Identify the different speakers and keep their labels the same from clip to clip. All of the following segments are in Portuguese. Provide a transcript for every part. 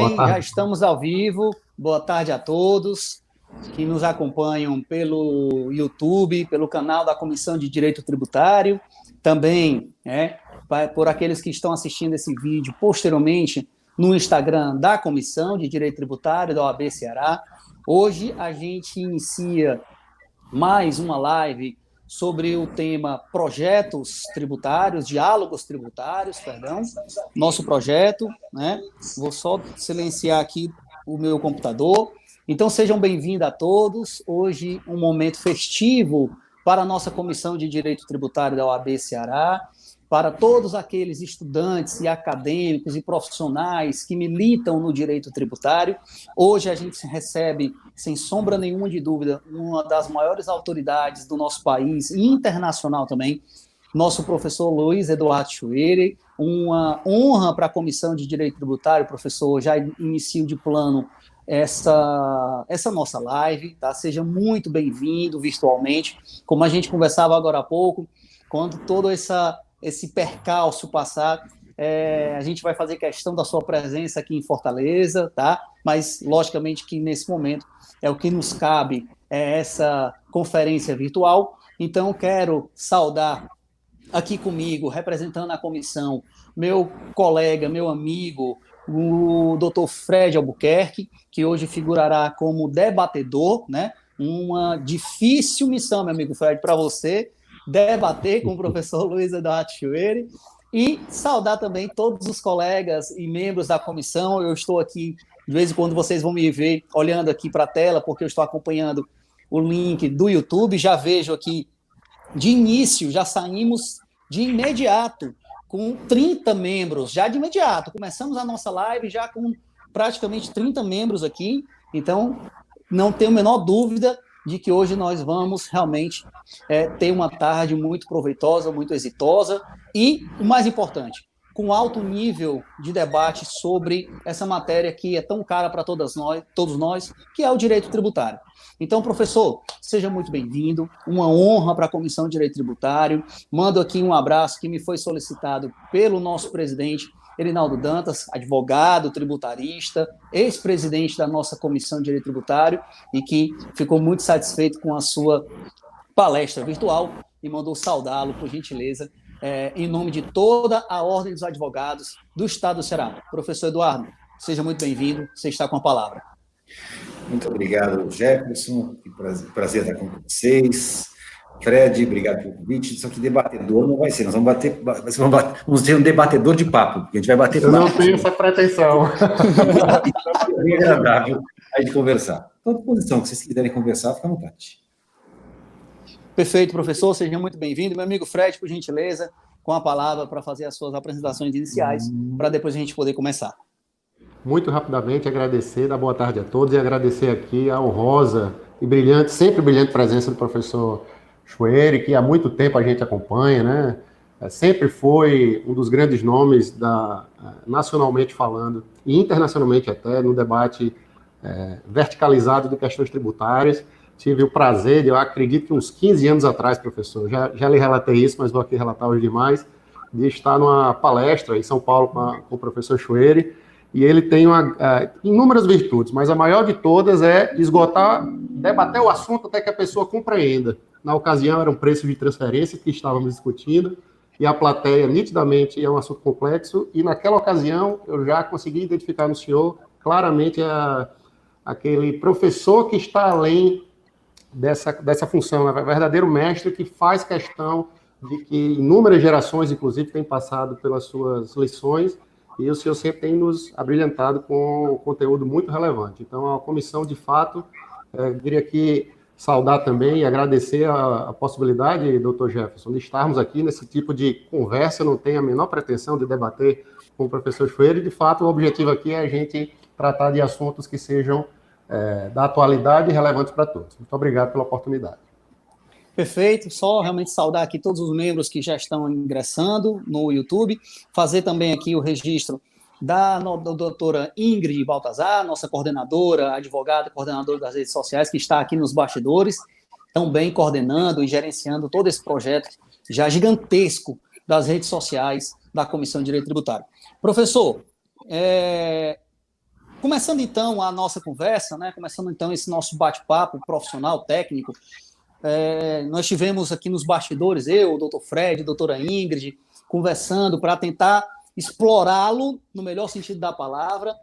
Speaker 1: bem, já estamos ao vivo. Boa tarde a todos que nos acompanham pelo YouTube, pelo canal da Comissão de Direito Tributário, também por aqueles que estão assistindo esse vídeo posteriormente no Instagram da Comissão de Direito Tributário da OAB Ceará. Hoje a gente inicia mais uma live sobre o tema projetos tributários, diálogos tributários, nosso projeto, né? Vou só silenciar aqui o meu computador. Então, sejam bem-vindos a todos. Hoje, um momento festivo para a nossa Comissão de Direito Tributário da OAB Ceará, para todos aqueles estudantes e acadêmicos e profissionais que militam no direito tributário. Hoje a gente recebe, sem sombra nenhuma de dúvida, uma das maiores autoridades do nosso país e internacional também, nosso professor Luiz Eduardo Chueire. Uma honra para a Comissão de Direito Tributário, professor, já inicio de plano essa nossa live, tá? Seja muito bem-vindo virtualmente, como a gente conversava agora há pouco, quando todo esse percalço passar, a gente vai fazer questão da sua presença aqui em Fortaleza, tá? Mas, logicamente, que nesse momento é o que nos cabe, essa conferência virtual. Então, quero saudar aqui comigo, representando a comissão, meu colega, meu amigo, o doutor Fred Albuquerque, que hoje figurará como debatedor, né? Uma difícil missão, meu amigo Fred, para você, debater com o professor Luiz Eduardo Chueire, e saudar também todos os colegas e membros da comissão. Eu estou aqui, de vez em quando vocês vão me ver olhando aqui para a tela, porque eu estou acompanhando o link do YouTube, já vejo aqui, de início, já saímos de imediato, com 30 membros, já de imediato, começamos a nossa live já com praticamente 30 membros aqui, então não tenho a menor dúvida de que hoje nós vamos realmente ter uma tarde muito proveitosa, muito exitosa e, o mais importante, com alto nível de debate sobre essa matéria que é tão cara para todos nós, que é o direito tributário. Então, professor, seja muito bem-vindo, uma honra para a Comissão de Direito Tributário. Mando aqui um abraço que me foi solicitado pelo nosso presidente, Erinaldo Dantas, advogado tributarista, ex-presidente da nossa Comissão de Direito Tributário, e que ficou muito satisfeito com a sua palestra virtual e mandou saudá-lo, por gentileza, em nome de toda a Ordem dos Advogados do Estado do Ceará. Professor Eduardo, seja muito bem-vindo, você está com a palavra.
Speaker 2: Muito obrigado, Jefferson, que prazer estar com vocês. Fred, obrigado pelo convite. Só que debatedor não vai ser, nós vamos ter um debatedor de papo, porque a gente vai bater papo.
Speaker 3: Eu não tenho essa pretensão.
Speaker 2: É bem agradável a gente conversar. Estou à disposição, se vocês quiserem conversar, fica à vontade.
Speaker 1: Perfeito, professor, seja muito bem-vindo. Meu amigo Fred, por gentileza, com a palavra para fazer as suas apresentações iniciais, para depois a gente poder começar.
Speaker 3: Muito rapidamente agradecer, dar boa tarde a todos e agradecer aqui a honrosa e brilhante, sempre brilhante presença do professor Chueire, que há muito tempo a gente acompanha, né? Sempre foi um dos grandes nomes nacionalmente falando e internacionalmente até no debate verticalizado de questões tributárias. Tive o prazer, eu acredito que uns 15 anos atrás, professor, já lhe relatei isso, mas vou aqui relatar os demais, de estar numa palestra em São Paulo com o professor Chueire, e ele tem inúmeras virtudes, mas a maior de todas é debater o assunto até que a pessoa compreenda. Na ocasião, eram preços de transferência que estávamos discutindo, e a plateia, nitidamente, é um assunto complexo, e naquela ocasião, eu já consegui identificar no senhor claramente aquele professor que está além dessa função, é o verdadeiro mestre que faz questão de que inúmeras gerações, inclusive, têm passado pelas suas lições, e o senhor sempre tem nos abrilhantado com conteúdo muito relevante. Então, a comissão, de fato, diria que saudar também e agradecer a possibilidade, doutor Jefferson, de estarmos aqui nesse tipo de conversa. Eu não tenho a menor pretensão de debater com o professor Chueire, e, de fato, o objetivo aqui é a gente tratar de assuntos que sejam da atualidade e relevantes para todos. Muito obrigado pela oportunidade.
Speaker 1: Perfeito, só realmente saudar aqui todos os membros que já estão ingressando no YouTube, fazer também aqui o registro da doutora Ingrid Baltazar, nossa coordenadora, advogada, coordenadora das redes sociais, que está aqui nos bastidores, também coordenando e gerenciando todo esse projeto já gigantesco das redes sociais da Comissão de Direito Tributário. Professor, Começando então a nossa conversa, né? Começando então esse nosso bate-papo profissional, técnico, nós tivemos aqui nos bastidores, eu, o doutor Fred, a doutora Ingrid, conversando para tentar explorá-lo, no melhor sentido da palavra,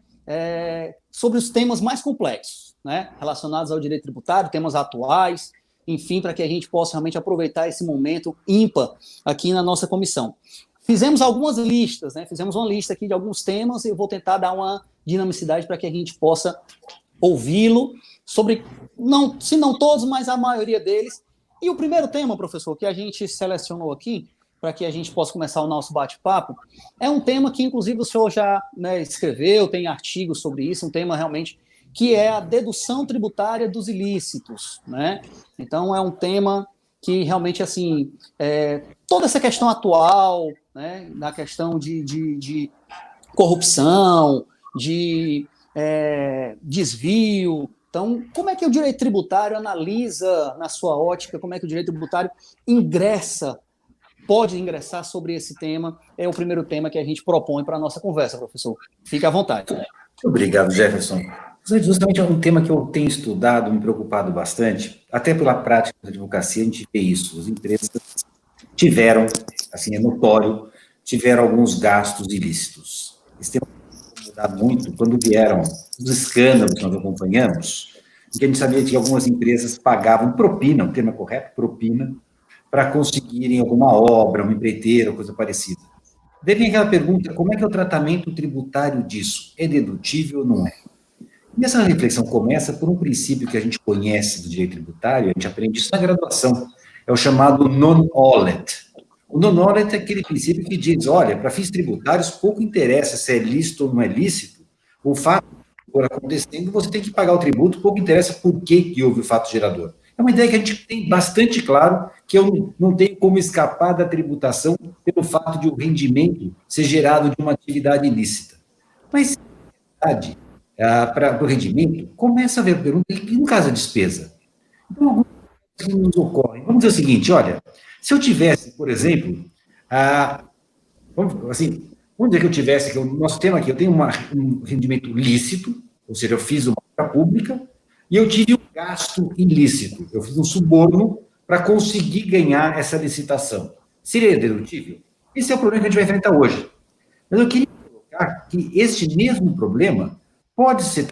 Speaker 1: sobre os temas mais complexos, né? Relacionados ao direito tributário, temas atuais, enfim, para que a gente possa realmente aproveitar esse momento ímpar aqui na nossa comissão. Fizemos algumas listas, né? Fizemos uma lista aqui de alguns temas e eu vou tentar dar uma dinamicidade para que a gente possa ouvi-lo sobre, não, se não todos, mas a maioria deles. E o primeiro tema, professor, que a gente selecionou aqui, para que a gente possa começar o nosso bate-papo, é um tema que, inclusive, o senhor já, né, escreveu, tem artigos sobre isso, um tema realmente que é a dedução tributária dos ilícitos, né? Então, é um tema que realmente, assim, toda essa questão atual, né, da questão de corrupção, de desvio. Então, como é que o direito tributário analisa, na sua ótica, como é que o direito tributário pode ingressar sobre esse tema? É o primeiro tema que a gente propõe para a nossa conversa, professor. Fique à vontade.
Speaker 2: Obrigado, Jefferson. Justamente é um tema que eu tenho estudado, me preocupado bastante, até pela prática da advocacia, a gente vê isso. As empresas tiveram, assim, é notório, tiveram alguns gastos ilícitos. Esse tema tem mudado muito quando vieram os escândalos que nós acompanhamos, em que a gente sabia que algumas empresas pagavam propina, o termo é correto, propina, para conseguirem alguma obra, uma empreiteira, coisa parecida. Daí vem aquela pergunta, como é que é o tratamento tributário disso? É dedutível ou não é? E essa reflexão começa por um princípio que a gente conhece do direito tributário, a gente aprende isso na graduação, é o chamado non-olet. O non-olet é aquele princípio que diz, olha, para fins tributários, pouco interessa se é lícito ou não é lícito, o fato por acontecendo, você tem que pagar o tributo, pouco interessa por que houve o fato gerador. É uma ideia que a gente tem bastante claro, que eu não tenho como escapar da tributação pelo fato de o rendimento ser gerado de uma atividade ilícita. Mas, na verdade, para o rendimento, começa a haver pergunta, e no caso da despesa? Então, algumas coisas que nos ocorrem. Vamos dizer o seguinte, olha, se eu tivesse, por exemplo, vamos dizer que eu tivesse, que o nosso tema aqui, eu tenho um rendimento lícito, ou seja, eu fiz uma obra pública, e eu tive um gasto ilícito, eu fiz um suborno para conseguir ganhar essa licitação. Seria dedutível? Esse é o problema que a gente vai enfrentar hoje. Mas eu queria colocar que este mesmo problema pode ser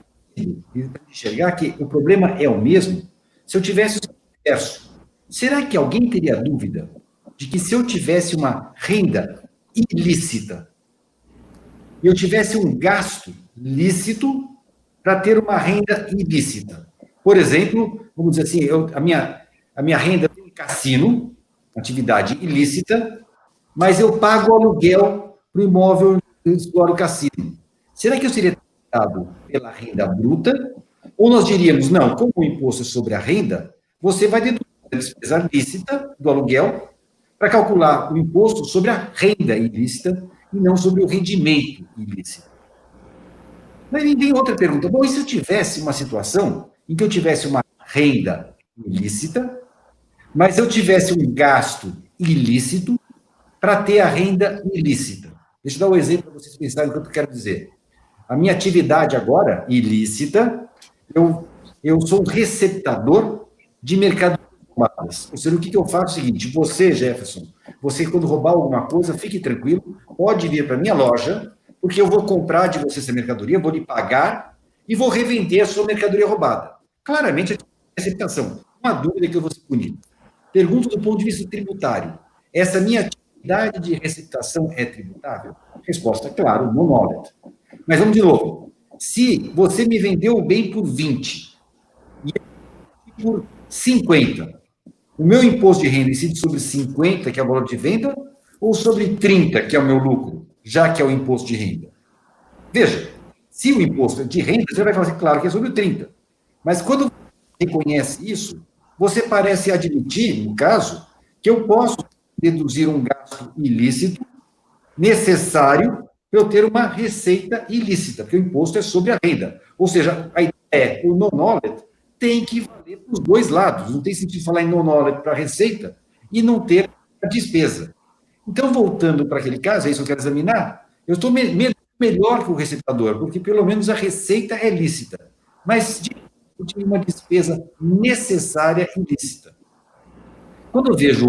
Speaker 2: enxergar que o problema é o mesmo se eu tivesse o inverso. Será que alguém teria dúvida de que se eu tivesse uma renda ilícita e eu tivesse um gasto lícito para ter uma renda ilícita? Por exemplo, vamos dizer assim, a minha renda tem um cassino, atividade ilícita, mas eu pago aluguel para o imóvel que explora o cassino. Será que eu seria tratado pela renda bruta? Ou nós diríamos, não, como o imposto é sobre a renda, você vai deduzir a despesa lícita do aluguel para calcular o imposto sobre a renda ilícita e não sobre o rendimento ilícito. Mas vem outra pergunta. Bom, e se eu tivesse uma situação em que eu tivesse uma renda ilícita, mas eu tivesse um gasto ilícito para ter a renda ilícita? Deixa eu dar um exemplo para vocês pensarem o que eu quero dizer. A minha atividade agora, ilícita, eu sou um receptador de mercadorias roubadas. Ou seja, o que eu faço é o seguinte, você, Jefferson, você quando roubar alguma coisa, fique tranquilo, pode vir para a minha loja, porque eu vou comprar de você essa mercadoria, vou lhe pagar e vou revender a sua mercadoria roubada. Claramente, é receptação. Uma dúvida que eu vou ser punido. Pergunto do ponto de vista tributário. Essa minha atividade de receptação é tributável? Resposta, claro, monólica. Mas vamos de novo. Se você me vendeu o bem por 20 e por 50, o meu imposto de renda incide sobre 50, que é o valor de venda, ou sobre 30, que é o meu lucro, já que é o imposto de renda? Veja, se o imposto é de renda, você vai falar assim, claro que é sobre 30. Mas quando você reconhece isso, você parece admitir, no caso, que eu posso deduzir um gasto ilícito necessário para eu ter uma receita ilícita, porque o imposto é sobre a renda. Ou seja, a ideia é, o non-olet tem que valer para os dois lados. Não tem sentido falar em non-olet para a receita e não ter a despesa. Então, voltando para aquele caso, é isso que eu quero examinar, eu estou melhor que o receptador, porque pelo menos a receita é lícita, mas de uma despesa necessária e ilícita. Quando eu vejo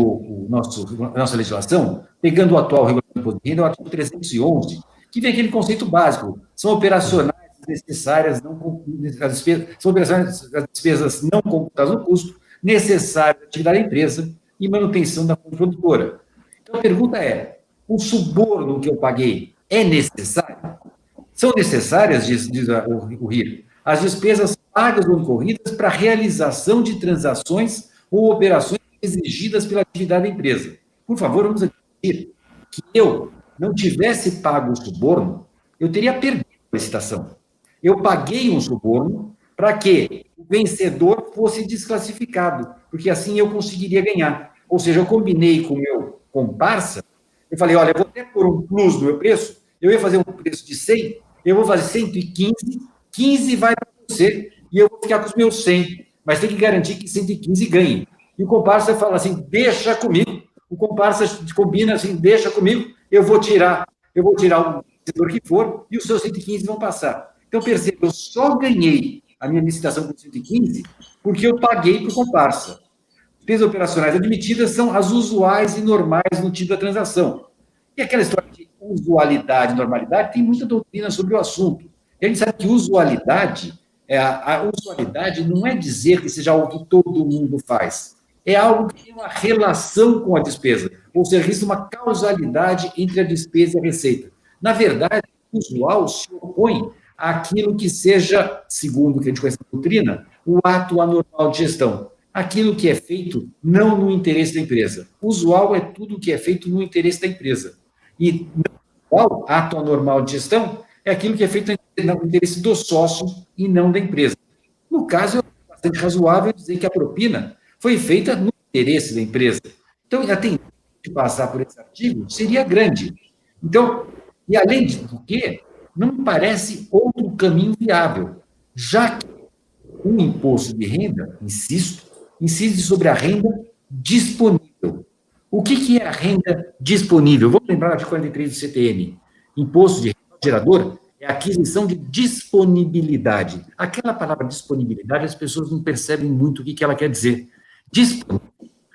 Speaker 2: a nossa legislação, pegando o atual regulamento do imposto de renda, o artigo 311, que vem aquele conceito básico, são operacionais necessárias, são operações, as despesas não computadas no custo, necessárias da atividade da empresa e manutenção da fonte produtora. Então, a pergunta é, o suborno que eu paguei é necessário? São necessárias, diz o RIR, as despesas pagas ou incorridas para a realização de transações ou operações exigidas pela atividade da empresa. Por favor, vamos admitir que eu não tivesse pago o suborno, eu teria perdido a licitação. Eu paguei um suborno para que o vencedor fosse desclassificado, porque assim eu conseguiria ganhar. Ou seja, eu combinei com o meu comparsa, eu falei, olha, eu vou até pôr um plus no meu preço, eu ia fazer um preço de 100, eu vou fazer 115, 15 vai para você, e eu vou ficar com os meus 100, mas tem que garantir que 115 ganhe. E o comparsa fala assim, deixa comigo. O comparsa combina assim, deixa comigo, eu vou tirar o vencedor que for, e os seus 115 vão passar. Então, perceba, eu só ganhei a minha licitação com 115 porque eu paguei para o comparsa. Despesas operacionais admitidas são as usuais e normais no tipo da transação. E aquela história de usualidade e normalidade, tem muita doutrina sobre o assunto. E a gente sabe que usualidade, a usualidade não é dizer que seja algo que todo mundo faz. É algo que tem uma relação com a despesa. Ou seja, existe uma causalidade entre a despesa e a receita. Na verdade, o usual se opõe àquilo que seja, segundo o que a gente conhece na doutrina, o ato anormal de gestão. Aquilo que é feito não no interesse da empresa. Usual é tudo que é feito no interesse da empresa. E o ato anormal de gestão é aquilo que é feito no interesse do sócio e não da empresa. No caso, é bastante razoável dizer que a propina foi feita no interesse da empresa. Então, a tendência de passar por esse artigo seria grande. Então, e além do que, não me parece outro caminho viável, já que o imposto de renda, insisto, incide sobre a renda disponível. O que é a renda disponível? Vamos lembrar de 43 do CTN. Imposto de renda gerador é a aquisição de disponibilidade. Aquela palavra disponibilidade, as pessoas não percebem muito o que ela quer dizer.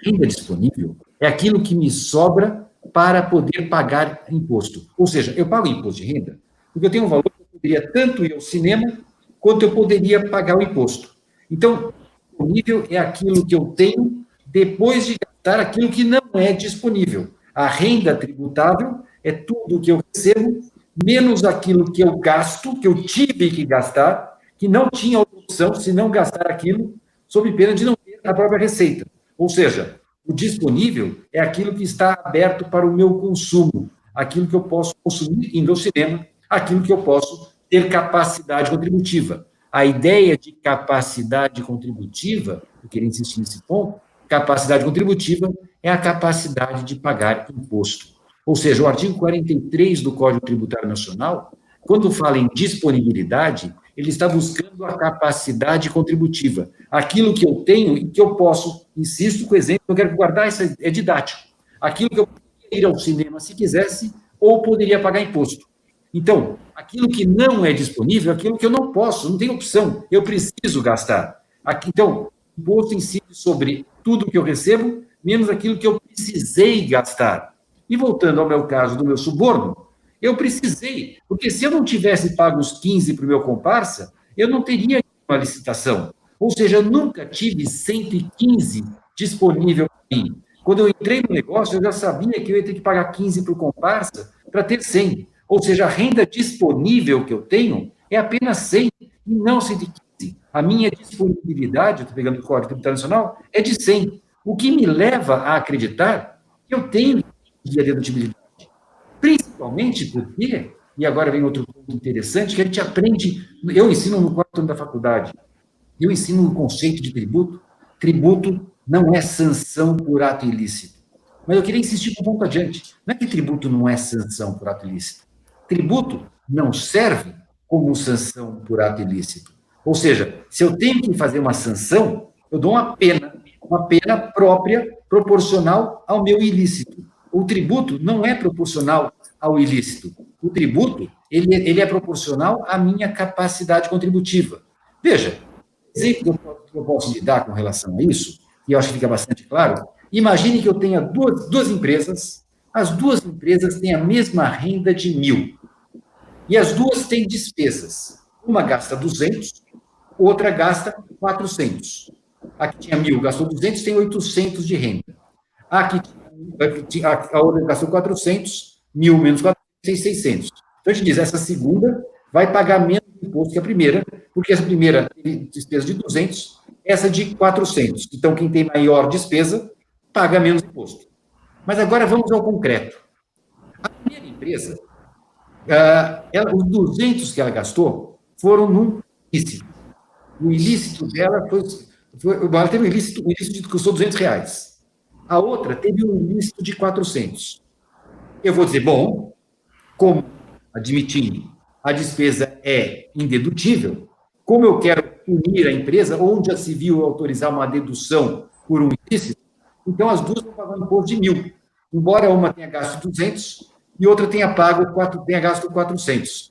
Speaker 2: Renda disponível é aquilo que me sobra para poder pagar imposto. Ou seja, eu pago imposto de renda porque eu tenho um valor que eu poderia tanto ir ao cinema quanto eu poderia pagar o imposto. Então, disponível é aquilo que eu tenho depois de gastar aquilo que não é disponível. A renda tributável é tudo que eu recebo, menos aquilo que eu gasto, que eu tive que gastar, que não tinha opção se não gastar aquilo, sob pena de não ter a própria receita. Ou seja, o disponível é aquilo que está aberto para o meu consumo, aquilo que eu posso consumir indo ao cinema, aquilo que eu posso ter capacidade contributiva. A ideia de capacidade contributiva, eu queria insistir nesse ponto, capacidade contributiva é a capacidade de pagar imposto. Ou seja, o artigo 43 do Código Tributário Nacional, quando fala em disponibilidade, ele está buscando a capacidade contributiva. Aquilo que eu tenho e que eu posso, insisto com o exemplo, eu quero guardar, isso é didático. Aquilo que eu poderia ir ao cinema se quisesse, ou poderia pagar imposto. Então, aquilo que não é disponível é aquilo que eu não posso, não tenho opção, eu preciso gastar. Então, o imposto incide sobre tudo que eu recebo, menos aquilo que eu precisei gastar. E voltando ao meu caso do meu suborno, eu precisei, porque se eu não tivesse pago os 15 para o meu comparsa, eu não teria uma licitação. Ou seja, eu nunca tive 115 disponível para mim. Quando eu entrei no negócio, eu já sabia que eu ia ter que pagar 15 para o comparsa para ter 100. Ou seja, a renda disponível que eu tenho é apenas 100 e não 115. A minha disponibilidade, eu estou pegando o Código Tributário Nacional, é de 100. O que me leva a acreditar que eu tenho de dedutibilidade. Principalmente porque, e agora vem outro ponto interessante, que a gente aprende, eu ensino no quarto ano da faculdade, eu ensino o conceito de tributo. Tributo não é sanção por ato ilícito. Mas eu queria insistir um pouco adiante. Não é que tributo não é sanção por ato ilícito. Tributo não serve como sanção por ato ilícito. Ou seja, se eu tenho que fazer uma sanção, eu dou uma pena própria, proporcional ao meu ilícito. O tributo não é proporcional ao ilícito. O tributo, ele é proporcional à minha capacidade contributiva. Veja, exemplo que eu posso lhe dar com relação a isso, e eu acho que fica bastante claro, imagine que eu tenha duas empresas, as duas empresas têm a mesma renda de 1.000, e as duas têm despesas. Uma gasta 200, outra gasta 400. A que tinha 1.000 gastou 200, tem 800 de renda. A outra gastou 400, 1.000 menos 400, tem 600. Então, a gente diz, essa segunda vai pagar menos imposto que a primeira, porque essa primeira tem despesa de 200, essa de 400. Então, quem tem maior despesa, paga menos imposto. Mas agora vamos ao concreto. A primeira empresa, os 200 que ela gastou foram num ilícito. O ilícito dela ela teve um ilícito que custou R$200. A outra teve um ilícito de 400. Eu vou dizer, bom, como, admitindo, a despesa é indedutível, como eu quero punir a empresa, onde já se viu autorizar uma dedução por um ilícito, então as duas vão pagar um imposto de 1.000. Embora uma tenha gasto 200 e outra tenha gasto 400.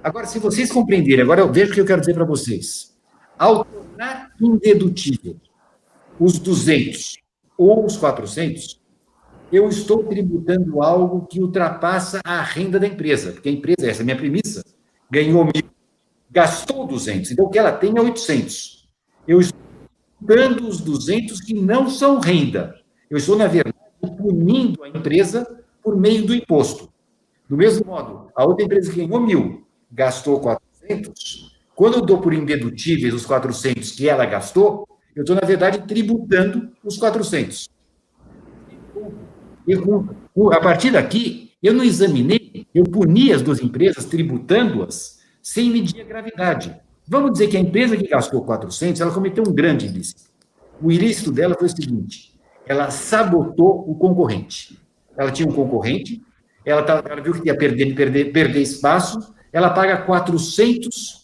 Speaker 2: Agora, se vocês compreenderem, agora eu vejo o que eu quero dizer para vocês. Ao tornar indedutível os 200 ou os 400, eu estou tributando algo que ultrapassa a renda da empresa, porque a empresa, essa é a minha premissa, ganhou 1.000, gastou 200, então o que ela tem é 800. Eu estou tributando os 200 que não são renda. Eu estou, na verdade, punindo a empresa por meio do imposto. Do mesmo modo, a outra empresa que ganhou 1.000, gastou 400, quando eu dou por indedutíveis os 400 que ela gastou, eu estou, na verdade, tributando os 400. A partir daqui, eu não examinei, eu puni as duas empresas, tributando-as, sem medir a gravidade. Vamos dizer que a empresa que gastou 400, ela cometeu um grande ilícito. O ilícito dela foi o seguinte, ela sabotou o concorrente. Ela tinha um concorrente, ela viu que ia perder espaço, ela paga R$400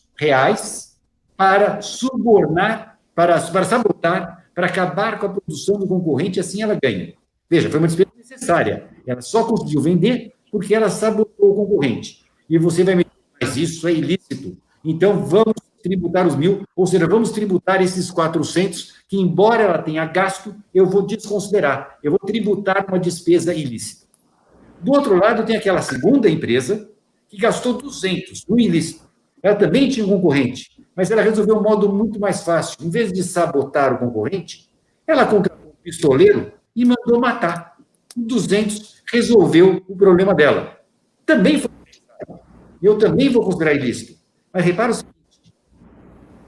Speaker 2: para subornar, para sabotar, para acabar com a produção do concorrente, assim ela ganha. Veja, foi uma despesa necessária. Ela só conseguiu vender porque ela sabotou o concorrente. E você vai me dizer, mas isso é ilícito. Então, vamos tributar os 1.000, ou seja, vamos tributar esses 400, que embora ela tenha gasto, eu vou desconsiderar. Eu vou tributar uma despesa ilícita. Do outro lado, tem aquela segunda empresa que gastou 200 no ilícito. Ela também tinha um concorrente, mas ela resolveu um modo muito mais fácil. Em vez de sabotar o concorrente, ela contratou um pistoleiro e mandou matar. O 200 resolveu o problema dela. Também foi. Eu também vou considerar ilícito. Mas repara o seguinte,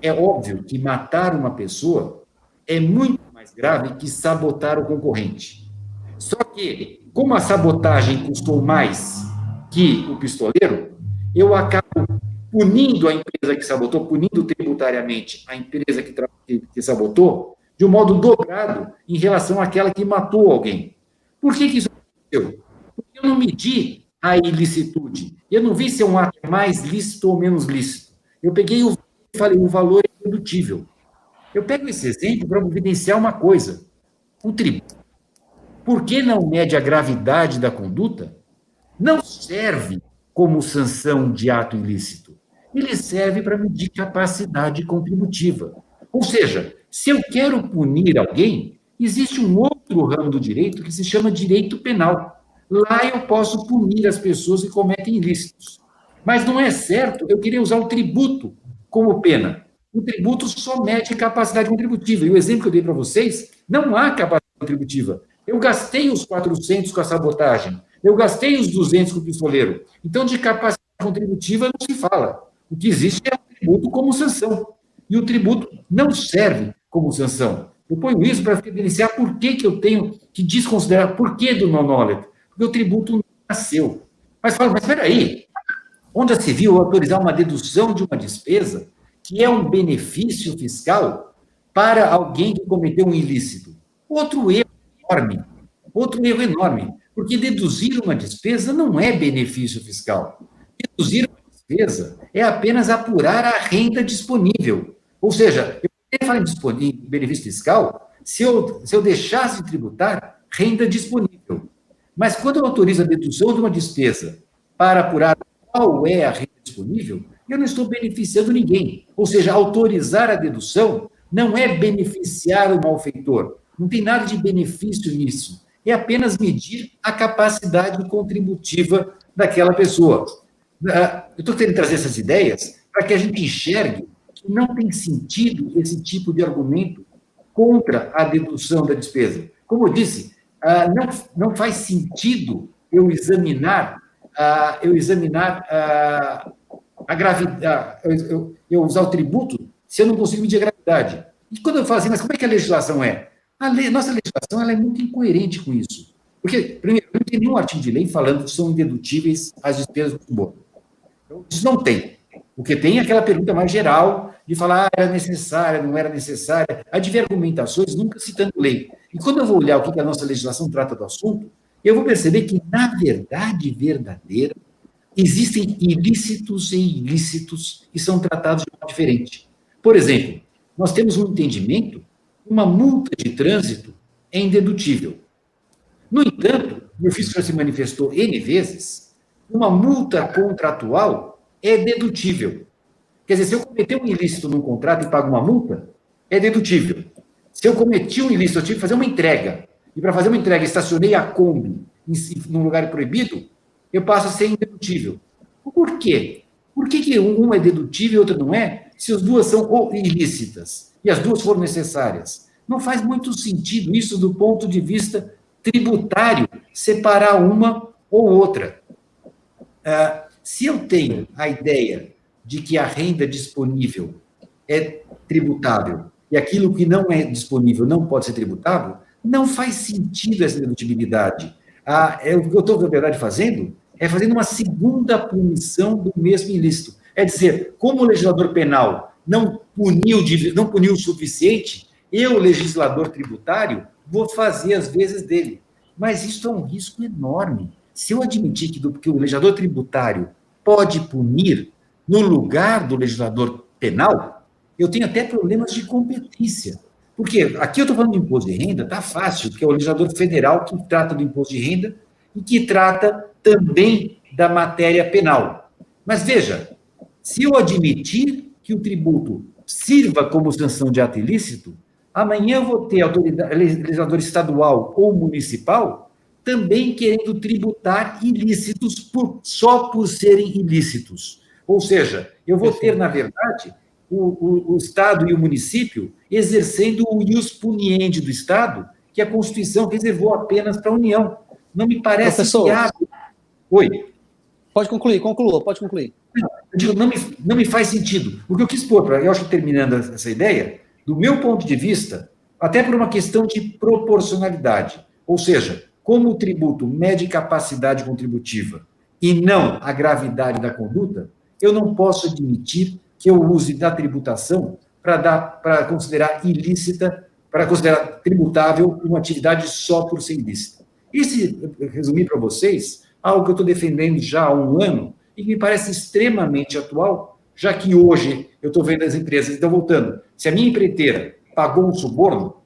Speaker 2: é óbvio que matar uma pessoa é muito mais grave que sabotar o concorrente. Só que, como a sabotagem custou mais que o pistoleiro, eu acabo punindo a empresa que sabotou, punindo tributariamente a empresa que sabotou, de um modo dobrado em relação àquela que matou alguém. Por que isso aconteceu? Porque eu não medi a ilicitude. Eu não vi se é um ato mais lícito ou menos lícito. Eu peguei e falei, o valor é irredutível. Eu pego esse exemplo para evidenciar uma coisa. O tributo, por que não mede a gravidade da conduta? Não serve como sanção de ato ilícito. Ele serve para medir capacidade contributiva. Ou seja, se eu quero punir alguém, existe um outro ramo do direito que se chama direito penal. Lá eu posso punir as pessoas que cometem ilícitos. Mas não é certo eu querer usar o tributo como pena. O tributo só mede capacidade contributiva. E o exemplo que eu dei para vocês, não há capacidade contributiva. Eu gastei os 400 com a sabotagem, eu gastei os 200 com o pistoleiro. Então, de capacidade contributiva não se fala. O que existe é o tributo como sanção. E o tributo não serve como sanção. Eu ponho isso para evidenciar por que eu tenho que desconsiderar, por que do non-knowledge? Porque o tributo não nasceu. Mas fala, mas espera aí, onde já se viu autorizar uma dedução de uma despesa que é um benefício fiscal para alguém que cometeu um ilícito? Outro erro enorme, porque deduzir uma despesa não é benefício fiscal. Deduzir uma despesa é apenas apurar a renda disponível. Ou seja, eu poderia falar em benefício fiscal se eu deixasse de tributar renda disponível. Mas quando eu autorizo a dedução de uma despesa para apurar qual é a renda disponível, eu não estou beneficiando ninguém. Ou seja, autorizar a dedução não é beneficiar o malfeitor. Não tem nada de benefício nisso. É apenas medir a capacidade contributiva daquela pessoa. Eu estou querendo trazer essas ideias para que a gente enxergue que não tem sentido esse tipo de argumento contra a dedução da despesa. Como eu disse, não faz sentido eu examinar a gravidade, eu usar o tributo se eu não consigo medir a gravidade. E quando eu falo assim, mas como é que a legislação é? Nossa legislação ela é muito incoerente com isso. Porque, primeiro, não tem nenhum artigo de lei falando que são indedutíveis as despesas do suborno. Então, isso não tem. O que tem é aquela pergunta mais geral de falar era necessária, não era necessária. Há de ver argumentações, nunca citando lei. E quando eu vou olhar o que a nossa legislação trata do assunto, eu vou perceber que, na verdade verdadeira, existem ilícitos e ilícitos que são tratados de forma diferente. Por exemplo, nós temos um entendimento, uma multa de trânsito é indedutível. No entanto, e o fisco já se manifestou N vezes, uma multa contratual é dedutível. Quer dizer, se eu cometer um ilícito num contrato e pago uma multa, é dedutível. Se eu cometi um ilícito, eu tive que fazer uma entrega, e para fazer uma entrega estacionei a Kombi num lugar proibido, eu passo a ser indedutível. Por quê? Por que um é dedutível e outro não é, se as duas são ilícitas e as duas foram necessárias? Não faz muito sentido isso do ponto de vista tributário, separar uma ou outra. Se eu tenho a ideia de que a renda disponível é tributável e aquilo que não é disponível não pode ser tributável, não faz sentido essa dedutibilidade. O que eu estou, na verdade, fazendo é fazendo uma segunda punição do mesmo ilícito. É dizer, como o legislador penal não puniu o suficiente, eu, legislador tributário, vou fazer as vezes dele. Mas isso é um risco enorme. Se eu admitir que o legislador tributário pode punir no lugar do legislador penal, eu tenho até problemas de competência. Porque aqui eu estou falando de imposto de renda, está fácil, porque é o legislador federal que trata do imposto de renda e que trata também da matéria penal. Mas veja, se eu admitir que o tributo sirva como sanção de ato ilícito, amanhã eu vou ter legislador estadual ou municipal também querendo tributar ilícitos só por serem ilícitos. Ou seja, eu vou ter, na verdade, o Estado e o município exercendo o ius puniendi do Estado, que a Constituição reservou apenas para a União. Não me parece viável. Oi.
Speaker 1: Pode concluir, pode concluir.
Speaker 2: Eu digo, não me faz sentido. O que eu quis pôr, eu acho que terminando essa ideia, do meu ponto de vista, até por uma questão de proporcionalidade, ou seja, como o tributo mede capacidade contributiva e não a gravidade da conduta, eu não posso admitir que eu use da tributação para considerar ilícita, para considerar tributável uma atividade só por ser ilícita. E se resumir para vocês, algo que eu estou defendendo já há um ano e que me parece extremamente atual, já que hoje eu estou vendo as empresas, então voltando, se a minha empreiteira pagou um suborno,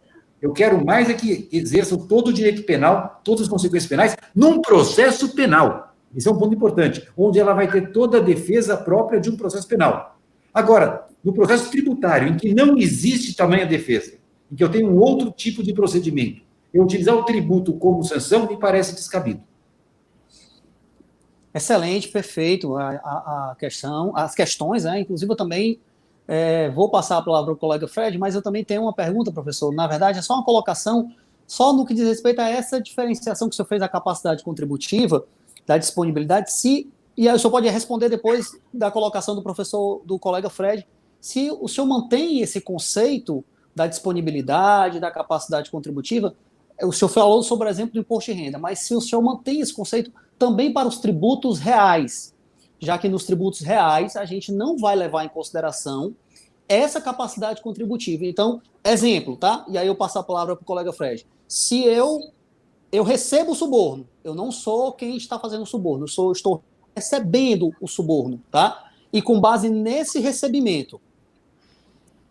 Speaker 2: eu quero mais é que exerçam todo o direito penal, todas as consequências penais, num processo penal. Esse é um ponto importante, onde ela vai ter toda a defesa própria de um processo penal. Agora, no processo tributário, em que não existe tamanha defesa, em que eu tenho um outro tipo de procedimento, eu utilizar o tributo como sanção me parece descabido.
Speaker 1: Excelente, perfeito as questões, né? Inclusive eu também vou passar a palavra para o colega Fred, mas eu também tenho uma pergunta, professor. Na verdade, é só uma colocação, só no que diz respeito a essa diferenciação que o senhor fez da capacidade contributiva, da disponibilidade, e aí o senhor pode responder depois da colocação do professor, do colega Fred, se o senhor mantém esse conceito da disponibilidade, da capacidade contributiva. O senhor falou sobre o exemplo do imposto de renda, mas se o senhor mantém esse conceito também para os tributos reais, já que nos tributos reais a gente não vai levar em consideração essa capacidade contributiva. Então, exemplo, tá? E aí eu passo a palavra para o colega Fred. Se eu recebo o suborno, eu não sou quem está fazendo o suborno, eu estou recebendo o suborno, tá? E com base nesse recebimento,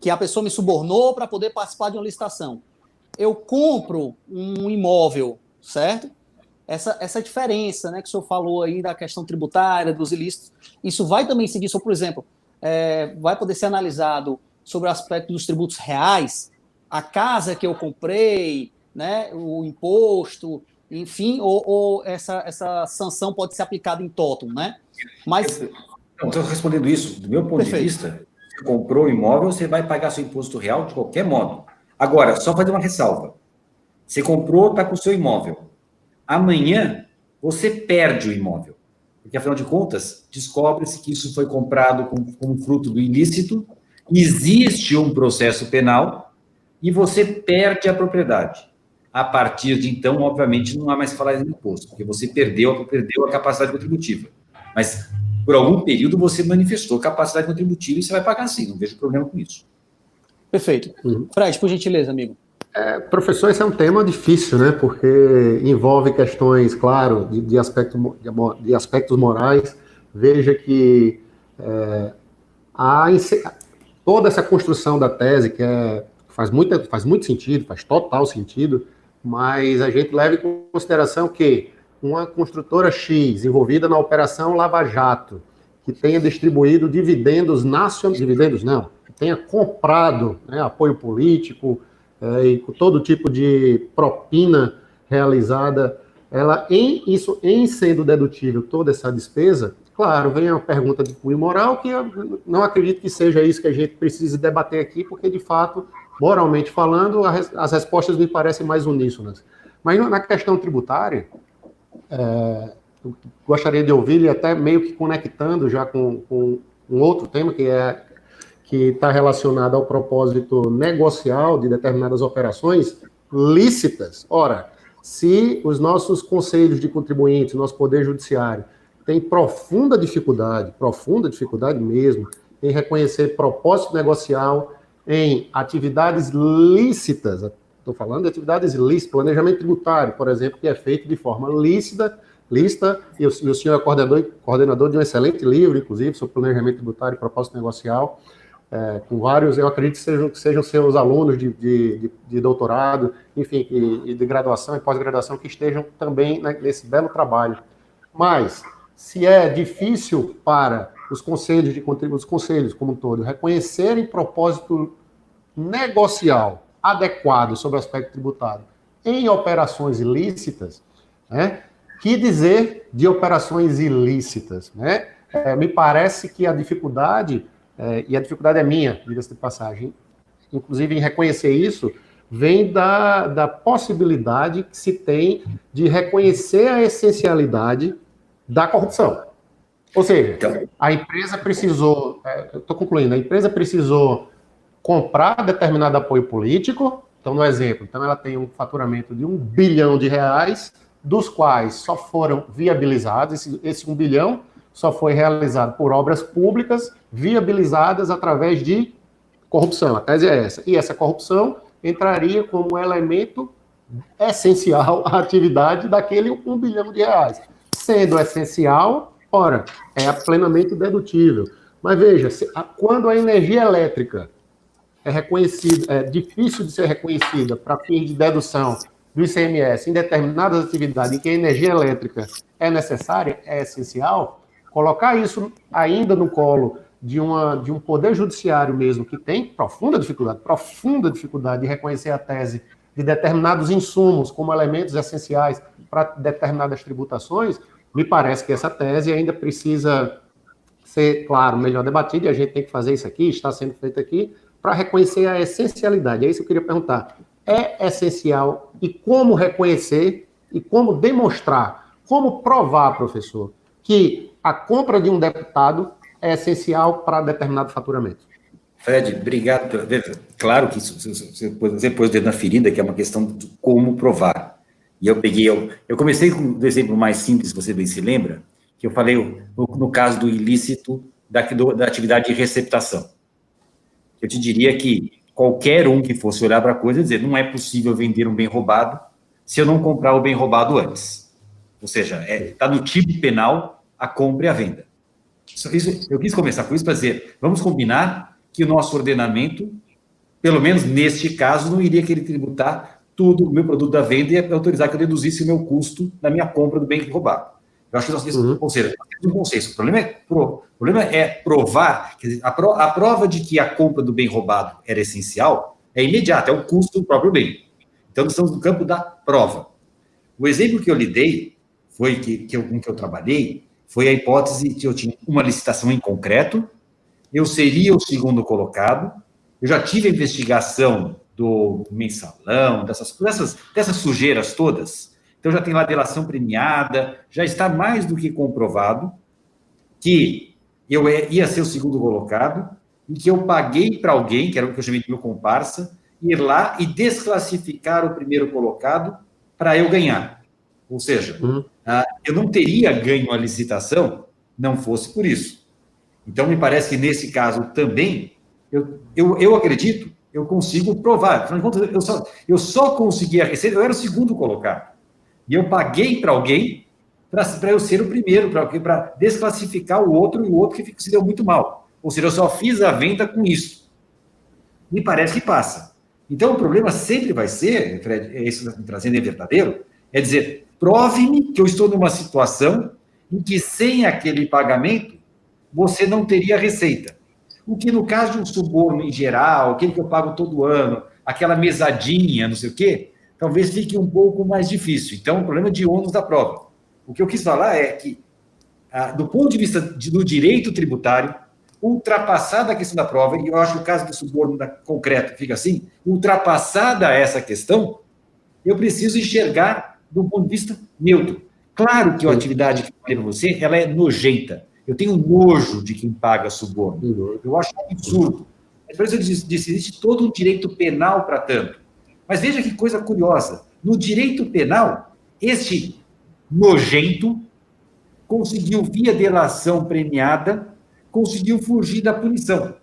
Speaker 1: que a pessoa me subornou para poder participar de uma licitação, eu compro um imóvel, certo? essa diferença, né, que o senhor falou aí da questão tributária, dos ilícitos, isso vai também seguir, por exemplo, vai poder ser analisado sobre o aspecto dos tributos reais, a casa que eu comprei, né, o imposto, enfim, ou essa sanção pode ser aplicada em totum, né? Mas...
Speaker 2: Estou respondendo isso, do meu ponto de vista, você comprou o imóvel, você vai pagar seu imposto real de qualquer modo. Agora, só fazer uma ressalva. Você comprou, está com o seu imóvel. Amanhã, você perde o imóvel. Porque, afinal de contas, descobre-se que isso foi comprado como fruto do ilícito, existe um processo penal e você perde a propriedade. A partir de então, obviamente, não há mais que falar em imposto, porque você perdeu a capacidade contributiva. Mas, por algum período, você manifestou capacidade contributiva e você vai pagar sim, não vejo problema com isso.
Speaker 1: Perfeito. Fred, por gentileza, amigo.
Speaker 3: Professor, esse é um tema difícil, né? Porque envolve questões, claro, de aspectos morais. Veja que toda essa construção da tese, que faz muito sentido, faz total sentido, mas a gente leva em consideração que uma construtora X envolvida na Operação Lava Jato, que tenha distribuído dividendos que tenha comprado, né, apoio político, e com todo tipo de propina realizada, em sendo dedutível toda essa despesa, claro, vem a pergunta de cunho moral, que eu não acredito que seja isso que a gente precise debater aqui, porque, de fato, moralmente falando, as respostas me parecem mais uníssonas. Mas na questão tributária, eu gostaria de ouvir, e até meio que conectando já com um outro tema, que está relacionado ao propósito negocial de determinadas operações lícitas. Ora, se os nossos conselhos de contribuintes, nosso Poder Judiciário, tem profunda dificuldade mesmo, em reconhecer propósito negocial em atividades lícitas, estou falando de atividades lícitas, planejamento tributário, por exemplo, que é feito de forma lícita, e o senhor é coordenador de um excelente livro, inclusive, sobre planejamento tributário e propósito negocial, com vários, eu acredito que sejam seus alunos de doutorado, enfim, e de graduação e pós-graduação, que estejam também nesse belo trabalho. Mas, se é difícil para os conselhos como um todo reconhecerem propósito negocial adequado sobre o aspecto tributário em operações ilícitas, né, que dizer de operações ilícitas, né? Me parece que a dificuldade, e a dificuldade é minha, diga-se de passagem, inclusive em reconhecer isso, vem da possibilidade que se tem de reconhecer a essencialidade da corrupção. Ou seja, a empresa precisou, estou concluindo, a empresa precisou comprar determinado apoio político, então, no exemplo, ela tem um faturamento de R$1 bilhão, dos quais só foram viabilizados, esse 1 bilhão só foi realizado por obras públicas viabilizadas através de corrupção. A tese é essa. E essa corrupção entraria como elemento essencial à atividade daquele R$1 bilhão. Sendo essencial, ora, é plenamente dedutível. Mas veja, quando a energia elétrica é reconhecida, é difícil de ser reconhecida para fins de dedução do ICMS em determinadas atividades em que a energia elétrica é necessária, é essencial, colocar isso ainda no colo de um poder judiciário mesmo que tem profunda dificuldade de reconhecer a tese de determinados insumos como elementos essenciais para determinadas tributações, me parece que essa tese ainda precisa ser, claro, melhor debatida, e a gente tem que fazer isso aqui, está sendo feito aqui, para reconhecer a essencialidade. É isso que eu queria perguntar. É essencial, e como reconhecer, e como demonstrar, como provar, professor, que a compra de um deputado é essencial para determinado faturamento?
Speaker 2: Fred, obrigado. Claro que você pôs o dedo na ferida, que é uma questão de como provar. E eu comecei com o exemplo mais simples, você bem se lembra, que eu falei no caso do ilícito da atividade de receptação. Eu te diria que qualquer um que fosse olhar para a coisa e dizer, não é possível vender um bem roubado se eu não comprar o bem roubado antes. Ou seja, está no tipo penal a compra e a venda. Eu quis começar com isso para dizer, vamos combinar que o nosso ordenamento, pelo menos neste caso, não iria querer tributar tudo o meu produto da venda e autorizar que eu deduzisse o meu custo na minha compra do bem roubado. Eu acho que nós temos, ou seja, nós temos um consenso. O problema é provar, quer dizer, a prova de que a compra do bem roubado era essencial é imediata, é o custo do próprio bem. Então, nós estamos no campo da prova. O exemplo que eu lhe dei, com que eu trabalhei, foi a hipótese que eu tinha uma licitação em concreto, eu seria o segundo colocado, eu já tive a investigação do mensalão, dessas sujeiras todas, então já tem lá delação premiada, já está mais do que comprovado que eu ia ser o segundo colocado e que eu paguei para alguém, que era o que eu chamei de meu comparsa, ir lá e desclassificar o primeiro colocado para eu ganhar. Ou seja, eu não teria ganho a licitação não fosse por isso. Então, me parece que nesse caso também, eu acredito, eu consigo provar. Afinal de contas, eu só consegui a receita, eu era o segundo colocado. E eu paguei para alguém para eu ser o primeiro, para desclassificar o outro e o outro que se deu muito mal. Ou seja, eu só fiz a venda com isso. Me parece que passa. Então, o problema sempre vai ser, Fred, isso que está me trazendo é verdadeiro, é dizer, prove-me que eu estou numa situação em que sem aquele pagamento você não teria receita. O que no caso de um suborno em geral, aquele que eu pago todo ano, aquela mesadinha, não sei o quê, talvez fique um pouco mais difícil. Então, o problema é de ônus da prova. O que eu quis falar é que, do ponto de vista do direito tributário, ultrapassada a questão da prova, e eu acho que o caso do suborno concreto fica assim, ultrapassada essa questão, eu preciso enxergar do ponto de vista neutro. Claro que a atividade que eu falei para você, ela é nojenta. Eu tenho nojo de quem paga suborno. Eu acho um absurdo. Mas, por isso eu disse, existe todo um direito penal para tanto. Mas veja que coisa curiosa. No direito penal, este nojento conseguiu, via delação premiada, conseguiu fugir da punição.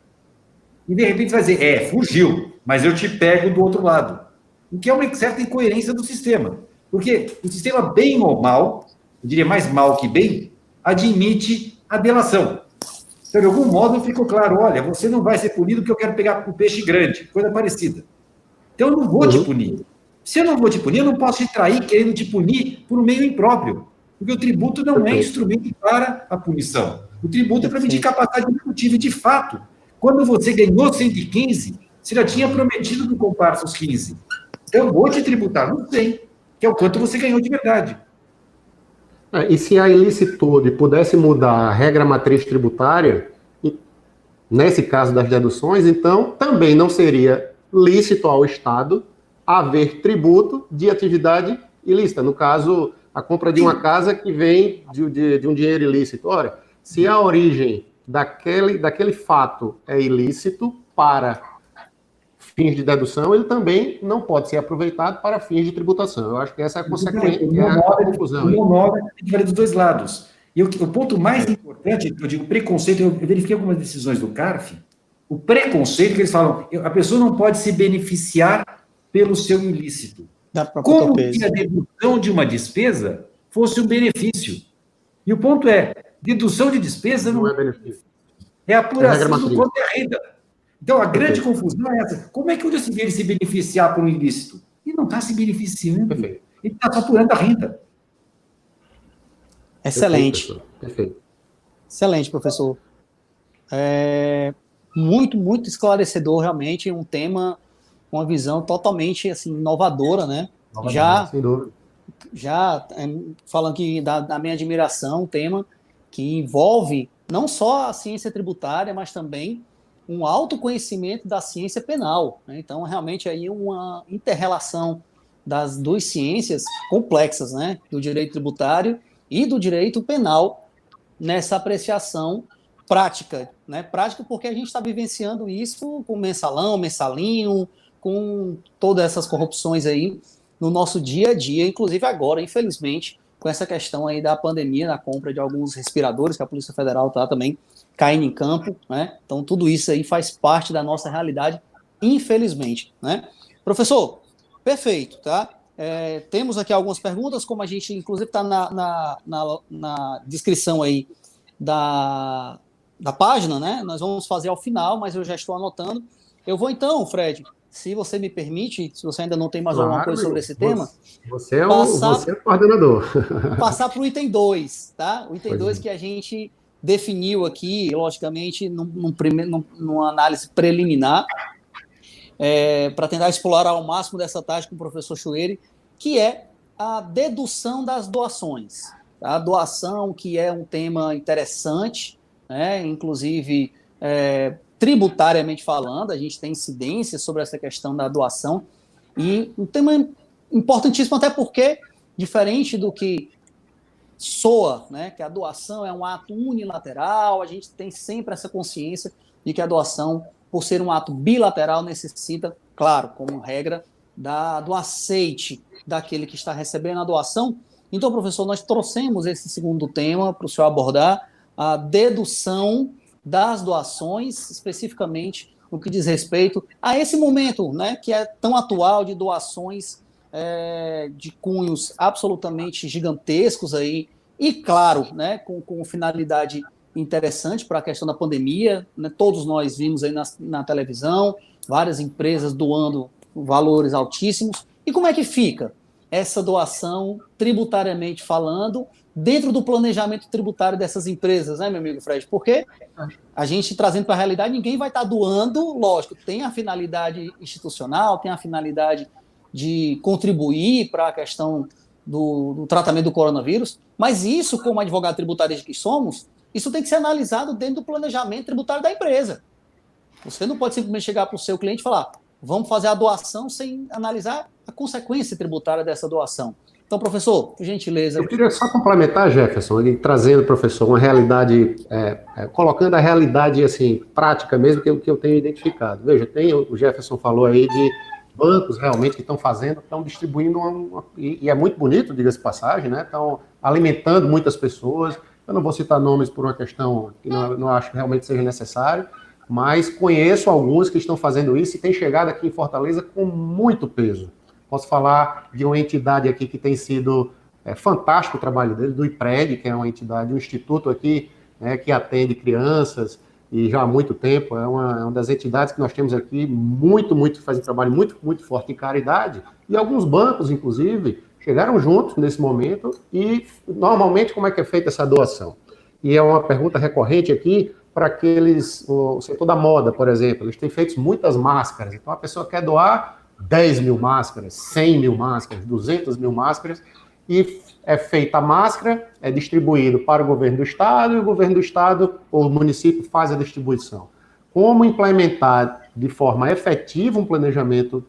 Speaker 2: E, de repente, vai dizer, fugiu, mas eu te pego do outro lado. O que é uma certa incoerência do sistema. Porque o sistema, bem ou mal, eu diria mais mal que bem, admite a delação. Então, de algum modo, ficou claro, olha, você não vai ser punido porque eu quero pegar um peixe grande, coisa parecida. Então, eu não vou te punir. Se eu não vou te punir, eu não posso te trair querendo te punir por um meio impróprio. Porque o tributo não é instrumento para a punição. O tributo é para medir capacidade executiva. E, de fato, quando você ganhou 115, você já tinha prometido no comparsa os 15. Então, eu vou te tributar no 100, que é o quanto você ganhou de verdade.
Speaker 3: E se a ilicitude pudesse mudar a regra matriz tributária, nesse caso das deduções, então também não seria lícito ao Estado haver tributo de atividade ilícita. No caso, a compra de uma casa que vem de um dinheiro ilícito. Ora, se a origem daquele fato é ilícito para fins de dedução, ele também não pode ser aproveitado para fins de tributação. Eu acho que essa é a consequência, a conclusão.
Speaker 2: O modo tem que valer dos dois lados. E o ponto mais importante, eu digo, preconceito, eu verifiquei algumas decisões do CARF, o preconceito que eles falam, a pessoa não pode se beneficiar pelo seu ilícito. Como se a dedução de uma despesa fosse um benefício. E o ponto é, dedução de despesa não é benefício. É a apuração do quanto é renda. Então, a grande confusão é essa. Como é que eu decidi se beneficiar por um ilícito? Ele não está se beneficiando. Perfeito. Ele está faturando a renda.
Speaker 1: Excelente.
Speaker 3: Perfeito.
Speaker 1: Excelente, professor. Muito, muito esclarecedor, realmente, um tema com uma visão totalmente assim, inovadora, né?
Speaker 3: Sem dúvida.
Speaker 1: Já falando aqui da minha admiração, um tema que envolve não só a ciência tributária, mas também um autoconhecimento da ciência penal, né? Então, realmente, aí uma inter-relação das duas ciências complexas, né? Do direito tributário e do direito penal nessa apreciação prática, né? Prática porque a gente está vivenciando isso com mensalão, mensalinho, com todas essas corrupções aí no nosso dia a dia, inclusive agora, infelizmente, com essa questão aí da pandemia, na compra de alguns respiradores, que a Polícia Federal está também caindo em campo, né? Então, tudo isso aí faz parte da nossa realidade, infelizmente, né? Professor, perfeito, tá? Temos aqui algumas perguntas, como a gente, inclusive, está na descrição aí da página, né? Nós vamos fazer ao final, mas eu já estou anotando. Eu vou, então, Fred, se você me permite, se você ainda não tem mais alguma coisa sobre esse tema,
Speaker 3: você é o coordenador.
Speaker 1: Passar para o item 2, tá? O item 2 que a gente definiu aqui, logicamente, numa análise preliminar, para tentar explorar ao máximo dessa taxa com o professor Chueiri, que é a dedução das doações. A doação, que é um tema interessante, né? Inclusive, tributariamente falando, a gente tem incidência sobre essa questão da doação, e um tema importantíssimo até porque, diferente do que soa, né, que a doação é um ato unilateral, a gente tem sempre essa consciência de que a doação, por ser um ato bilateral, necessita, claro, como regra, do aceite daquele que está recebendo a doação. Então, professor, nós trouxemos esse segundo tema para o senhor abordar, a dedução das doações, especificamente no que diz respeito a esse momento, né, que é tão atual, de doações de cunhos absolutamente gigantescos aí, e claro, né, com finalidade interessante para a questão da pandemia, né, todos nós vimos aí na televisão, várias empresas doando valores altíssimos. E como é que fica essa doação, tributariamente falando, dentro do planejamento tributário dessas empresas, né, meu amigo Fred? Porque a gente, trazendo para a realidade, ninguém vai estar doando, lógico, tem a finalidade institucional, tem a finalidade de contribuir para a questão do tratamento do coronavírus, mas isso, como advogado tributarista que somos, isso tem que ser analisado dentro do planejamento tributário da empresa. Você não pode simplesmente chegar para o seu cliente e falar, vamos fazer a doação sem analisar a consequência tributária dessa doação. Então, professor, por gentileza.
Speaker 3: Eu queria só complementar, Jefferson, ele trazendo, professor, uma realidade, colocando a realidade assim, prática mesmo, que eu tenho identificado. Veja, o Jefferson falou aí de bancos realmente que estão distribuindo, e é muito bonito, diga-se passagem, né? Estão alimentando muitas pessoas. Eu não vou citar nomes por uma questão que não acho que realmente seja necessário, mas conheço alguns que estão fazendo isso e tem chegado aqui em Fortaleza com muito peso. Posso falar de uma entidade aqui que tem sido fantástico o trabalho dele, do IPRED, que é uma entidade, um instituto aqui, né, que atende crianças e já há muito tempo, é uma das entidades que nós temos aqui, faz um trabalho muito forte em caridade, e alguns bancos, inclusive, chegaram juntos nesse momento, e normalmente como é que é feita essa doação? E é uma pergunta recorrente aqui para o setor da moda, por exemplo, eles têm feito muitas máscaras, então a pessoa quer doar 10 mil máscaras, 100 mil máscaras, 200 mil máscaras, e é feita a máscara, é distribuído para o governo do estado, e o governo do estado, ou o município, faz a distribuição. Como implementar de forma efetiva um planejamento,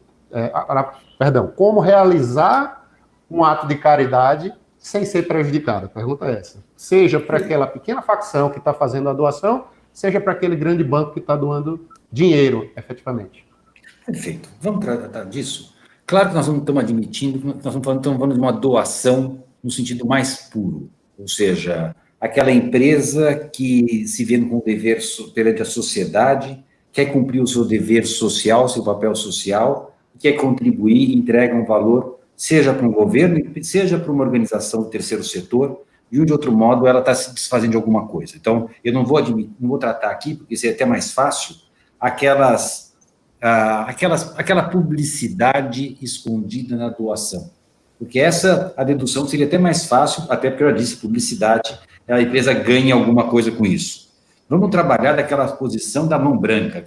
Speaker 3: como realizar um ato de caridade sem ser prejudicado? A pergunta é essa. Seja para aquela pequena facção que está fazendo a doação, seja para aquele grande banco que está doando dinheiro, efetivamente.
Speaker 2: Perfeito. Vamos tratar disso? Claro que nós não estamos admitindo, nós estamos falando de uma doação no sentido mais puro, ou seja, aquela empresa que se vê com o dever perante a sociedade, quer cumprir o seu dever social, seu papel social, quer contribuir, entrega um valor, seja para um governo, seja para uma organização do terceiro setor, de um de outro modo ela está se desfazendo de alguma coisa. Então, eu não vou tratar aqui, porque isso é até mais fácil, aquela publicidade escondida na doação. Porque a dedução seria até mais fácil, até porque eu já disse, publicidade, a empresa ganha alguma coisa com isso. Vamos trabalhar daquela posição da mão branca,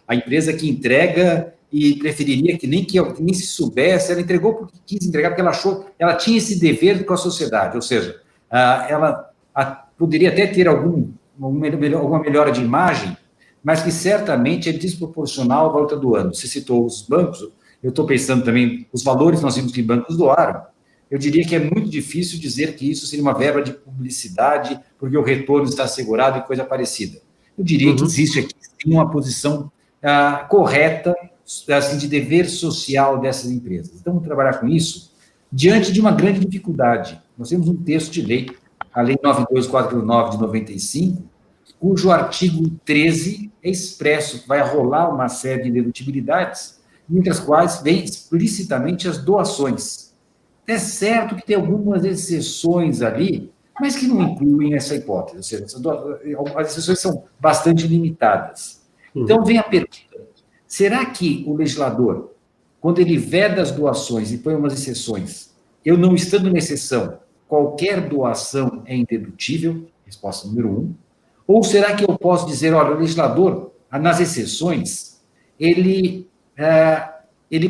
Speaker 2: a empresa que entrega e preferiria que nem se soubesse, ela entregou porque quis entregar, porque ela achou, ela tinha esse dever com a sociedade, ou seja, ela poderia até ter alguma melhora de imagem, mas que certamente é desproporcional ao valor que está doando. Você citou os bancos, eu estou pensando também, os valores que nós vimos que bancos doaram, eu diria que é muito difícil dizer que isso seria uma verba de publicidade, porque o retorno está assegurado e coisa parecida. Eu diria que existe aqui sim uma posição correta, assim, de dever social dessas empresas. Então, vamos trabalhar com isso diante de uma grande dificuldade. Nós temos um texto de lei, a Lei 9249 de 95, cujo artigo 13 é expresso, vai rolar uma série de dedutibilidades, entre as quais vem explicitamente as doações. É certo que tem algumas exceções ali, mas que não incluem essa hipótese, ou seja, as exceções são bastante limitadas. Então, vem a pergunta, será que o legislador quando ele veda as doações e põe umas exceções, eu não estando na exceção, qualquer doação é indedutível? Resposta número 1. Ou será que eu posso dizer, olha, o legislador, nas exceções, ele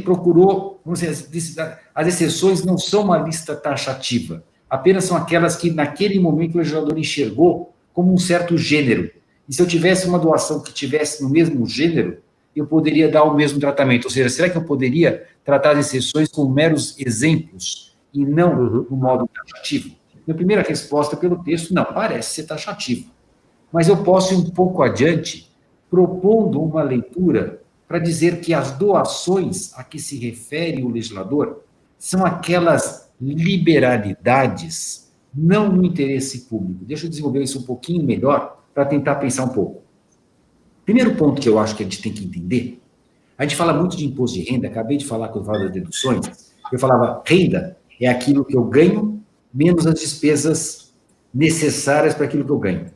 Speaker 2: procurou, vamos dizer, as exceções não são uma lista taxativa, apenas são aquelas que, naquele momento, o legislador enxergou como um certo gênero. E se eu tivesse uma doação que tivesse no mesmo gênero, eu poderia dar o mesmo tratamento. Ou seja, será que eu poderia tratar as exceções como meros exemplos e não no modo taxativo? Minha primeira resposta pelo texto, não, parece ser taxativo. Mas eu posso ir um pouco adiante, propondo uma leitura para dizer que as doações a que se refere o legislador são aquelas liberalidades não no interesse público. Deixa eu desenvolver isso um pouquinho melhor para tentar pensar um pouco. Primeiro ponto que eu acho que a gente tem que entender, a gente fala muito de imposto de renda, acabei de falar quando eu falava das deduções, eu falava, renda é aquilo que eu ganho menos as despesas necessárias para aquilo que eu ganho.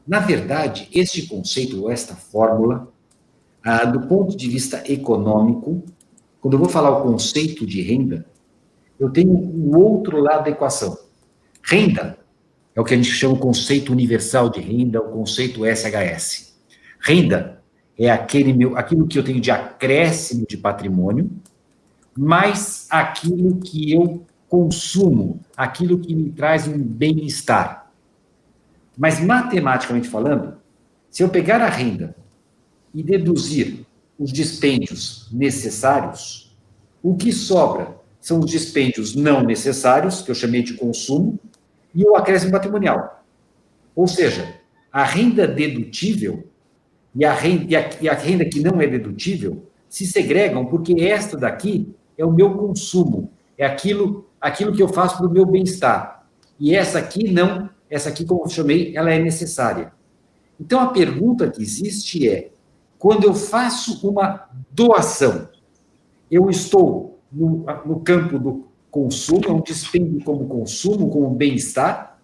Speaker 2: Na verdade, este conceito, ou esta fórmula, do ponto de vista econômico, quando eu vou falar o conceito de renda, eu tenho o outro lado da equação. Renda é o que a gente chama o conceito universal de renda, o conceito SHS. Renda é aquilo que eu tenho de acréscimo de patrimônio, mais aquilo que eu consumo, aquilo que me traz um bem-estar. Mas, matematicamente falando, se eu pegar a renda e deduzir os dispêndios necessários, o que sobra são os dispêndios não necessários, que eu chamei de consumo, e o acréscimo patrimonial. Ou seja, a renda dedutível e a renda que não é dedutível se segregam, porque esta daqui é o meu consumo, é aquilo que eu faço para o meu bem-estar. E essa aqui não, essa aqui, como eu chamei, ela é necessária. Então, a pergunta que existe é, quando eu faço uma doação, eu estou no campo do consumo, é um dispêndio como consumo, como bem-estar,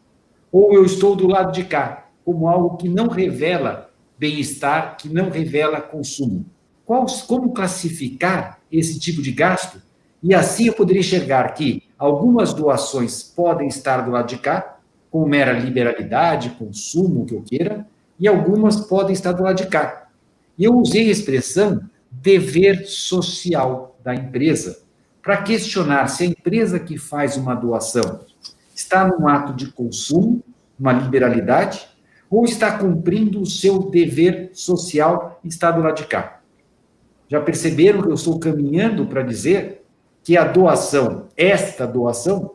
Speaker 2: ou eu estou do lado de cá, como algo que não revela bem-estar, que não revela consumo? Como classificar esse tipo de gasto? E assim eu poderia enxergar que algumas doações podem estar do lado de cá, com mera liberalidade, consumo, o que eu queira, e algumas podem estar do lado de cá. E eu usei a expressão dever social da empresa, para questionar se a empresa que faz uma doação está num ato de consumo, uma liberalidade, ou está cumprindo o seu dever social e está do lado de cá. Já perceberam que eu estou caminhando para dizer que a doação, esta doação,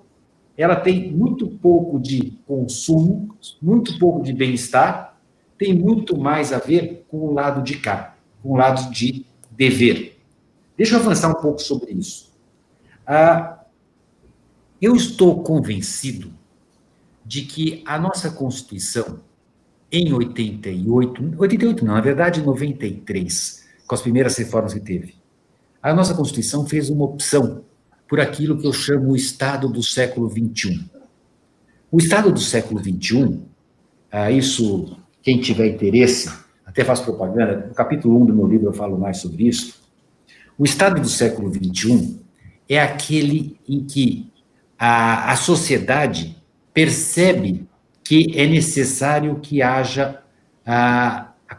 Speaker 2: ela tem muito pouco de consumo, muito pouco de bem-estar, tem muito mais a ver com o lado de cá, com o lado de dever. Deixa eu avançar um pouco sobre isso. Eu estou convencido de que a nossa Constituição, em 88 não, na verdade, em 93, com as primeiras reformas que teve, a nossa Constituição fez uma opção por aquilo que eu chamo o Estado do século XXI. O Estado do século XXI, isso, quem tiver interesse, até faço propaganda, no capítulo 1 do meu livro eu falo mais sobre isso. O Estado do século XXI é aquele em que a sociedade percebe que é necessário que haja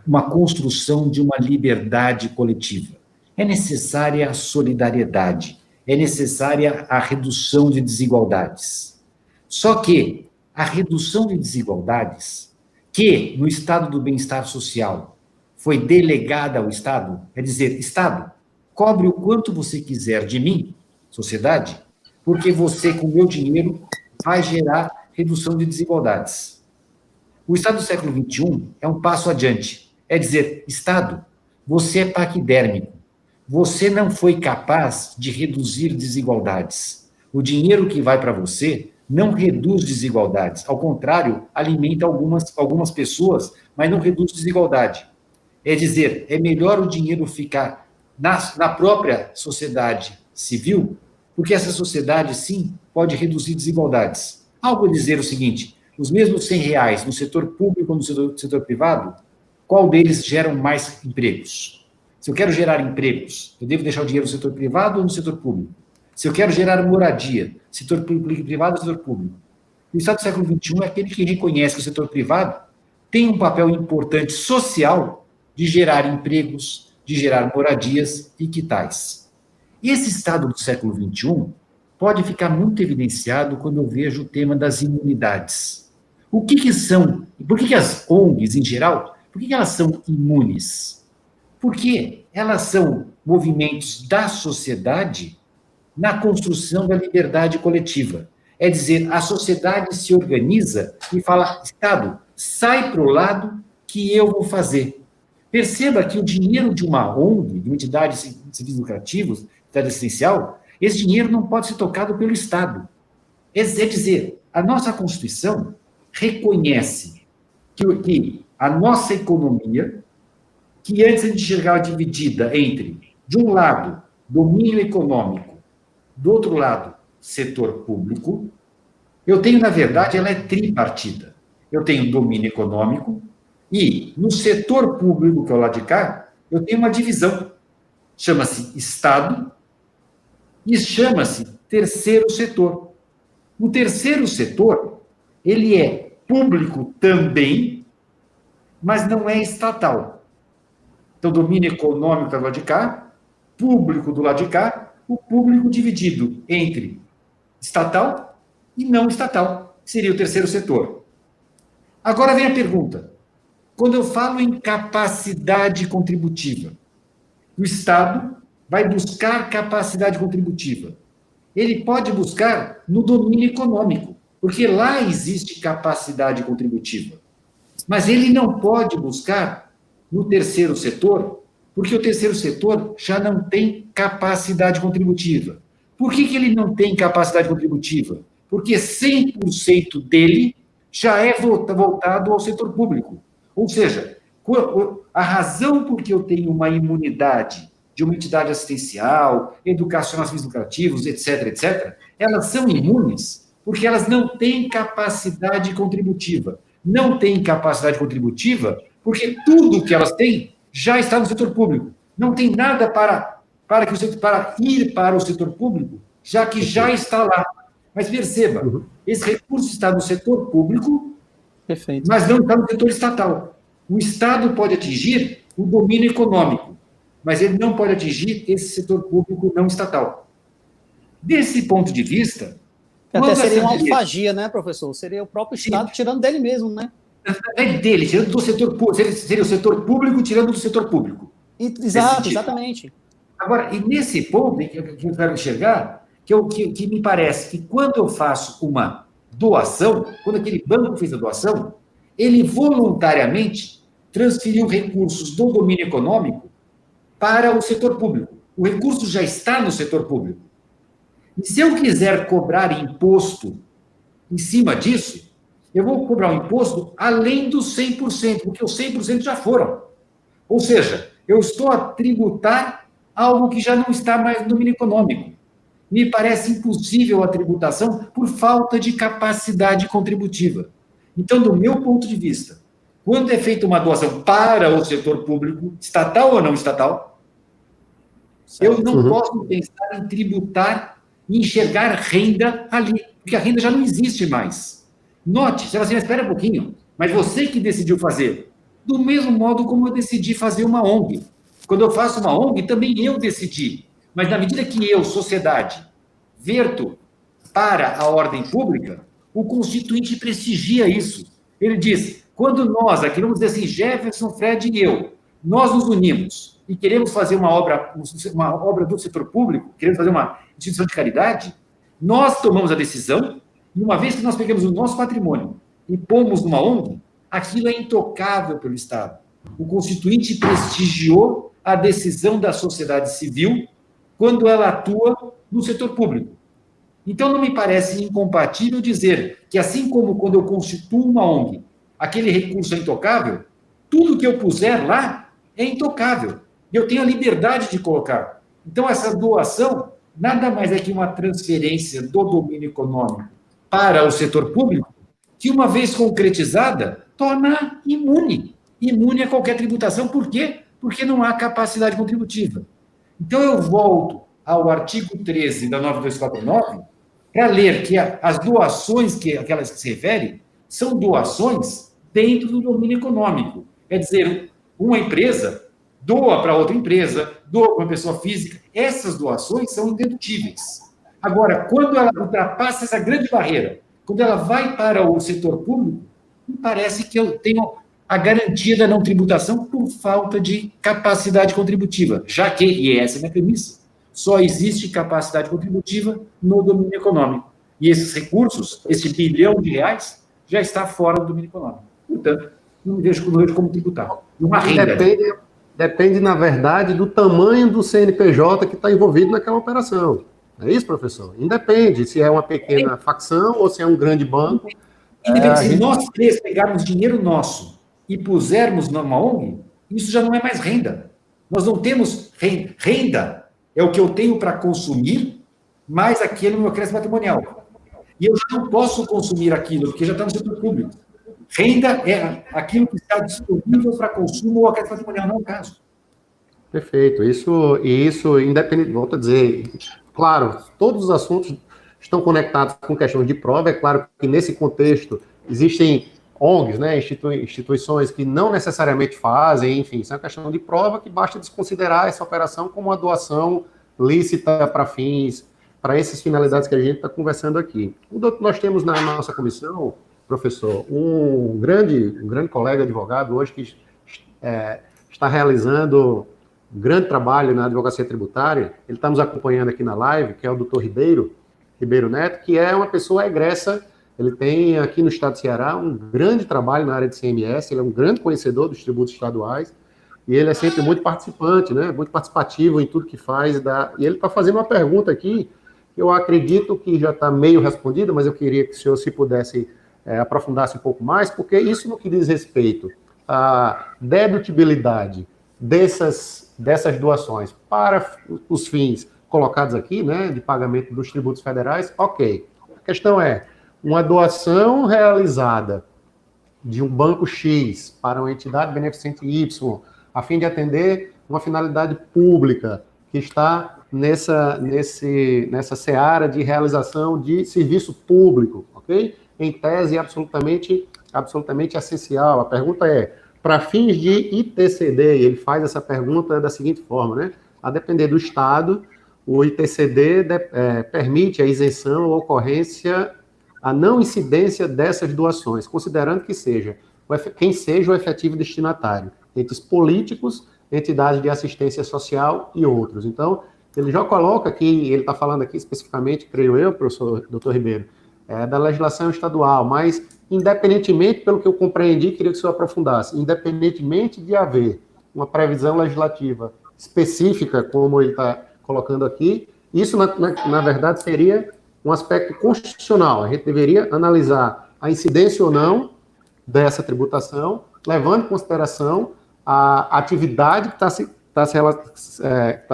Speaker 2: uma construção de uma liberdade coletiva. É necessária a solidariedade, é necessária a redução de desigualdades. Só que a redução de desigualdades, que no estado do bem-estar social foi delegada ao Estado, quer dizer, Estado, cobre o quanto você quiser de mim, sociedade, porque você, com o meu dinheiro, vai gerar redução de desigualdades. O Estado do século XXI é um passo adiante. É dizer, Estado, você é paquidérmico. Você não foi capaz de reduzir desigualdades. O dinheiro que vai para você não reduz desigualdades. Ao contrário, alimenta algumas pessoas, mas não reduz desigualdade. É dizer, é melhor o dinheiro ficar na própria sociedade civil, porque essa sociedade, sim, pode reduzir desigualdades. Algo a dizer o seguinte, os mesmos R$100 no setor público ou no setor privado, qual deles geram mais empregos? Se eu quero gerar empregos, eu devo deixar o dinheiro no setor privado ou no setor público? Se eu quero gerar moradia, setor privado ou setor público? O Estado do século XXI é aquele que reconhece que o setor privado tem um papel importante social de gerar empregos, de gerar moradias e que tais. Esse Estado do século XXI pode ficar muito evidenciado quando eu vejo o tema das imunidades. O que são, por que as ONGs, em geral, por que elas são imunes? Porque elas são movimentos da sociedade na construção da liberdade coletiva. É dizer, a sociedade se organiza e fala, Estado, sai para o lado que eu vou fazer. Perceba que o dinheiro de uma ONG, de uma entidade de serviços lucrativos, entidade essencial, esse dinheiro não pode ser tocado pelo Estado. É dizer, a nossa Constituição reconhece que a nossa economia, que antes a gente enxergava dividida entre, de um lado, domínio econômico, do outro lado, setor público, eu tenho, na verdade, ela é tripartida. Eu tenho domínio econômico e, no setor público, que é o lado de cá, eu tenho uma divisão. Chama-se Estado e chama-se terceiro setor. O terceiro setor, ele é público também, mas não é estatal. Então, domínio econômico do lado de cá, público do lado de cá, o público dividido entre estatal e não estatal, que seria o terceiro setor. Agora vem a pergunta. Quando eu falo em capacidade contributiva, o Estado vai buscar capacidade contributiva. Ele pode buscar no domínio econômico, porque lá existe capacidade contributiva. Mas ele não pode buscar no terceiro setor, porque o terceiro setor já não tem capacidade contributiva. Por que ele não tem capacidade contributiva? Porque 100% dele já é voltado ao setor público. Ou seja, a razão por que eu tenho uma imunidade de uma entidade assistencial, educacional, fins lucrativos, etc., etc., elas são imunes porque elas não têm capacidade contributiva. Não têm capacidade contributiva porque tudo que elas têm já está no setor público. Não tem nada para ir para o setor público, já que já está lá. Mas perceba, esse recurso está no setor público,
Speaker 1: Perfeito.
Speaker 2: mas não está no setor estatal. O Estado pode atingir o domínio econômico, mas ele não pode atingir esse setor público não estatal. Desse ponto de vista...
Speaker 1: Até seria uma autofagia, né, professor? Seria o próprio Estado tirando dele mesmo, né?
Speaker 2: É dele, tirando do setor público. Seria o setor público tirando do setor público.
Speaker 1: Exato, exatamente.
Speaker 2: Agora, e nesse ponto que eu quero enxergar, que me parece que quando eu faço uma doação, quando aquele banco fez a doação, ele voluntariamente transferiu recursos do domínio econômico para o setor público. O recurso já está no setor público. E se eu quiser cobrar imposto em cima disso, eu vou cobrar um imposto além dos 100%, porque os 100% já foram. Ou seja, eu estou a tributar algo que já não está mais no domínio econômico. Me parece impossível a tributação por falta de capacidade contributiva. Então, do meu ponto de vista, quando é feita uma doação para o setor público, estatal ou não estatal, eu não posso pensar em tributar e enxergar renda ali, porque a renda já não existe mais. Note, você espera um pouquinho, mas você que decidiu fazer, do mesmo modo como eu decidi fazer uma ONG. Quando eu faço uma ONG, também eu decidi. Mas na medida que eu, sociedade, verto para a ordem pública, o Constituinte prestigia isso. Ele diz, quando nós, aqui vamos dizer assim, Jefferson, Fred e eu, nós nos unimos e queremos fazer uma obra do setor público, queremos fazer uma instituição de caridade, nós tomamos a decisão, e uma vez que nós pegamos o nosso patrimônio e pomos numa ONG, aquilo é intocável pelo Estado. O Constituinte prestigiou a decisão da sociedade civil quando ela atua no setor público. Então, não me parece incompatível dizer que, assim como quando eu constituo uma ONG, aquele recurso é intocável, tudo que eu puser lá é intocável. E eu tenho a liberdade de colocar. Então, essa doação nada mais é que uma transferência do domínio econômico para o setor público, que, uma vez concretizada, torna imune a qualquer tributação. Por quê? Porque não há capacidade contributiva. Então, eu volto ao artigo 13 da 9249 para ler que as doações, aquelas que se referem, são doações dentro do domínio econômico. Quer dizer, uma empresa doa para outra empresa, doa para uma pessoa física. Essas doações são indedutíveis. Agora, quando ela ultrapassa essa grande barreira, quando ela vai para o setor público, me parece que eu tenho a garantia da não tributação por falta de capacidade contributiva, já que, e essa é a minha premissa, só existe capacidade contributiva no domínio econômico. E esses recursos, esse R$ 1 bilhão, já está fora do domínio econômico. Portanto, não vejo como tributar. Uma renda.
Speaker 3: Depende, na verdade, do tamanho do CNPJ que está envolvido naquela operação. É isso, professor? Independe se é uma pequena facção ou se é um grande banco.
Speaker 2: Se nós três pegarmos dinheiro nosso e pusermos numa ONG, isso já não é mais renda. Nós não temos renda. Renda é o que eu tenho para consumir, mais aquele no meu crédito patrimonial. E eu já não posso consumir aquilo, porque já está no setor público. Renda é aquilo que está disponível para consumo ou crédito patrimonial, não é o caso.
Speaker 3: Perfeito. Isso independente, volto a dizer, claro, todos os assuntos estão conectados com questões de prova. É claro que nesse contexto existem ONGs, né, instituições que não necessariamente fazem, enfim, isso é uma questão de prova que basta desconsiderar essa operação como uma doação lícita para essas finalidades que a gente está conversando aqui. Nós temos na nossa comissão, professor, um grande colega advogado hoje que está realizando um grande trabalho na advocacia tributária. Ele está nos acompanhando aqui na live, que é o doutor Ribeiro Neto, que é uma pessoa egressa. Ele tem aqui no estado do Ceará um grande trabalho na área de CMS, ele é um grande conhecedor dos tributos estaduais, e ele é sempre muito participante, né, muito participativo em tudo que faz. E ele está fazendo uma pergunta aqui, que eu acredito que já está meio respondida, mas eu queria que o senhor, se pudesse, aprofundasse um pouco mais, porque isso no que diz respeito à dedutibilidade dessas doações para os fins colocados aqui, né, de pagamento dos tributos federais, ok. A questão é, uma doação realizada de um banco X para uma entidade beneficente Y, a fim de atender uma finalidade pública que está nessa seara de realização de serviço público, ok? Em tese, absolutamente essencial. A pergunta é, para fins de ITCD, ele faz essa pergunta da seguinte forma, né? A depender do Estado, o ITCD permite a isenção ou ocorrência, a não incidência dessas doações, considerando que quem seja o efetivo destinatário, entes políticos, entidades de assistência social e outros. Então, ele já coloca aqui, ele está falando aqui especificamente, creio eu, professor doutor Ribeiro, da legislação estadual, mas independentemente, pelo que eu compreendi, queria que o senhor aprofundasse, independentemente de haver uma previsão legislativa específica, como ele está colocando aqui, isso, na verdade, seria um aspecto constitucional. A gente deveria analisar a incidência ou não dessa tributação, levando em consideração a atividade que está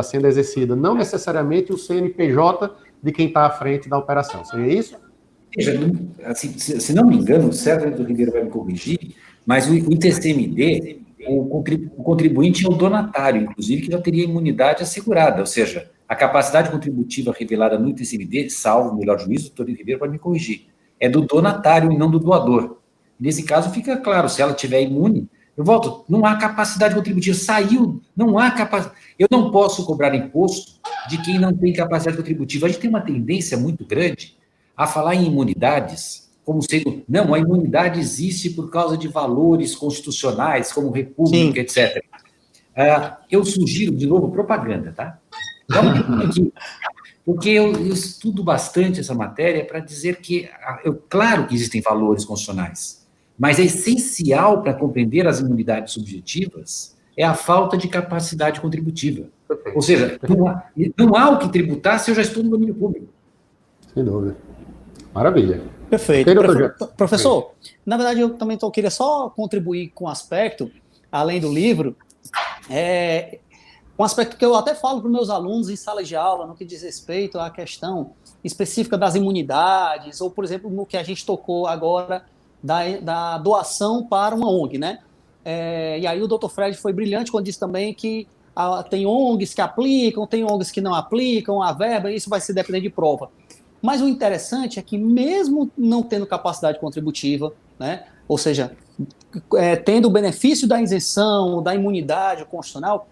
Speaker 3: sendo exercida, não necessariamente o CNPJ de quem está à frente da operação. Seria isso?
Speaker 2: Veja, assim, se não me engano, certamente o Ribeiro vai me corrigir, mas o ITCMD, o contribuinte é o donatário, inclusive, que já teria imunidade assegurada, ou seja, a capacidade contributiva revelada no ITCMD, salvo o melhor juízo, o doutor Ribeiro pode me corrigir, é do donatário e não do doador. Nesse caso, fica claro, se ela estiver imune, eu volto, não há capacidade contributiva, não há capacidade, eu não posso cobrar imposto de quem não tem capacidade contributiva. A gente tem uma tendência muito grande a falar em imunidades, como sendo, não, a imunidade existe por causa de valores constitucionais, como república, etc. Eu sugiro, de novo, propaganda, tá? Então, porque eu estudo bastante essa matéria para dizer que, claro que existem valores constitucionais, mas é essencial para compreender as imunidades subjetivas é a falta de capacidade contributiva. Ou seja, não há o que tributar se eu já estou no domínio público.
Speaker 3: Sem dúvida. Maravilha.
Speaker 1: Perfeito. Professor, na verdade, eu também queria só contribuir com um aspecto, além do livro, um aspecto que eu até falo para os meus alunos em sala de aula, no que diz respeito à questão específica das imunidades, ou, por exemplo, no que a gente tocou agora da doação para uma ONG, né? e aí o Dr. Fred foi brilhante quando disse também que tem ONGs que aplicam, tem ONGs que não aplicam a verba, isso vai ser depender de prova. Mas o interessante é que mesmo não tendo capacidade contributiva, né, ou seja, tendo o benefício da isenção, da imunidade constitucional,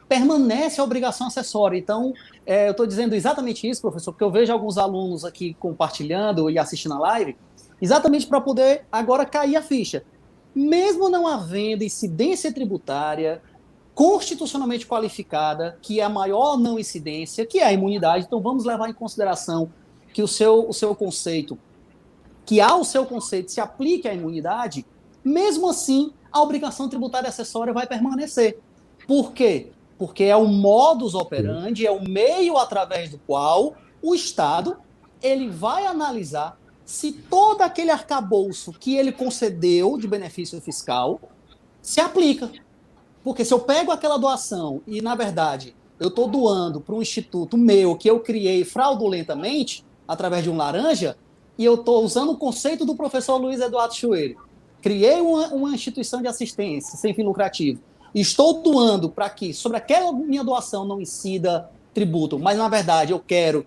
Speaker 1: permanece a obrigação acessória. Então, eu estou dizendo exatamente isso, professor, porque eu vejo alguns alunos aqui compartilhando e assistindo a live, exatamente para poder agora cair a ficha. Mesmo não havendo incidência tributária constitucionalmente qualificada, que é a maior não incidência, que é a imunidade, então vamos levar em consideração que o seu conceito, que ao seu conceito se aplique a imunidade, mesmo assim, a obrigação tributária acessória vai permanecer. Por quê? Porque é o modus operandi, é o meio através do qual o Estado ele vai analisar se todo aquele arcabouço que ele concedeu de benefício fiscal se aplica. Porque se eu pego aquela doação e, na verdade, eu estou doando para um instituto meu que eu criei fraudulentamente, através de um laranja, e eu estou usando o conceito do professor Luiz Eduardo Chueiro, criei uma instituição de assistência sem fim lucrativo, e estou doando para que sobre aquela minha doação não incida tributo, mas, na verdade, eu quero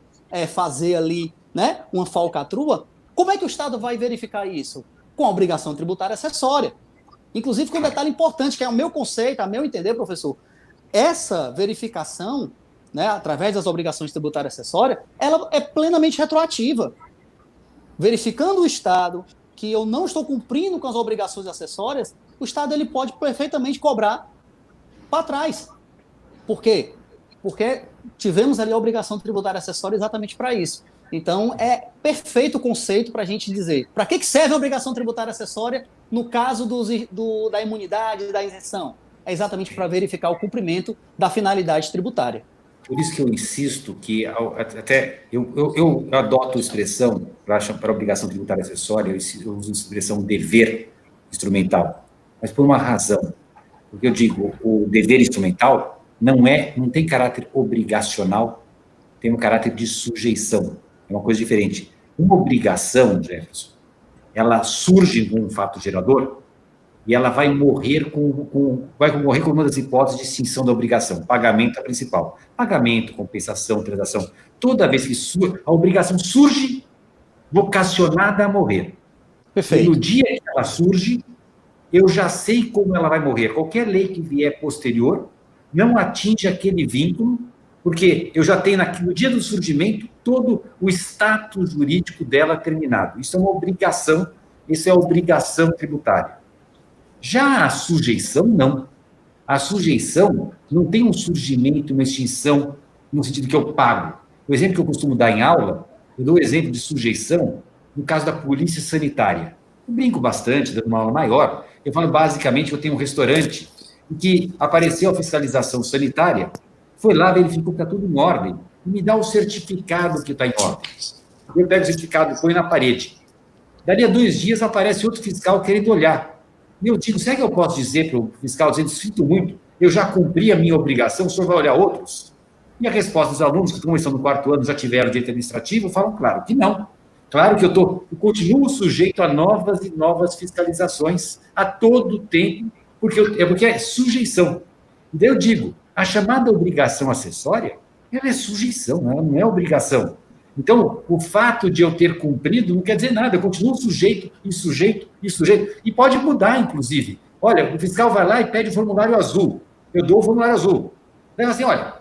Speaker 1: fazer ali, né, uma falcatrua, como é que o Estado vai verificar isso? Com a obrigação tributária acessória. Inclusive com um detalhe importante, que é o meu conceito, a meu entender, professor, essa verificação, né, através das obrigações tributárias acessórias, ela é plenamente retroativa. Verificando o Estado que eu não estou cumprindo com as obrigações acessórias, o Estado ele pode perfeitamente cobrar para trás. Por quê? Porque tivemos ali a obrigação tributária acessória exatamente para isso. Então, é perfeito o conceito para a gente dizer para que serve a obrigação tributária acessória no caso da imunidade e da isenção. É exatamente para verificar o cumprimento da finalidade tributária.
Speaker 2: Por isso que eu insisto que, até eu adoto a expressão, para a obrigação tributária acessória, eu uso a expressão dever instrumental, mas por uma razão. Porque eu digo, o dever instrumental não tem caráter obrigacional, tem um caráter de sujeição. É uma coisa diferente. Uma obrigação, Jefferson, ela surge com um fato gerador e ela vai morrer com uma das hipóteses de extinção da obrigação. Pagamento é a principal. Pagamento, compensação, transação. Toda vez que a obrigação surge, vocacionada a morrer.
Speaker 1: Perfeito.
Speaker 2: E no dia que ela surge, eu já sei como ela vai morrer. Qualquer lei que vier posterior não atinge aquele vínculo, porque eu já tenho no dia do surgimento todo o status jurídico dela terminado. Isso é uma obrigação, isso é obrigação tributária. Já a sujeição, não. A sujeição não tem um surgimento, uma extinção, no sentido que eu pago. O exemplo que eu costumo dar em aula, eu dou o exemplo de sujeição no caso da polícia sanitária. Eu brinco bastante, dando uma aula maior. Eu falo basicamente que eu tenho um restaurante em que apareceu a fiscalização sanitária, foi lá, verificou que está tudo em ordem, e me dá o certificado que está em ordem. Eu pego o certificado e ponho na parede. Dali a 2 dias aparece outro fiscal querendo olhar. E eu digo, será que eu posso dizer para o fiscal, dizendo, sinto muito, eu já cumpri a minha obrigação, o senhor vai olhar outros? E a resposta dos alunos, que como estão no 4º ano, já tiveram direito administrativo, falam, claro que não. Claro que eu continuo sujeito a novas e novas fiscalizações a todo tempo, porque é sujeição. Então eu digo, a chamada obrigação acessória, ela é sujeição, ela não é obrigação. Então, o fato de eu ter cumprido não quer dizer nada, eu continuo sujeito, e pode mudar, inclusive. Olha, o fiscal vai lá e pede o formulário azul, eu dou o formulário azul. Daí assim, olha,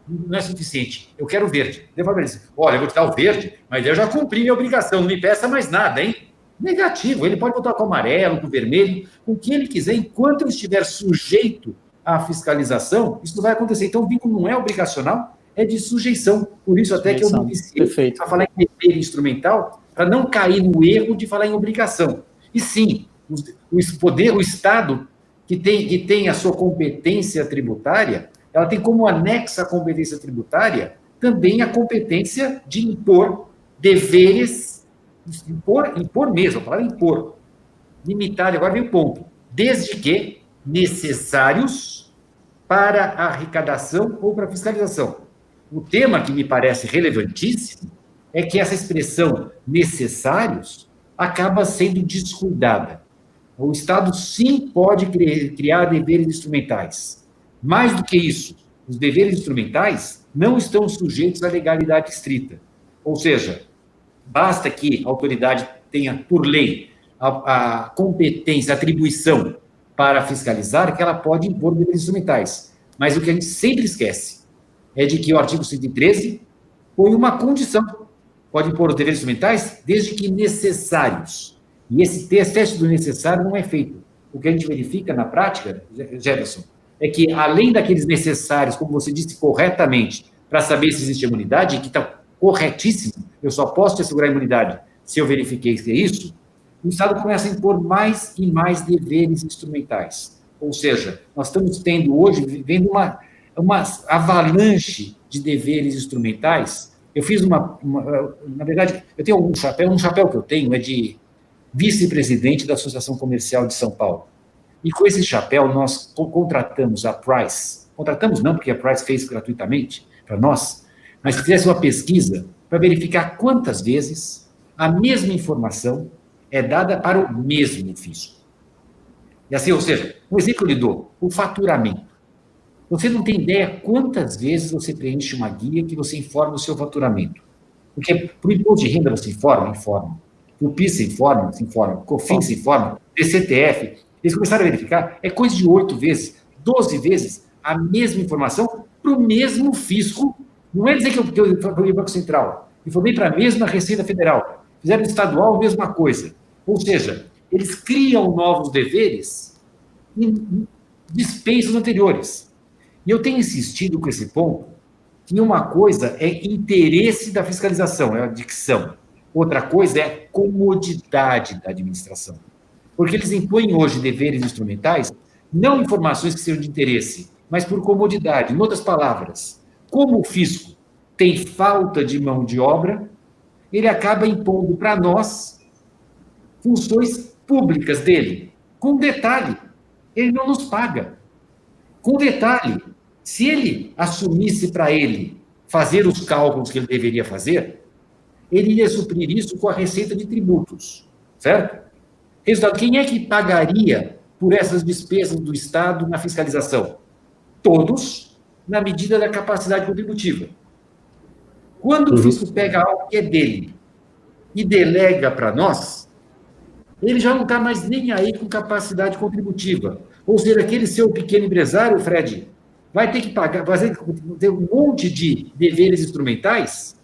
Speaker 2: não é suficiente, eu quero o verde. Daí eu falo para ele, olha, eu vou te dar o verde, mas eu já cumpri minha obrigação, não me peça mais nada, hein? Negativo, ele pode botar com o amarelo, com o vermelho, com o que ele quiser, enquanto ele estiver sujeito à fiscalização, isso não vai acontecer. Então, o vínculo não é obrigacional, é de sujeição. Por isso, até que eu me iniciei a falar em dever instrumental, para não cair no erro de falar em obrigação. E sim, o Estado, que tem a sua competência tributária, ela tem como anexa à competência tributária também a competência de impor deveres, impor mesmo, a palavra impor, limitar, agora vem o ponto, desde que necessários para a arrecadação ou para a fiscalização. O tema que me parece relevantíssimo é que essa expressão necessários acaba sendo descuidada. O Estado, sim, pode criar deveres instrumentais. Mais do que isso, os deveres instrumentais não estão sujeitos à legalidade estrita. Ou seja, basta que a autoridade tenha, por lei, a competência, a atribuição para fiscalizar, que ela pode impor deveres instrumentais. Mas o que a gente sempre esquece é de que o artigo 113 põe uma condição. Pode impor os deveres instrumentais desde que necessários. E esse teste do necessário não é feito. O que a gente verifica na prática, Jefferson, é que, além daqueles necessários, como você disse corretamente, para saber se existe imunidade, que está corretíssimo, eu só posso te assegurar a imunidade se eu verifiquei que é isso, o Estado começa a impor mais e mais deveres instrumentais. Ou seja, nós estamos tendo hoje, vivendo uma avalanche de deveres instrumentais. Eu fiz na verdade, eu tenho um chapéu que eu tenho é de vice-presidente da Associação Comercial de São Paulo. E com esse chapéu, nós contratamos a Price. Contratamos não, porque a Price fez gratuitamente para nós, mas fizesse uma pesquisa para verificar quantas vezes a mesma informação é dada para o mesmo fisco. E assim, ou seja, um exemplo que eu lhe dou, o faturamento. Você não tem ideia quantas vezes você preenche uma guia que você informa o seu faturamento. Porque para o imposto de renda você informa. Para o PIS você informa. COFINS você informa. DCTF. Eles começaram a verificar, é coisa de 8 vezes, 12 vezes a mesma informação para o mesmo fisco. Não é dizer que eu informei o Banco Central, informei para a mesma Receita Federal. Fizeram estadual, a mesma coisa. Ou seja, eles criam novos deveres e dispensam os anteriores. E eu tenho insistido com esse ponto, que uma coisa é interesse da fiscalização, é a dicção. Outra coisa é comodidade da administração. Porque eles impõem hoje deveres instrumentais, não informações que sejam de interesse, mas por comodidade. Em outras palavras, como o fisco tem falta de mão de obra, ele acaba impondo para nós funções públicas dele. Com detalhe, ele não nos paga. Com detalhe, se ele assumisse para ele fazer os cálculos que ele deveria fazer, ele iria suprir isso com a receita de tributos, certo? Resultado, quem é que pagaria por essas despesas do Estado na fiscalização? Todos, na medida da capacidade contributiva. Quando o fisco pega algo que é dele e delega para nós, ele já não está mais nem aí com capacidade contributiva. Ou seja, aquele seu pequeno empresário, Fred, vai ter que pagar, vai ter um monte de deveres instrumentais,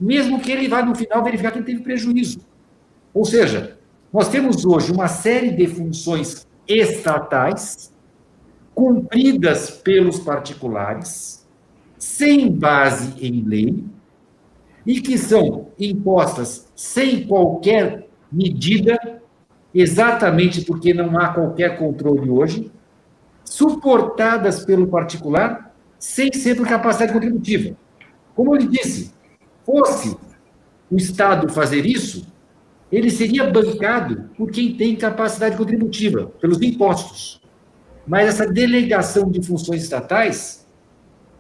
Speaker 2: mesmo que ele vá, no final, verificar que ele teve prejuízo. Ou seja, nós temos hoje uma série de funções estatais cumpridas pelos particulares, sem base em lei, e que são impostas sem qualquer medida, exatamente porque não há qualquer controle hoje, suportadas pelo particular, sem ser por capacidade contributiva. Como eu lhe disse, fosse o Estado fazer isso, ele seria bancado por quem tem capacidade contributiva, pelos impostos. Mas essa delegação de funções estatais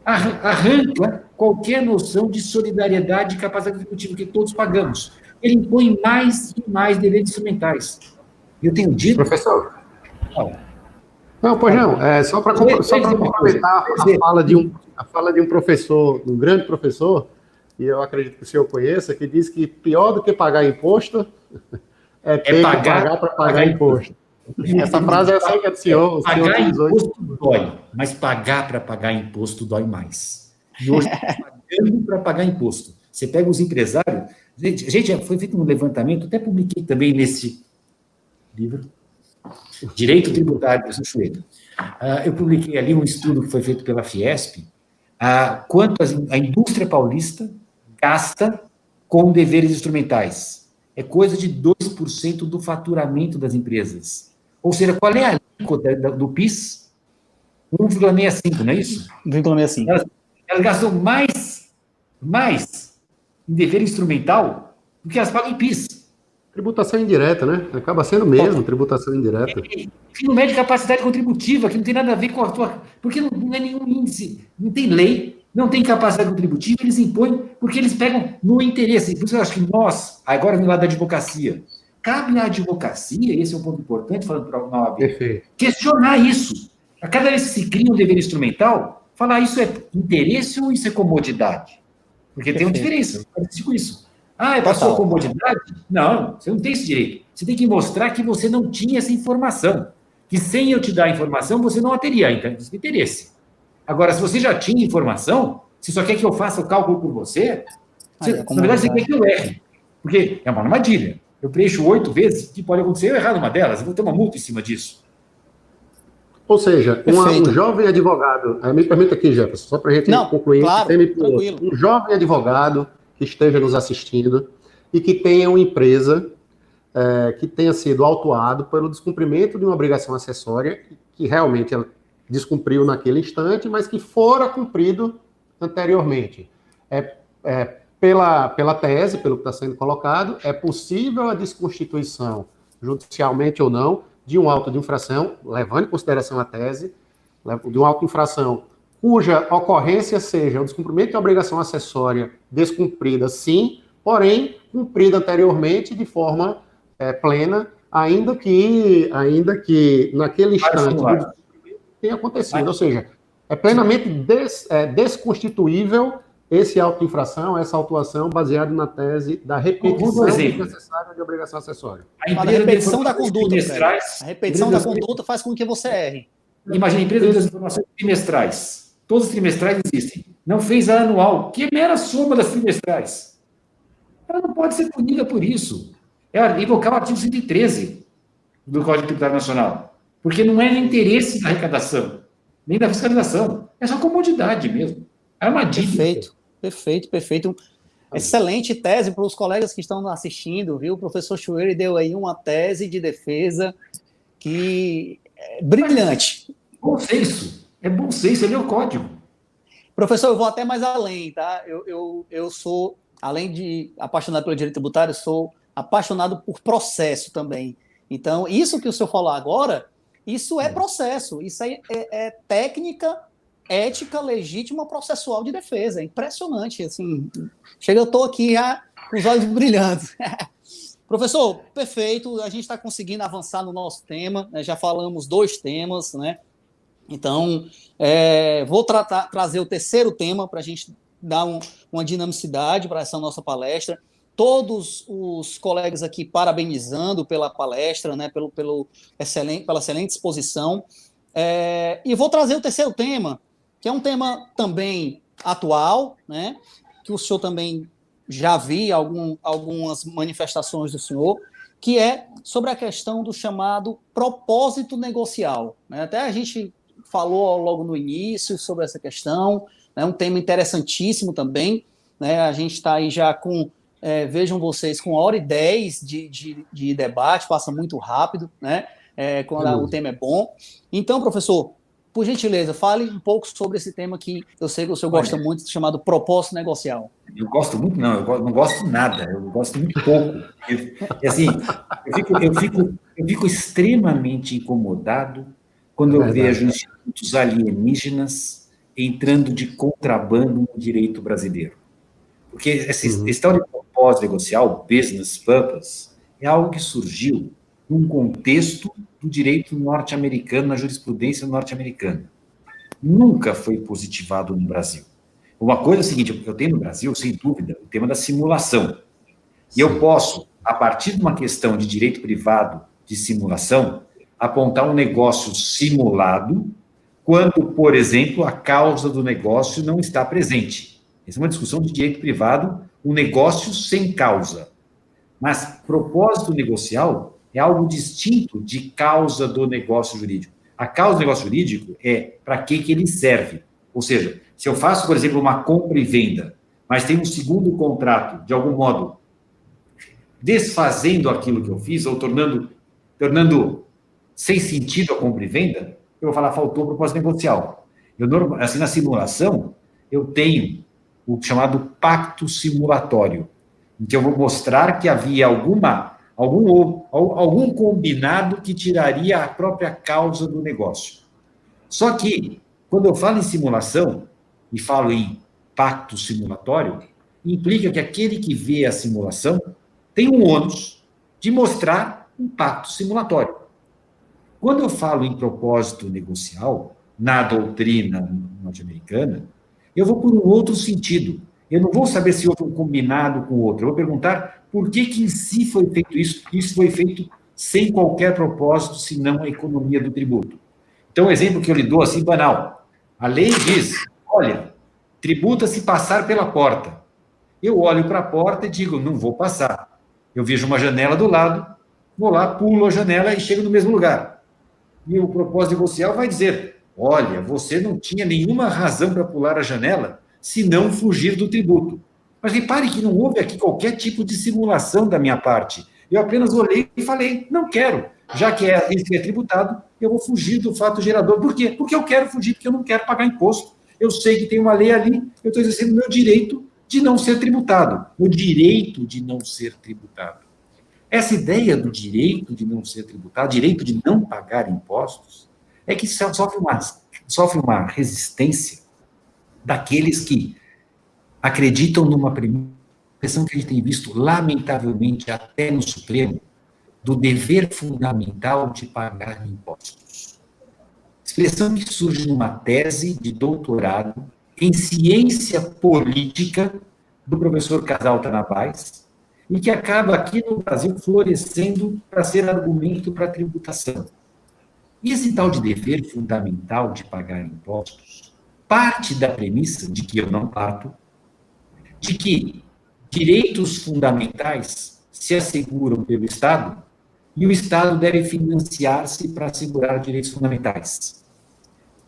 Speaker 2: arranca qualquer noção de solidariedade e capacidade contributiva que todos pagamos. Ele impõe mais e mais deveres instrumentais. Eu tenho dito...
Speaker 3: Professor? Não, pois não. Só para complementar a fala de um professor, um grande professor, e eu acredito que o senhor conheça, que diz que pior do que pagar imposto é pagar para pagar imposto. Essa frase eu sei que é do senhor.
Speaker 2: Pagar imposto dói, mas pagar para pagar imposto dói mais. E hoje, pagando para pagar imposto. Você pega os empresários... Gente, foi feito um levantamento, até publiquei também nesse livro, Direito Tributário, professor Schroeder. Eu publiquei ali um estudo que foi feito pela Fiesp, quanto a indústria paulista gasta com deveres instrumentais. É coisa de 2% do faturamento das empresas. Ou seja, qual é a alíquota do PIS? 1,65, não é isso?
Speaker 1: 1,65.
Speaker 2: Elas gastam mais em dever instrumental do que elas pagam em PIS.
Speaker 3: Tributação indireta, né? Acaba sendo mesmo tributação indireta.
Speaker 2: Que não mede capacidade contributiva, que não tem nada a ver com a tua... Porque não é nenhum índice, não tem lei, não tem capacidade contributiva, eles impõem porque eles pegam no interesse. Por isso eu acho que nós, agora vem lá da advocacia, cabe à advocacia, esse é um ponto importante, falando para a OAB,
Speaker 3: Perfeito.
Speaker 2: questionar isso. A cada vez que se cria um dever instrumental, falar isso é interesse ou isso é comodidade? Porque tem uma diferença, eu digo isso. Ah, é para sua comodidade? Não, você não tem esse direito. Você tem que mostrar que você não tinha essa informação. Que sem eu te dar a informação, você não a teria, então isso é interesse. Agora, se você já tinha informação, se só quer que eu faça o cálculo por você, na verdade, você quer que eu erre. Porque é uma armadilha. Eu preencho 8 vezes, que pode acontecer eu errar numa delas, eu vou ter uma multa em cima disso.
Speaker 3: Ou seja, um jovem advogado, me permita aqui, Jefferson, só para a gente concluir,
Speaker 1: claro, tranquilo.
Speaker 3: Um jovem advogado que esteja nos assistindo e que tenha uma empresa que tenha sido autuado pelo descumprimento de uma obrigação acessória, que realmente ela descumpriu naquele instante, mas que fora cumprido anteriormente. Pela tese, pelo que está sendo colocado, é possível a desconstituição, judicialmente ou não, de um auto de infração, levando em consideração a tese, de uma auto de infração cuja ocorrência seja o descumprimento de obrigação acessória descumprida, sim, porém, cumprida anteriormente de forma plena, ainda que naquele instante tenha acontecido. Ou seja, é plenamente desconstituível esse auto de infração, essa autuação, baseado na tese da repetição necessária de obrigação acessória.
Speaker 1: A repetição da conduta, a repetição da conduta faz com que você erre.
Speaker 2: Imagina, a empresa das informações trimestrais. Todos os trimestrais existem. Não fez a anual, que é mera soma das trimestrais. Ela não pode ser punida por isso. É invocar o artigo 113 do Código Tributário Nacional. Porque não é no interesse da arrecadação, nem da fiscalização. É só comodidade mesmo. Armadilha.
Speaker 1: Perfeito. Excelente tese para os colegas que estão assistindo, viu? O professor Schwery deu aí uma tese de defesa que é brilhante.
Speaker 2: Bom senso. É bom senso, ele é o código.
Speaker 1: Professor, eu vou até mais além, tá? Eu sou, além de apaixonado pelo direito tributário, sou apaixonado por processo também. Então, isso que o senhor falou agora, isso é processo, isso aí é técnica, ética, legítima, processual de defesa. É impressionante, assim. Chega, eu estou aqui com os olhos brilhando. Professor, perfeito, a gente está conseguindo avançar no nosso tema, né? Já falamos 2 temas, né? Então, vou trazer o terceiro tema para a gente dar uma dinamicidade para essa nossa palestra. Todos os colegas aqui parabenizando pela palestra, né, pela excelente exposição. E vou trazer o terceiro tema, que é um tema também atual, né, que o senhor também já vi algumas manifestações do senhor, que é sobre a questão do chamado propósito negocial. Né? Até a gente falou logo no início sobre essa questão, é um tema interessantíssimo também, né? A gente está aí já com, vejam vocês, com 1h10 de debate, passa muito rápido, né? Quando o tema é bom. Então, professor, por gentileza, fale um pouco sobre esse tema que eu sei que o senhor gosta muito, chamado propósito negocial.
Speaker 2: Eu gosto muito, não, eu não gosto nada, eu gosto muito pouco. Eu fico extremamente incomodado quando eu vejo institutos alienígenas entrando de contrabando no direito brasileiro. Porque essa história de propósito negocial, business purpose, é algo que surgiu num contexto do direito norte-americano, na jurisprudência norte-americana. Nunca foi positivado no Brasil. Uma coisa é a seguinte, eu tenho no Brasil, sem dúvida, o tema da simulação. E eu posso, a partir de uma questão de direito privado de simulação, apontar um negócio simulado quando, por exemplo, a causa do negócio não está presente. Essa é uma discussão de direito privado, um negócio sem causa. Mas propósito negocial é algo distinto de causa do negócio jurídico. A causa do negócio jurídico é para que ele serve. Ou seja, se eu faço, por exemplo, uma compra e venda, mas tem um segundo contrato, de algum modo, desfazendo aquilo que eu fiz, ou tornando sem sentido a compra e venda, eu vou falar, faltou propósito negocial. Assim, na simulação, eu tenho o chamado pacto simulatório, em que eu vou mostrar que havia algum combinado que tiraria a própria causa do negócio. Só que, quando eu falo em simulação, e falo em pacto simulatório, implica que aquele que vê a simulação tem um ônus de mostrar um pacto simulatório. Quando eu falo em propósito negocial, na doutrina norte-americana, eu vou por um outro sentido. Eu não vou saber se houve um combinado com o outro. Eu vou perguntar por que em si foi feito isso. Isso foi feito sem qualquer propósito, senão a economia do tributo. Então, o exemplo que eu lhe dou, assim, banal. A lei diz, olha, tributa se passar pela porta. Eu olho para a porta e digo, não vou passar. Eu vejo uma janela do lado, vou lá, pulo a janela e chego no mesmo lugar. E o propósito negocial vai dizer, olha, você não tinha nenhuma razão para pular a janela se não fugir do tributo. Mas repare que não houve aqui qualquer tipo de simulação da minha parte. Eu apenas olhei e falei, não quero. Já que isso é tributado, eu vou fugir do fato gerador. Por quê? Porque eu quero fugir, porque eu não quero pagar imposto. Eu sei que tem uma lei ali, eu estou exercendo o meu direito de não ser tributado. O direito de não ser tributado. Essa ideia do direito de não ser tributado, direito de não pagar impostos, é que sofre uma resistência daqueles que acreditam numa expressão que a gente tem visto, lamentavelmente, até no Supremo, do dever fundamental de pagar impostos. Expressão que surge numa tese de doutorado em ciência política do professor Casal Tanabás, e que acaba aqui no Brasil florescendo para ser argumento para a tributação. E esse tal de dever fundamental de pagar impostos parte da premissa, de que eu não parto, de que direitos fundamentais se asseguram pelo Estado e o Estado deve financiar-se para assegurar direitos fundamentais.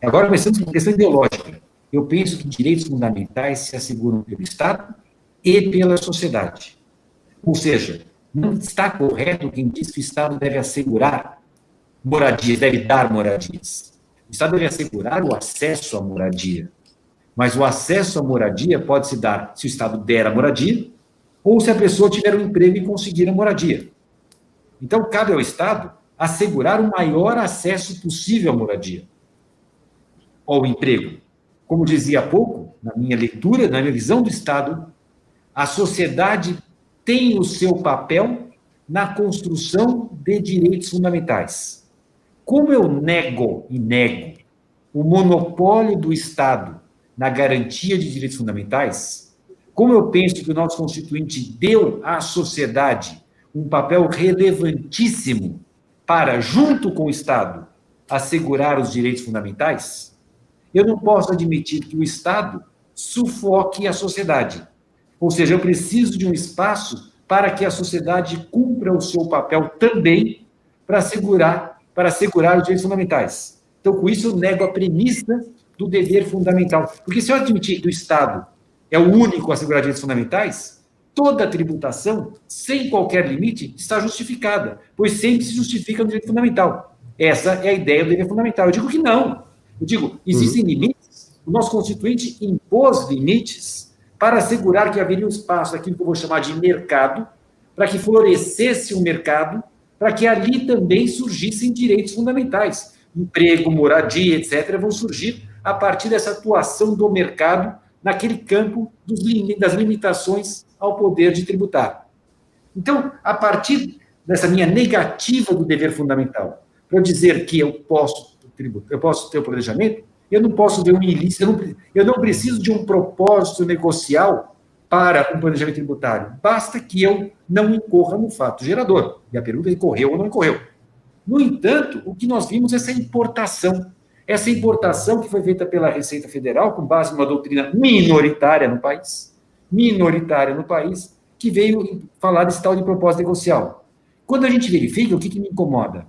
Speaker 2: Agora, começamos com uma questão ideológica. Eu penso que direitos fundamentais se asseguram pelo Estado e pela sociedade. Ou seja, não está correto quem diz que o Estado deve assegurar moradias, deve dar moradias. O Estado deve assegurar o acesso à moradia. Mas o acesso à moradia pode se dar se o Estado der a moradia ou se a pessoa tiver um emprego e conseguir a moradia. Então, cabe ao Estado assegurar o maior acesso possível à moradia, ao emprego. Como dizia há pouco, na minha leitura, na minha visão do Estado, a sociedade tem o seu papel na construção de direitos fundamentais. Como eu nego o monopólio do Estado na garantia de direitos fundamentais, como eu penso que o nosso Constituinte deu à sociedade um papel relevantíssimo para, junto com o Estado, assegurar os direitos fundamentais, eu não posso admitir que o Estado sufoque a sociedade. Ou seja, eu preciso de um espaço para que a sociedade cumpra o seu papel também para assegurar os direitos fundamentais. Então, com isso, eu nego a premissa do dever fundamental. Porque se eu admitir que o Estado é o único a assegurar direitos fundamentais, toda tributação, sem qualquer limite, está justificada, pois sempre se justifica no direito fundamental. Essa é a ideia do dever fundamental. Eu digo que não. Eu digo, existem limites, o nosso Constituinte impôs limites para assegurar que haveria um espaço, aquilo que eu vou chamar de mercado, para que florescesse o mercado, para que ali também surgissem direitos fundamentais. Emprego, moradia, etc., vão surgir a partir dessa atuação do mercado naquele campo das limitações ao poder de tributar. Então, a partir dessa minha negativa do dever fundamental, para eu dizer que eu posso ter o planejamento, eu não posso ver um ilícito, eu não preciso de um propósito negocial para um planejamento tributário. Basta que eu não incorra no fato gerador. E a pergunta é: incorreu ou não incorreu? No entanto, o que nós vimos é essa importação que foi feita pela Receita Federal, com base numa doutrina minoritária no país, que veio falar desse tal de propósito negocial. Quando a gente verifica, o que me incomoda?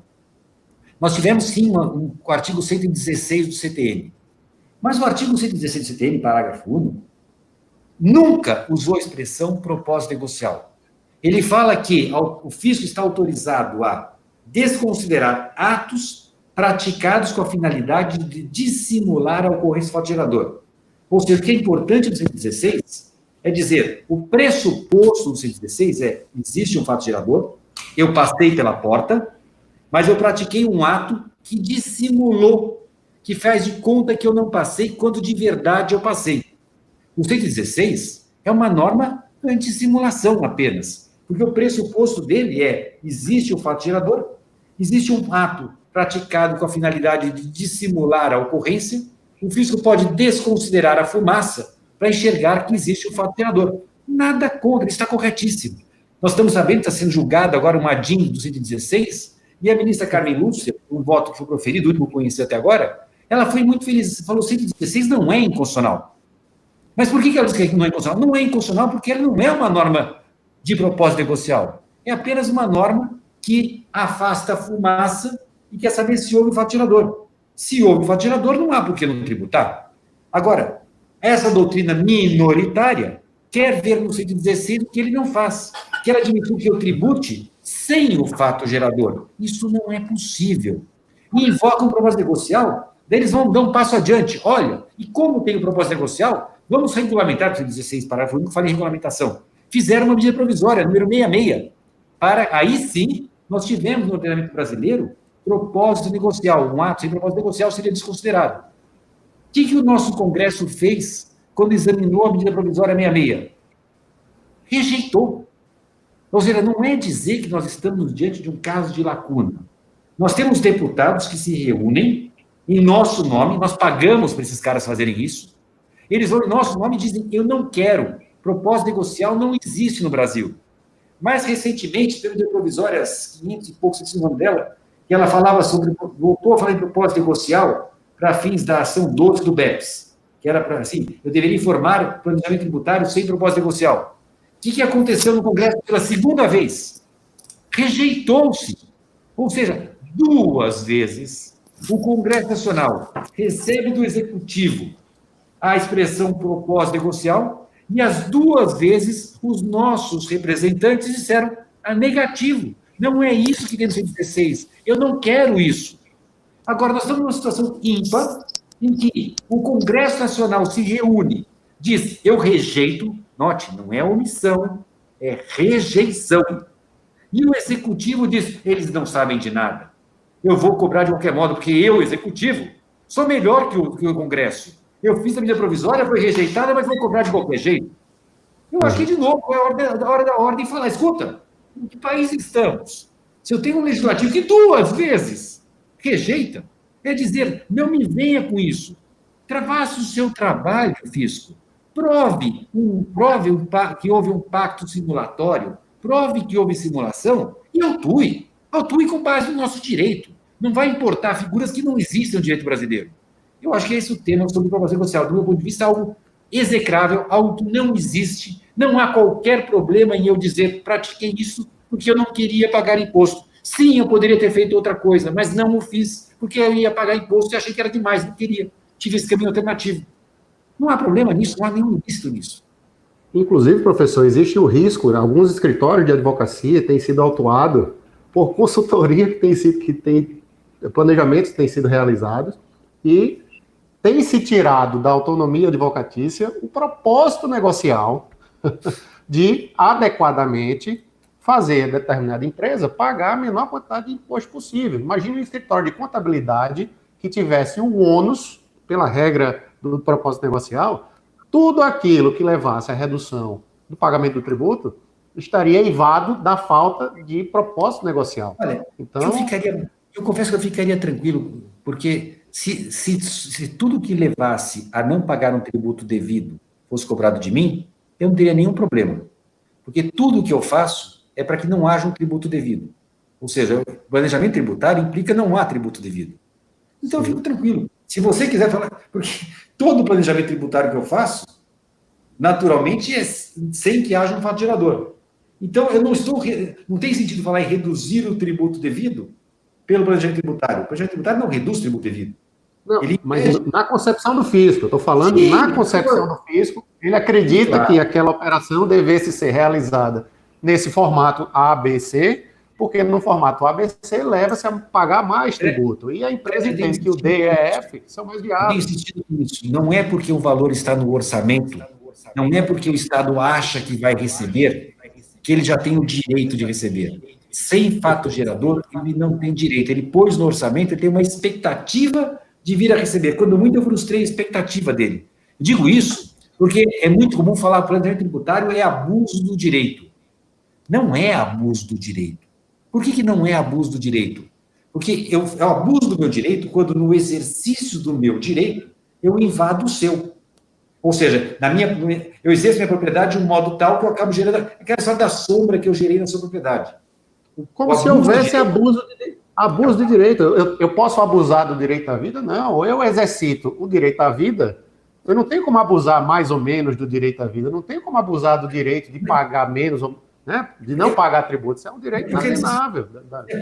Speaker 2: Nós tivemos, sim, o artigo 116 do CTN. Mas o artigo 116 do CTN, parágrafo 1, nunca usou a expressão propósito negocial. Ele fala que o fisco está autorizado a desconsiderar atos praticados com a finalidade de dissimular a ocorrência do fato gerador. Ou seja, o que é importante no 116 é dizer, o pressuposto do 116 é, existe um fato gerador, eu passei pela porta, mas eu pratiquei um ato que dissimulou, que faz de conta que eu não passei, quando de verdade eu passei. O 116 é uma norma anti-simulação apenas, Porque o pressuposto dele existe o fato gerador, existe um ato praticado com a finalidade de dissimular a ocorrência, o fisco pode desconsiderar a fumaça para enxergar que existe o fato gerador. Nada contra, está corretíssimo. Nós estamos sabendo que está sendo julgado agora uma ADIM do 116, e a ministra Carmen Lúcia, um voto que foi proferido, o último que eu conheci até agora, ela foi muito feliz, falou que 116 não é inconstitucional. Mas por que ela diz que não é inconstitucional? Não é inconstitucional porque ela não é uma norma de propósito negocial. É apenas uma norma que afasta a fumaça e quer saber se houve o fato gerador. Se houve o fato gerador, não há por que não tributar. Agora, essa doutrina minoritária quer ver no 116 o que ele não faz. Quer admitir que eu tribute sem o fato gerador. Isso não é possível. E invocam o propósito negocial, daí eles vão dar um passo adiante. Olha, e como tem o propósito negocial, vamos regulamentar, o 116, parágrafo único, fala em regulamentação. Fizeram uma medida provisória, número 66, para, aí sim, nós tivemos no ordenamento brasileiro propósito negocial, um ato sem propósito negocial seria desconsiderado. O que o nosso Congresso fez quando examinou a medida provisória 66? Rejeitou. Ou seja, não é dizer que nós estamos diante de um caso de lacuna. Nós temos deputados que se reúnem em nosso nome, nós pagamos para esses caras fazerem isso, eles vão em nosso nome e dizem, eu não quero, propósito negocial não existe no Brasil. Mais recentemente, pela medida provisória 500 e poucos, se o nome dela, que ela falava sobre, voltou a falar em propósito negocial para fins da ação 12 do BEPS, que era para, assim, eu deveria informar o planejamento tributário sem propósito negocial. O que aconteceu no Congresso pela segunda vez? Rejeitou-se. Ou seja, 2 vezes o Congresso Nacional recebe do Executivo a expressão propósito negocial e as 2 vezes os nossos representantes disseram negativo. Não é isso que tem no 116. Eu não quero isso. Agora, nós estamos numa situação ímpar em que o Congresso Nacional se reúne, diz, eu rejeito, note, não é omissão, é rejeição. E o Executivo diz, eles não sabem de nada. Eu vou cobrar de qualquer modo, porque eu, Executivo, sou melhor que o Congresso. Eu fiz a medida provisória, foi rejeitada, mas vou cobrar de qualquer jeito. Eu acho que, de novo, é a hora da ordem falar, escuta, em que país estamos? Se eu tenho um legislativo que 2 vezes rejeita, é dizer, não me venha com isso. Faça o seu trabalho, fisco. Prove que houve um pacto simulatório, prove que houve simulação e atue. Atue com base no nosso direito. Não vai importar figuras que não existem no direito brasileiro. Eu acho que é esse o tema sobre propósito negocial. Do meu ponto de vista, algo execrável, algo que não existe. Não há qualquer problema em eu dizer, pratiquei isso porque eu não queria pagar imposto. Sim, eu poderia ter feito outra coisa, mas não o fiz, porque eu ia pagar imposto e achei que era demais, não queria. Tive esse caminho alternativo. Não há problema nisso, não há nenhum ilícito nisso.
Speaker 3: Inclusive, professor, existe o risco, alguns escritórios de advocacia têm sido autuados por consultoria planejamentos que têm sido realizados e tem se tirado da autonomia advocatícia o propósito negocial de adequadamente fazer determinada empresa pagar a menor quantidade de imposto possível. Imagine um escritório de contabilidade que tivesse um ônus, pela regra do propósito negocial, tudo aquilo que levasse à redução do pagamento do tributo estaria eivado da falta de propósito negocial.
Speaker 2: Olha, então, eu confesso que eu ficaria tranquilo, porque se tudo que levasse a não pagar um tributo devido fosse cobrado de mim, eu não teria nenhum problema. Porque tudo que eu faço é para que não haja um tributo devido. Ou seja, o planejamento tributário implica não há tributo devido. Então eu fico tranquilo. Se você quiser falar, porque todo o planejamento tributário que eu faço, naturalmente, é sem que haja um fato gerador. Então, não tem sentido falar em reduzir o tributo devido pelo planejamento tributário. O planejamento tributário não reduz o tributo devido.
Speaker 3: Não, mas na concepção do fisco, eu estou falando na concepção do fisco, ele acredita que aquela operação devesse ser realizada nesse formato ABC, porque no formato ABC leva-se a pagar mais tributo. E a empresa entende que o D e F são mais viáveis.
Speaker 2: Tem sentido nisso. Não é porque o valor está no orçamento, não é porque o Estado acha que vai receber, que ele já tem o direito de receber. Sem fato gerador, ele não tem direito. Ele pôs no orçamento, ele tem uma expectativa de vir a receber. Quando muito, eu frustrei a expectativa dele. Digo isso porque é muito comum falar que o planejamento tributário é abuso do direito. não é abuso do direito. Por que não é abuso do direito? Porque eu abuso do meu direito quando, no exercício do meu direito, eu invado o seu. Ou seja, eu exerço minha propriedade de um modo tal que eu acabo gerando aquela história da sombra que eu gerei na sua propriedade.
Speaker 3: Como se houvesse abuso de direito. Eu posso abusar do direito à vida? Não. Ou eu exercito o direito à vida, eu não tenho como abusar mais ou menos do direito à vida. Eu não tenho como abusar do direito de pagar menos, né, de não pagar tributos. Isso é um direito inalienável.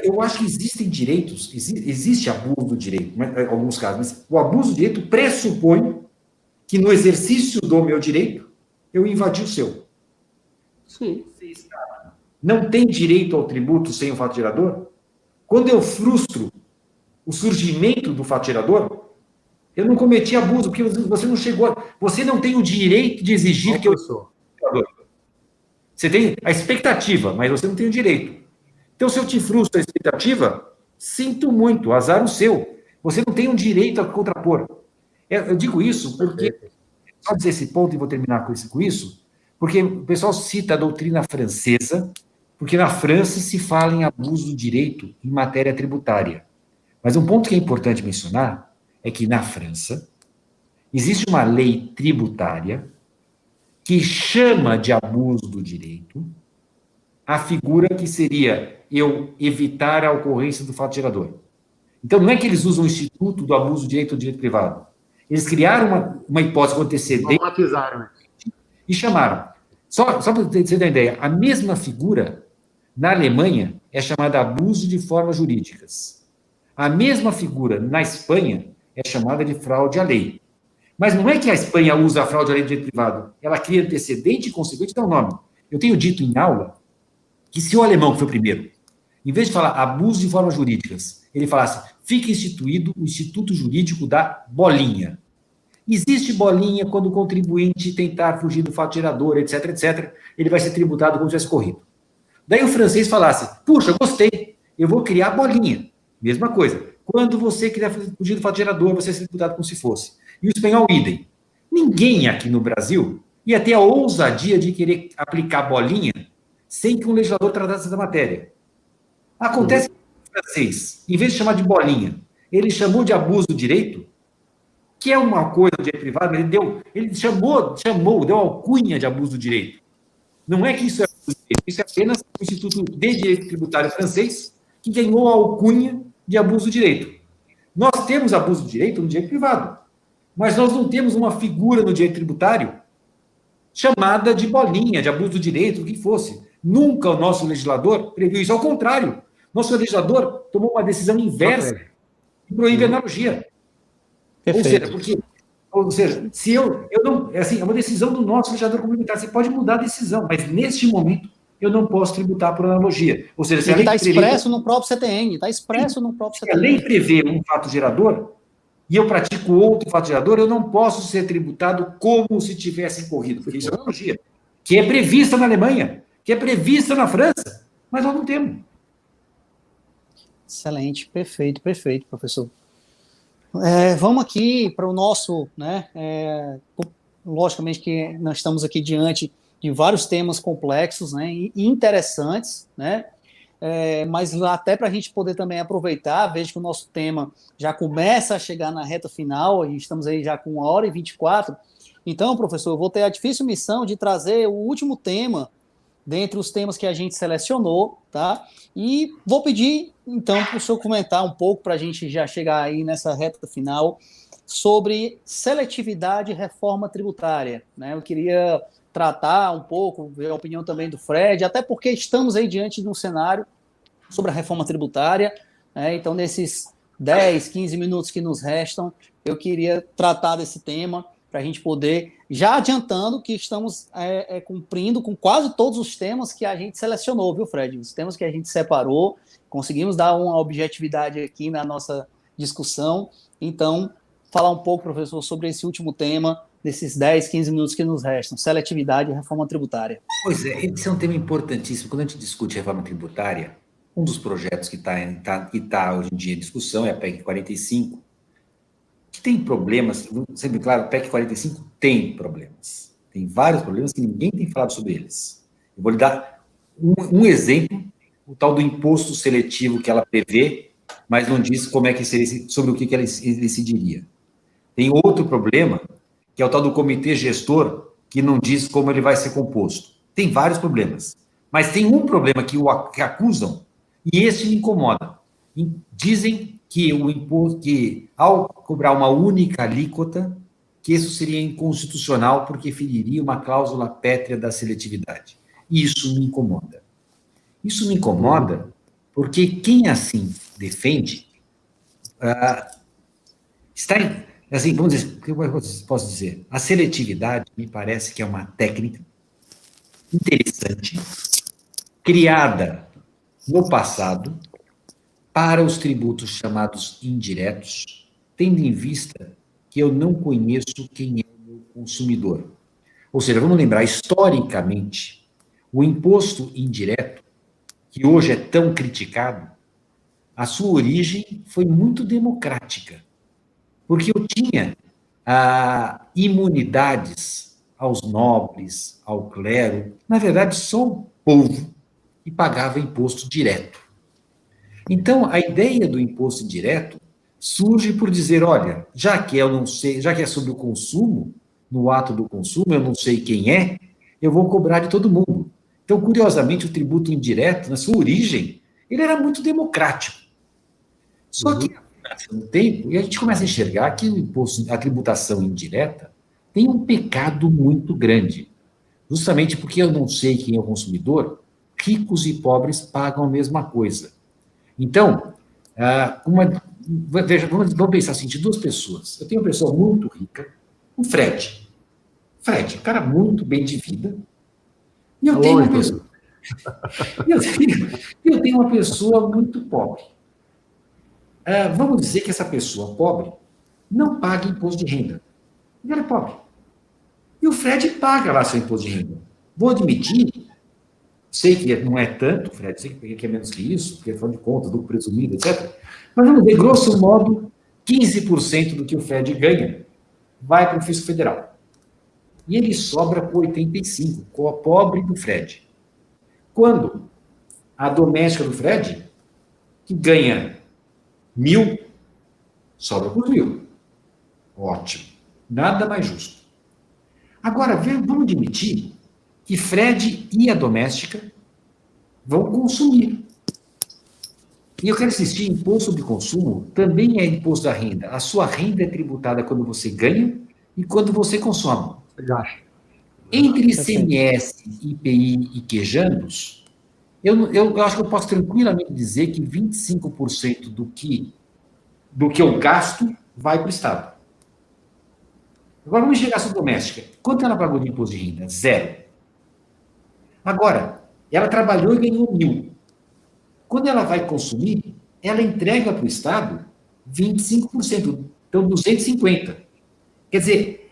Speaker 2: Eu acho que existem direitos, existe abuso do direito, em alguns casos, mas o abuso do direito pressupõe que no exercício do meu direito, eu invadi o seu.
Speaker 3: Sim.
Speaker 2: Não tem direito ao tributo sem o fato gerador? Quando eu frustro o surgimento do fato gerador, eu não cometi abuso, porque você não chegou, você não tem o direito de exigir que eu sou. Você tem a expectativa, mas você não tem o direito. Então, se eu te frustro a expectativa, sinto muito, azar o seu. Você não tem o direito a contrapor. Eu digo isso porque, só dizer esse ponto e vou terminar com isso, porque o pessoal cita a doutrina francesa, porque na França se fala em abuso do direito em matéria tributária. Mas um ponto que é importante mencionar é que na França existe uma lei tributária que chama de abuso do direito a figura que seria eu evitar a ocorrência do fato gerador. Então, não é que eles usam o instituto do abuso do direito ou direito privado. Eles criaram uma hipótese com antecedente e chamaram. Só para você ter uma ideia, a mesma figura, na Alemanha, é chamada abuso de formas jurídicas. A mesma figura, na Espanha, é chamada de fraude à lei. Mas não é que a Espanha usa a fraude à lei do direito privado. Ela cria antecedente e consequente dá um nome. Eu tenho dito em aula que se o alemão, que foi o primeiro, em vez de falar abuso de formas jurídicas, ele falasse, fica instituído o Instituto Jurídico da Bolinha. Existe bolinha quando o contribuinte tentar fugir do fato gerador, etc., etc., ele vai ser tributado como se tivesse corrido. Daí o francês falasse, puxa, gostei, eu vou criar bolinha. Mesma coisa. Quando você quiser fugir do fato gerador, você vai ser tributado como se fosse. E o espanhol, idem. Ninguém aqui no Brasil ia ter a ousadia de querer aplicar bolinha sem que um legislador tratasse da matéria. Acontece que o francês, em vez de chamar de bolinha, ele chamou de abuso do direito, que é uma coisa do direito privado, ele chamou, deu alcunha de abuso do direito. Não é que isso é abuso do direito, isso é apenas o Instituto de Direito Tributário francês que ganhou a alcunha de abuso do direito. Nós temos abuso do direito no direito privado, mas nós não temos uma figura no direito tributário chamada de bolinha, de abuso do direito, o que fosse. Nunca o nosso legislador previu isso. Ao contrário, nosso legislador tomou uma decisão inversa e proíbe a analogia.
Speaker 1: Perfeito.
Speaker 2: Ou seja, se eu não. É uma decisão do nosso legislador complementar. Você pode mudar a decisão, mas neste momento eu não posso tributar por analogia. Ou seja, se a lei
Speaker 1: está expresso no próprio CTN, está expresso no próprio CTN.
Speaker 2: Se a lei prevê um fato gerador e eu pratico outro fato gerador, eu não posso ser tributado como se tivesse incorrido, porque isso é analogia, que é prevista na Alemanha, que é prevista na França, mas nós não temos.
Speaker 1: Excelente, perfeito, professor. Vamos aqui para o nosso, né? Logicamente que nós estamos aqui diante de vários temas complexos, né? E interessantes, né? Mas até para a gente poder também aproveitar, vejo que o nosso tema já começa a chegar na reta final, a gente estamos aí já com 1h24. Então, professor, eu vou ter a difícil missão de trazer o último tema dentre os temas que a gente selecionou, tá? E vou pedir, então, para o senhor comentar um pouco, para a gente já chegar aí nessa reta final, sobre seletividade e reforma tributária, né? Eu queria tratar um pouco, ver a opinião também do Fred, até porque estamos aí diante de um cenário sobre a reforma tributária, né? Então, nesses 10, 15 minutos que nos restam, eu queria tratar desse tema, para a gente poder, já adiantando que estamos cumprindo com quase todos os temas que a gente selecionou, viu, Fred? Os temas que a gente separou, conseguimos dar uma objetividade aqui na nossa discussão. Então, falar um pouco, professor, sobre esse último tema, desses 10, 15 minutos que nos restam, seletividade e reforma tributária.
Speaker 2: Pois é, esse é um tema importantíssimo. Quando a gente discute reforma tributária, um dos projetos que está hoje em dia em discussão é a PEC 45, que tem problemas, sempre claro, a PEC 45 tem problemas. Tem vários problemas que ninguém tem falado sobre eles. Eu vou lhe dar um exemplo, o tal do imposto seletivo que ela prevê, mas não diz como é que seria, sobre o que ela decidiria. Tem outro problema, que é o tal do comitê gestor, que não diz como ele vai ser composto. Tem vários problemas. Mas tem um problema que acusam, e esse me incomoda. Dizem que o imposto, que ao cobrar uma única alíquota, que isso seria inconstitucional porque feriria uma cláusula pétrea da seletividade. E isso me incomoda. Isso me incomoda porque quem assim defende está, assim, vamos dizer, o que eu posso dizer? A seletividade me parece que é uma técnica interessante, criada no passado para os tributos chamados indiretos, tendo em vista que eu não conheço quem é o meu consumidor. Ou seja, vamos lembrar, historicamente, o imposto indireto, que hoje é tão criticado, a sua origem foi muito democrática, porque eu tinha imunidades aos nobres, ao clero, na verdade, só o povo que pagava imposto direto. Então, a ideia do imposto indireto surge por dizer, olha, já que eu não sei, já que é sobre o consumo, no ato do consumo, eu não sei quem é, eu vou cobrar de todo mundo. Então, curiosamente, o tributo indireto, na sua origem, ele era muito democrático. Só que, no tempo, e a gente começa a enxergar que o imposto, a tributação indireta, tem um pecado muito grande. Justamente porque eu não sei quem é o consumidor, ricos e pobres pagam a mesma coisa. Então, veja, vamos pensar assim, de duas pessoas. Eu tenho uma pessoa muito rica, o Fred. Fred, um cara muito bem de vida. E eu tenho uma pessoa... eu tenho uma pessoa muito pobre. Vamos dizer que essa pessoa pobre não paga imposto de renda. Ele é pobre. E o Fred paga lá seu imposto de renda. Vou admitir, sei que não é tanto, Fred, sei que é menos que isso, porque afinal de contas, lucro presumido, etc. Mas vamos ver, grosso modo, 15% do que o Fred ganha vai para o fisco federal. E ele sobra por 85%, com a pobre do Fred. Quando a doméstica do Fred, que ganha 1.000, sobra por 1.000. Ótimo. Nada mais justo. Agora, vamos admitir que Fred e a doméstica vão consumir. E eu quero insistir, imposto sobre consumo também é imposto da renda. A sua renda é tributada quando você ganha e quando você consome. Entre ICMS, IPI e quejandos, eu acho que eu posso tranquilamente dizer que 25% do que eu gasto vai para o Estado. Agora, vamos chegar à sua doméstica. Quanto ela pagou de imposto de renda? 0. Agora, ela trabalhou e ganhou 1.000. Quando ela vai consumir, ela entrega para o Estado 25%, então 250. Quer dizer,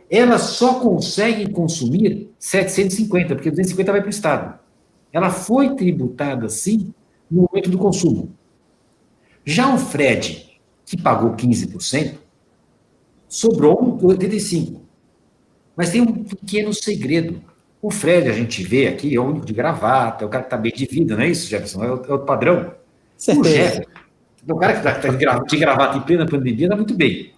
Speaker 2: ela só consegue consumir 750, porque 250 vai para o Estado. Ela foi tributada, sim, no momento do consumo. Já o Fred, que pagou 15%, sobrou 85%. Mas tem um pequeno segredo. O Fred, a gente vê aqui, é o único de gravata, é o cara que está bem de vida, não é isso, Jefferson? É o padrão.
Speaker 1: Certeza.
Speaker 2: O Jefferson, o cara que está de gravata em plena pandemia, está muito bem.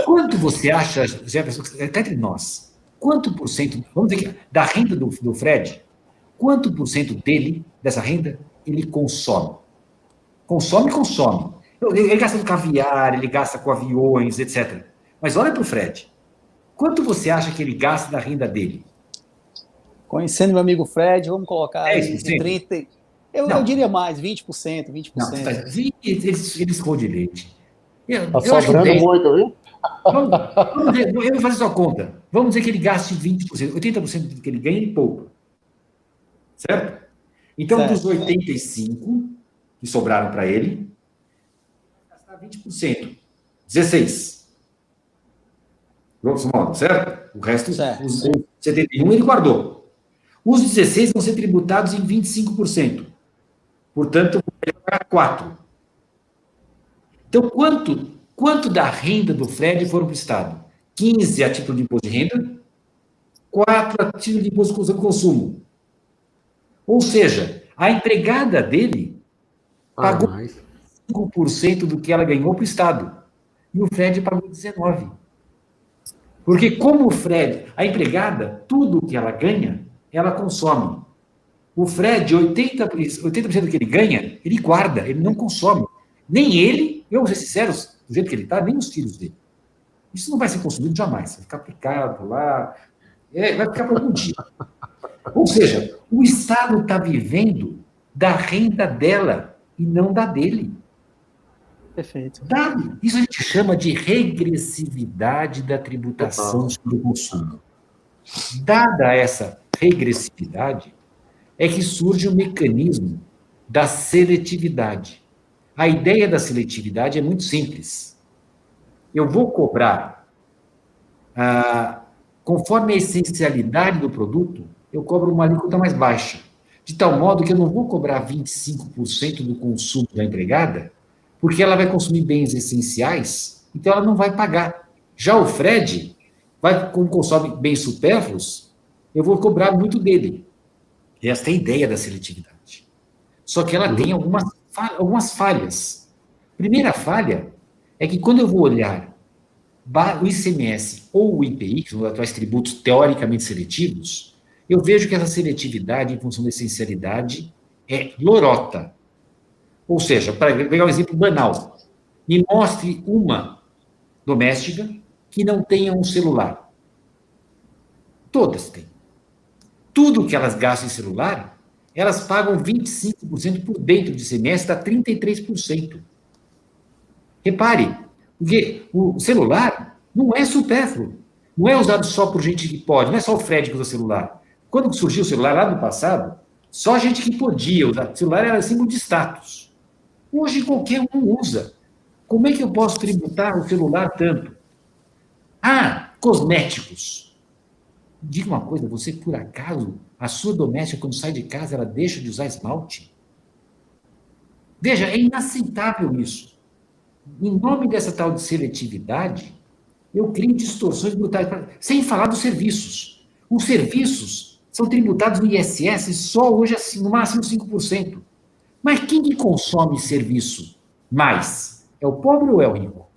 Speaker 2: Quanto você acha, Jefferson, até entre nós, quanto por cento, vamos dizer que da renda do Fred, quanto por cento dele, dessa renda, ele consome? Consome. Ele gasta no caviar, ele gasta com aviões, etc. Mas olha para o Fred. Quanto você acha que ele gasta da renda dele?
Speaker 1: Conhecendo meu amigo Fred, vamos colocar em 30%. Eu diria mais, 20%.
Speaker 2: Não, eles escondem de leite.
Speaker 3: Está sobrando muito, viu?
Speaker 2: Eu vou fazer sua conta. Vamos dizer que ele gaste 20%. 80% do que ele ganha, ele poupa. Certo? Então, certo. Dos 85% que sobraram para ele, gastar 20%. 16%. Grosso modo, certo? O resto, certo. Os 71% ele guardou. Os 16% vão ser tributados em 25%. Portanto, ele vai pagar 4%. Então, quanto da renda do Fred foram para o Estado? 15% a título de imposto de renda, 4% a título de imposto de consumo. Ou seja, a empregada dele pagou
Speaker 3: mais.
Speaker 2: 5% do que ela ganhou para o Estado. E o Fred pagou 19%. Porque como o Fred, a empregada, tudo que ela ganha, ela consome. O Fred, 80% do que ele ganha, ele guarda, ele não consome. Nem ele, eu vou ser sincero, do jeito que ele está, nem os filhos dele. Isso não vai ser consumido jamais, vai ficar aplicado lá, vai ficar por algum dia. Ou seja, o Estado está vivendo da renda dela e não da dele.
Speaker 1: Perfeito.
Speaker 2: Isso a gente chama de regressividade da tributação sobre o consumo. Dada essa regressividade, é que surge o mecanismo da seletividade. A ideia da seletividade é muito simples. Eu vou cobrar, conforme a essencialidade do produto, eu cobro uma alíquota mais baixa, de tal modo que eu não vou cobrar 25% do consumo da empregada, porque ela vai consumir bens essenciais, então ela não vai pagar. Já o Fred, como consome bens supérfluos, eu vou cobrar muito dele. Esta é a ideia da seletividade. Só que ela tem algumas falhas. Primeira falha é que quando eu vou olhar o ICMS ou o IPI, que são os atuais tributos teoricamente seletivos, eu vejo que essa seletividade, em função da essencialidade, é lorota. Ou seja, para pegar um exemplo banal, me mostre uma doméstica que não tenha um celular. Todas têm. Tudo que elas gastam em celular, elas pagam 25% por dentro de ICMS, dá 33%. Repare, porque o celular não é supérfluo, não é usado só por gente que pode, não é só o Fred que usa celular. Quando surgiu o celular lá no passado, só gente que podia usar. O celular era símbolo de status. Hoje qualquer um usa. Como é que eu posso tributar o celular tanto? Cosméticos. Diga uma coisa, você por acaso, a sua doméstica, quando sai de casa, ela deixa de usar esmalte? Veja, é inaceitável isso. Em nome dessa tal de seletividade, eu crio distorções brutais, sem falar dos serviços. Os serviços são tributados no ISS só hoje, assim, no máximo 5%. Mas quem que consome serviço mais? É o pobre ou é o rico?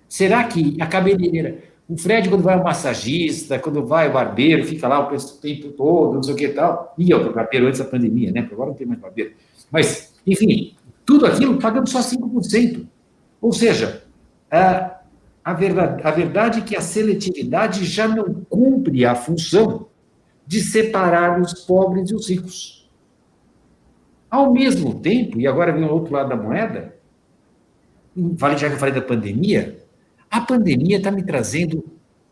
Speaker 2: Será que a cabeleireira, o Fred, quando vai ao massagista, quando vai ao barbeiro, fica lá o tempo todo, não sei o que e tal, ia ao barbeiro antes da pandemia, né? Porque agora não tem mais barbeiro. Mas, enfim, tudo aquilo pagando só 5%. Ou seja, a verdade é que a seletividade já não cumpre a função de separar os pobres e os ricos. Ao mesmo tempo, e agora vem o outro lado da moeda, já que eu falei da pandemia, a pandemia está me trazendo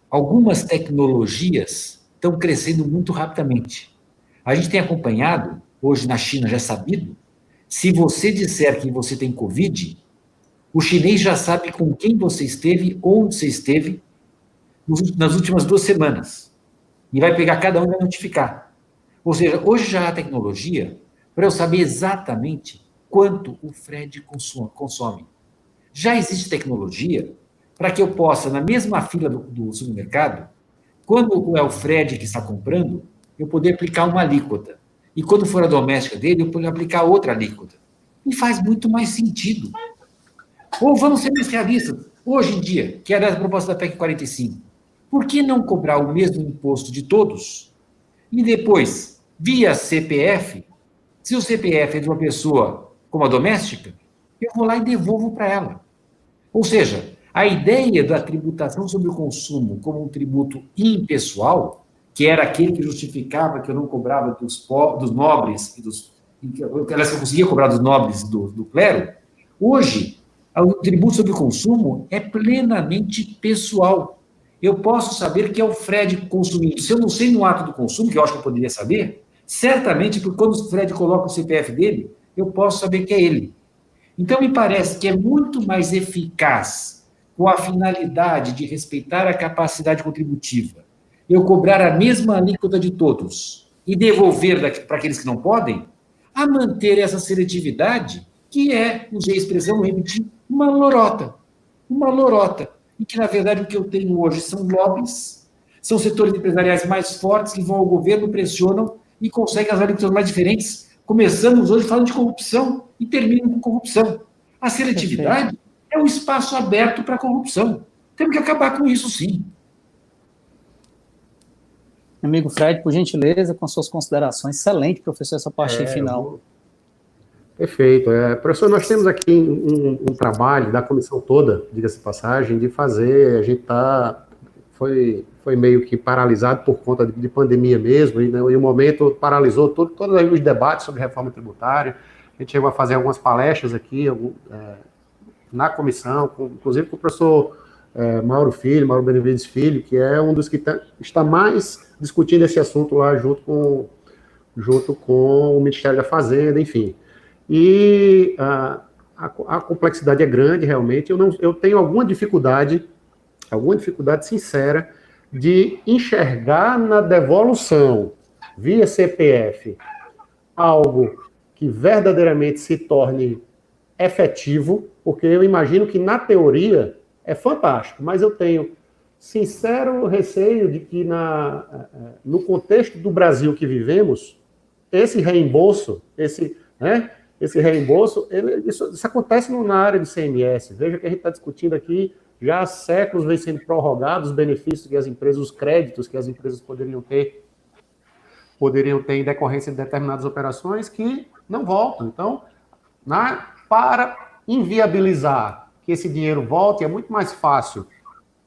Speaker 2: algumas tecnologias que estão crescendo muito rapidamente. A gente tem acompanhado, hoje na China já é sabido, se você disser que você tem Covid, o chinês já sabe com quem você esteve, onde você esteve, nas últimas 2 semanas. E vai pegar cada um e vai notificar. Ou seja, hoje já há tecnologia para eu saber exatamente quanto o Fred consome. Já existe tecnologia para que eu possa, na mesma fila do supermercado, quando é o Fred que está comprando, eu poder aplicar uma alíquota. E quando for a doméstica dele, eu poder aplicar outra alíquota. E faz muito mais sentido. Ou vamos ser mais realistas. Hoje em dia, que era a proposta da PEC 45, por que não cobrar o mesmo imposto de todos e depois, via CPF, se o CPF é de uma pessoa como a doméstica, eu vou lá e devolvo para ela. Ou seja, a ideia da tributação sobre o consumo como um tributo impessoal, que era aquele que justificava que eu não cobrava dos nobres e que eu conseguia cobrar dos nobres do clero, hoje, o tributo sobre o consumo é plenamente pessoal. Eu posso saber que é o Fred consumindo. Se eu não sei no ato do consumo, que eu acho que eu poderia saber, certamente, porque quando o Fred coloca o CPF dele, eu posso saber que é ele. Então, me parece que é muito mais eficaz, com a finalidade de respeitar a capacidade contributiva, eu cobrar a mesma alíquota de todos e devolver para aqueles que não podem, a manter essa seletividade, que é, usei a expressão, vou repetir, uma lorota. Uma lorota. E que, na verdade, o que eu tenho hoje são lobbies, são setores empresariais mais fortes que vão ao governo, pressionam e conseguem as alíquotas mais diferentes. Começamos hoje falando de corrupção e terminamos com corrupção. A seletividade é um espaço aberto para a corrupção. Temos que acabar com isso, sim.
Speaker 1: Amigo Fred, por gentileza, com suas considerações. Excelente, professor, essa parte final.
Speaker 3: Perfeito. Professor, nós temos aqui um trabalho da comissão toda, diga-se de passagem, de fazer, a gente foi meio que paralisado por conta de pandemia mesmo, e o momento paralisou todos os debates sobre reforma tributária. A gente chegou a fazer algumas palestras aqui na comissão, inclusive com o professor Mauro Benevides Filho, que é um dos que está mais discutindo esse assunto lá junto com o Ministério da Fazenda, enfim. E a complexidade é grande, realmente. Eu tenho alguma dificuldade sincera de enxergar na devolução via CPF algo que verdadeiramente se torne efetivo, porque eu imagino que na teoria é fantástico, mas eu tenho sincero receio de que no contexto do Brasil que vivemos, esse reembolso, isso acontece na área do CMS. Veja que a gente está discutindo aqui, já há séculos vem sendo prorrogados os benefícios que as empresas, os créditos que as empresas poderiam ter em decorrência de determinadas operações que não voltam. Então, para inviabilizar que esse dinheiro volte, é muito mais fácil,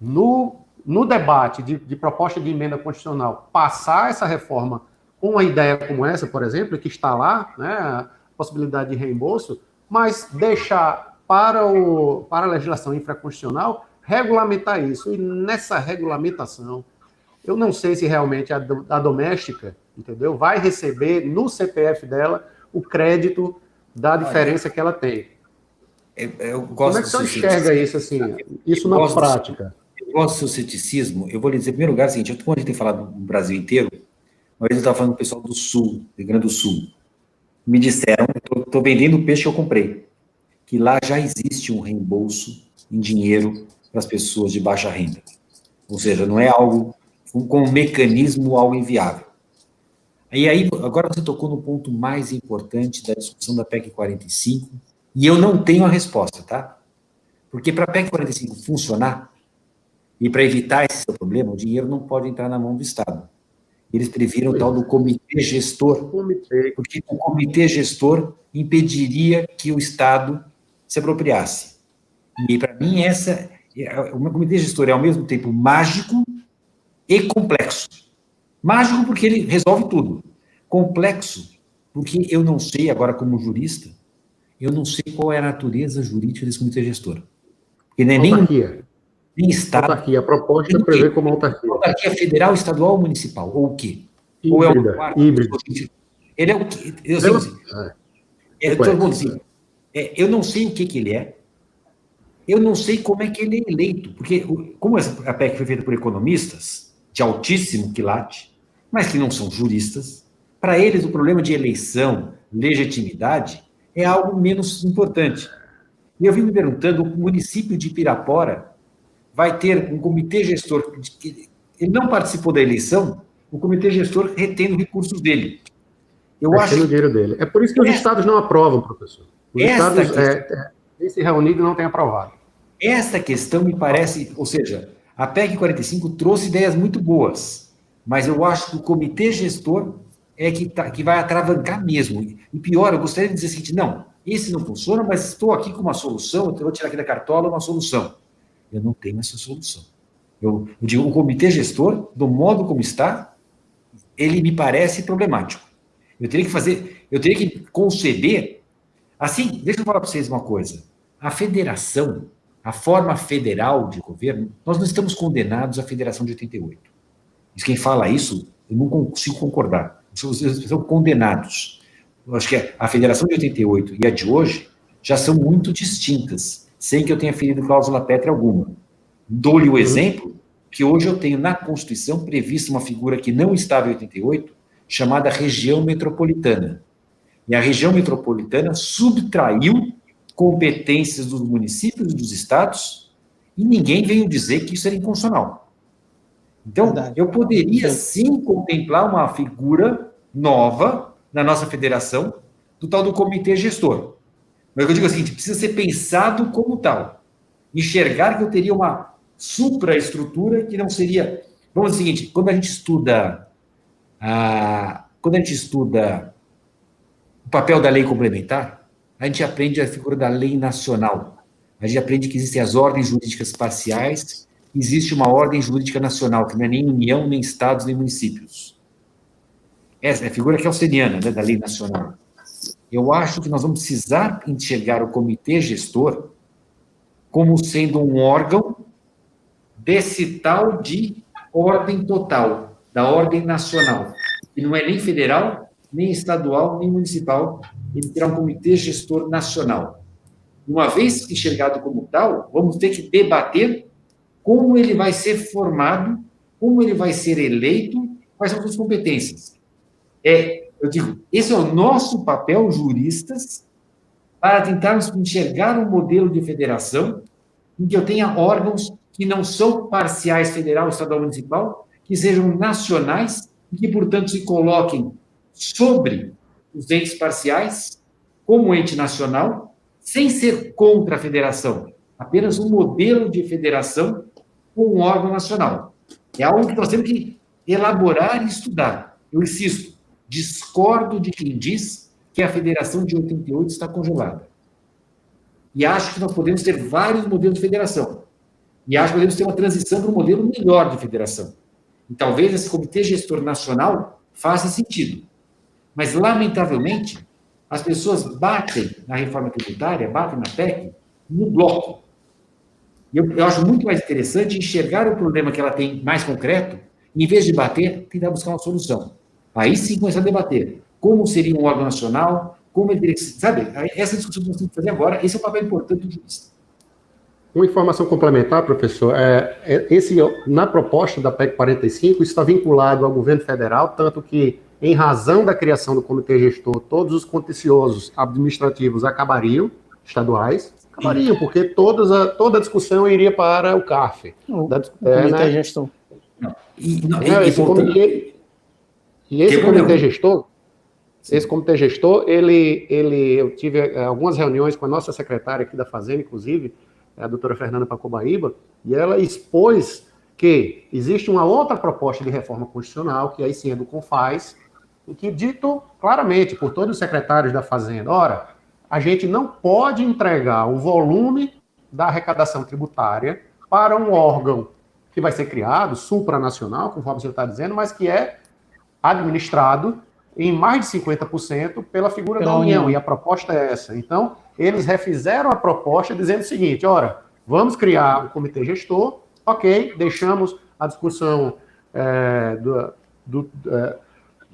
Speaker 3: no debate de proposta de emenda constitucional, passar essa reforma com uma ideia como essa, por exemplo, que está lá, né, a possibilidade de reembolso, mas deixar para a legislação infraconstitucional regulamentar isso. E nessa regulamentação, eu não sei se realmente a doméstica, entendeu, vai receber no CPF dela o crédito da diferença que ela tem. Como é que você enxerga isso, assim, isso na prática?
Speaker 2: Eu gosto do seu ceticismo. Eu vou lhe dizer, em primeiro lugar, o seguinte, como a gente tem falado no Brasil inteiro, uma vez eu estava falando com o pessoal do Sul, do Rio Grande do Sul, me disseram, estou vendendo o peixe que eu comprei, que lá já existe um reembolso em dinheiro para as pessoas de baixa renda. Ou seja, não é algo com um mecanismo algo inviável. E aí, agora você tocou no ponto mais importante da discussão da PEC 45, e eu não tenho a resposta, tá? Porque para a PEC 45 funcionar, e para evitar esse seu problema, o dinheiro não pode entrar na mão do Estado. Eles previram o tal do comitê gestor, porque o comitê gestor impediria que o Estado se apropriasse. E, para mim, o comitê gestor é, ao mesmo tempo, mágico e complexo. Mágico porque ele resolve tudo. Complexo porque eu não sei, agora como jurista, eu não sei qual é a natureza jurídica desse comitê gestor. Porque não é nem Estado.
Speaker 3: Autarquia, a proposta prevê como autarquia.
Speaker 2: Autarquia federal, estadual ou municipal? Ou o quê?
Speaker 3: Híbrida,
Speaker 2: ou é um quarto?
Speaker 3: Híbrido.
Speaker 2: Ele é o quê? Eu não sei o que ele é. Eu não sei como é que ele é eleito. Porque, como a PEC foi feita por economistas, de altíssimo quilate, mas que não são juristas, para eles o problema de eleição, legitimidade, é algo menos importante. E eu vim me perguntando, o município de Pirapora vai ter um comitê gestor, ele não participou da eleição, o comitê gestor retendo recursos dele.
Speaker 3: Retendo o dinheiro dele. É por isso que os estados não aprovam, professor. Os estados têm se reunido e não têm aprovado.
Speaker 2: Essa questão me parece, ou seja, a PEC 45 trouxe ideias muito boas, mas eu acho que o comitê gestor é que vai atravancar mesmo. E pior, eu gostaria de dizer o seguinte, não, esse não funciona, mas estou aqui com uma solução, eu vou tirar aqui da cartola uma solução. Eu não tenho essa solução. Eu digo, o comitê gestor, do modo como está, ele me parece problemático. Eu teria que conceber, assim, deixa eu falar para vocês uma coisa, a federação, a forma federal de governo, nós não estamos condenados à Federação de 88. Quem fala isso, eu não consigo concordar. São condenados. Eu acho que a Federação de 88 e a de hoje já são muito distintas, sem que eu tenha ferido cláusula pétrea alguma. Dou-lhe o exemplo que hoje eu tenho na Constituição prevista uma figura que não estava em 88, chamada região metropolitana. E a região metropolitana subtraiu competências dos municípios e dos estados e ninguém veio dizer que isso era inconstitucional. Então, eu poderia sim contemplar uma figura nova na nossa federação, do tal do comitê gestor. Mas eu digo o seguinte, precisa ser pensado como tal. Enxergar que eu teria uma supraestrutura que não seria... Vamos dizer o seguinte, quando a gente estuda o papel da lei complementar, a gente aprende a figura da lei nacional. A gente aprende que existem as ordens jurídicas parciais, existe uma ordem jurídica nacional, que não é nem União, nem Estados, nem municípios. Essa é a figura kelseniana, né, da lei nacional. Eu acho que nós vamos precisar enxergar o comitê gestor como sendo um órgão desse tal de ordem total, da ordem nacional, que não é nem federal, nem estadual, nem municipal, ele terá um comitê gestor nacional. Uma vez enxergado como tal, vamos ter que debater como ele vai ser formado, como ele vai ser eleito, quais são as suas competências. Eu digo, esse é o nosso papel, juristas, para tentarmos enxergar um modelo de federação em que eu tenha órgãos que não são parciais federal, estadual, municipal, que sejam nacionais e que, portanto, se coloquem sobre os entes parciais, como ente nacional, sem ser contra a federação, apenas um modelo de federação com um órgão nacional. É algo que nós temos que elaborar e estudar. Eu insisto, discordo de quem diz que a federação de 88 está congelada. E acho que nós podemos ter vários modelos de federação. E acho que podemos ter uma transição para um modelo melhor de federação. E talvez esse comitê gestor nacional faça sentido. Mas, lamentavelmente, as pessoas batem na reforma tributária, batem na PEC, no bloco. Eu acho muito mais interessante enxergar o problema que ela tem mais concreto, em vez de bater, tentar buscar uma solução. Aí sim começar a debater como seria um órgão nacional, como ele teria que... Sabe, essa discussão que nós temos que fazer agora, esse é o papel importante do jurista.
Speaker 3: Uma informação complementar, professor, na proposta da PEC 45, isso está vinculado ao governo federal, tanto que, em razão da criação do comitê gestor, todos os contenciosos administrativos estaduais, porque toda a discussão iria para o CARF.
Speaker 1: O comitê gestor.
Speaker 3: Esse comitê gestor, eu tive algumas reuniões com a nossa secretária aqui da Fazenda, inclusive, a doutora Fernanda Pacobaíba, e ela expôs que existe uma outra proposta de reforma constitucional, que aí sim é do CONFAS, em que dito claramente por todos os secretários da Fazenda, ora, a gente não pode entregar o volume da arrecadação tributária para um órgão que vai ser criado, supranacional, conforme você está dizendo, mas que é administrado em mais de 50% pela figura da União, e a proposta é essa. Então, eles refizeram a proposta dizendo o seguinte, ora, vamos criar um comitê gestor, ok, deixamos a discussão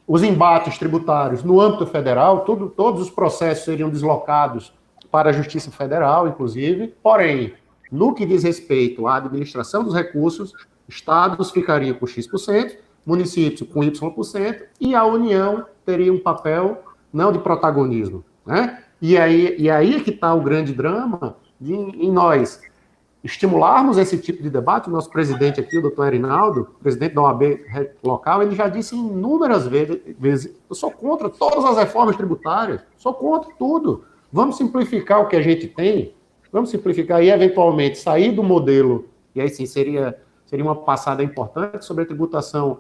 Speaker 3: os embates tributários no âmbito federal, todos os processos seriam deslocados para a Justiça Federal, inclusive, porém, no que diz respeito à administração dos recursos, estados ficariam com X%, municípios com Y%, e a União teria um papel não de protagonismo, né? E aí é que está o grande drama em nós estimularmos esse tipo de debate. O nosso presidente aqui, o doutor Erinaldo, presidente da OAB local, ele já disse inúmeras vezes, eu sou contra todas as reformas tributárias, sou contra tudo. Vamos simplificar o que a gente tem, vamos simplificar e, eventualmente, sair do modelo, e aí sim seria uma passada importante sobre a tributação,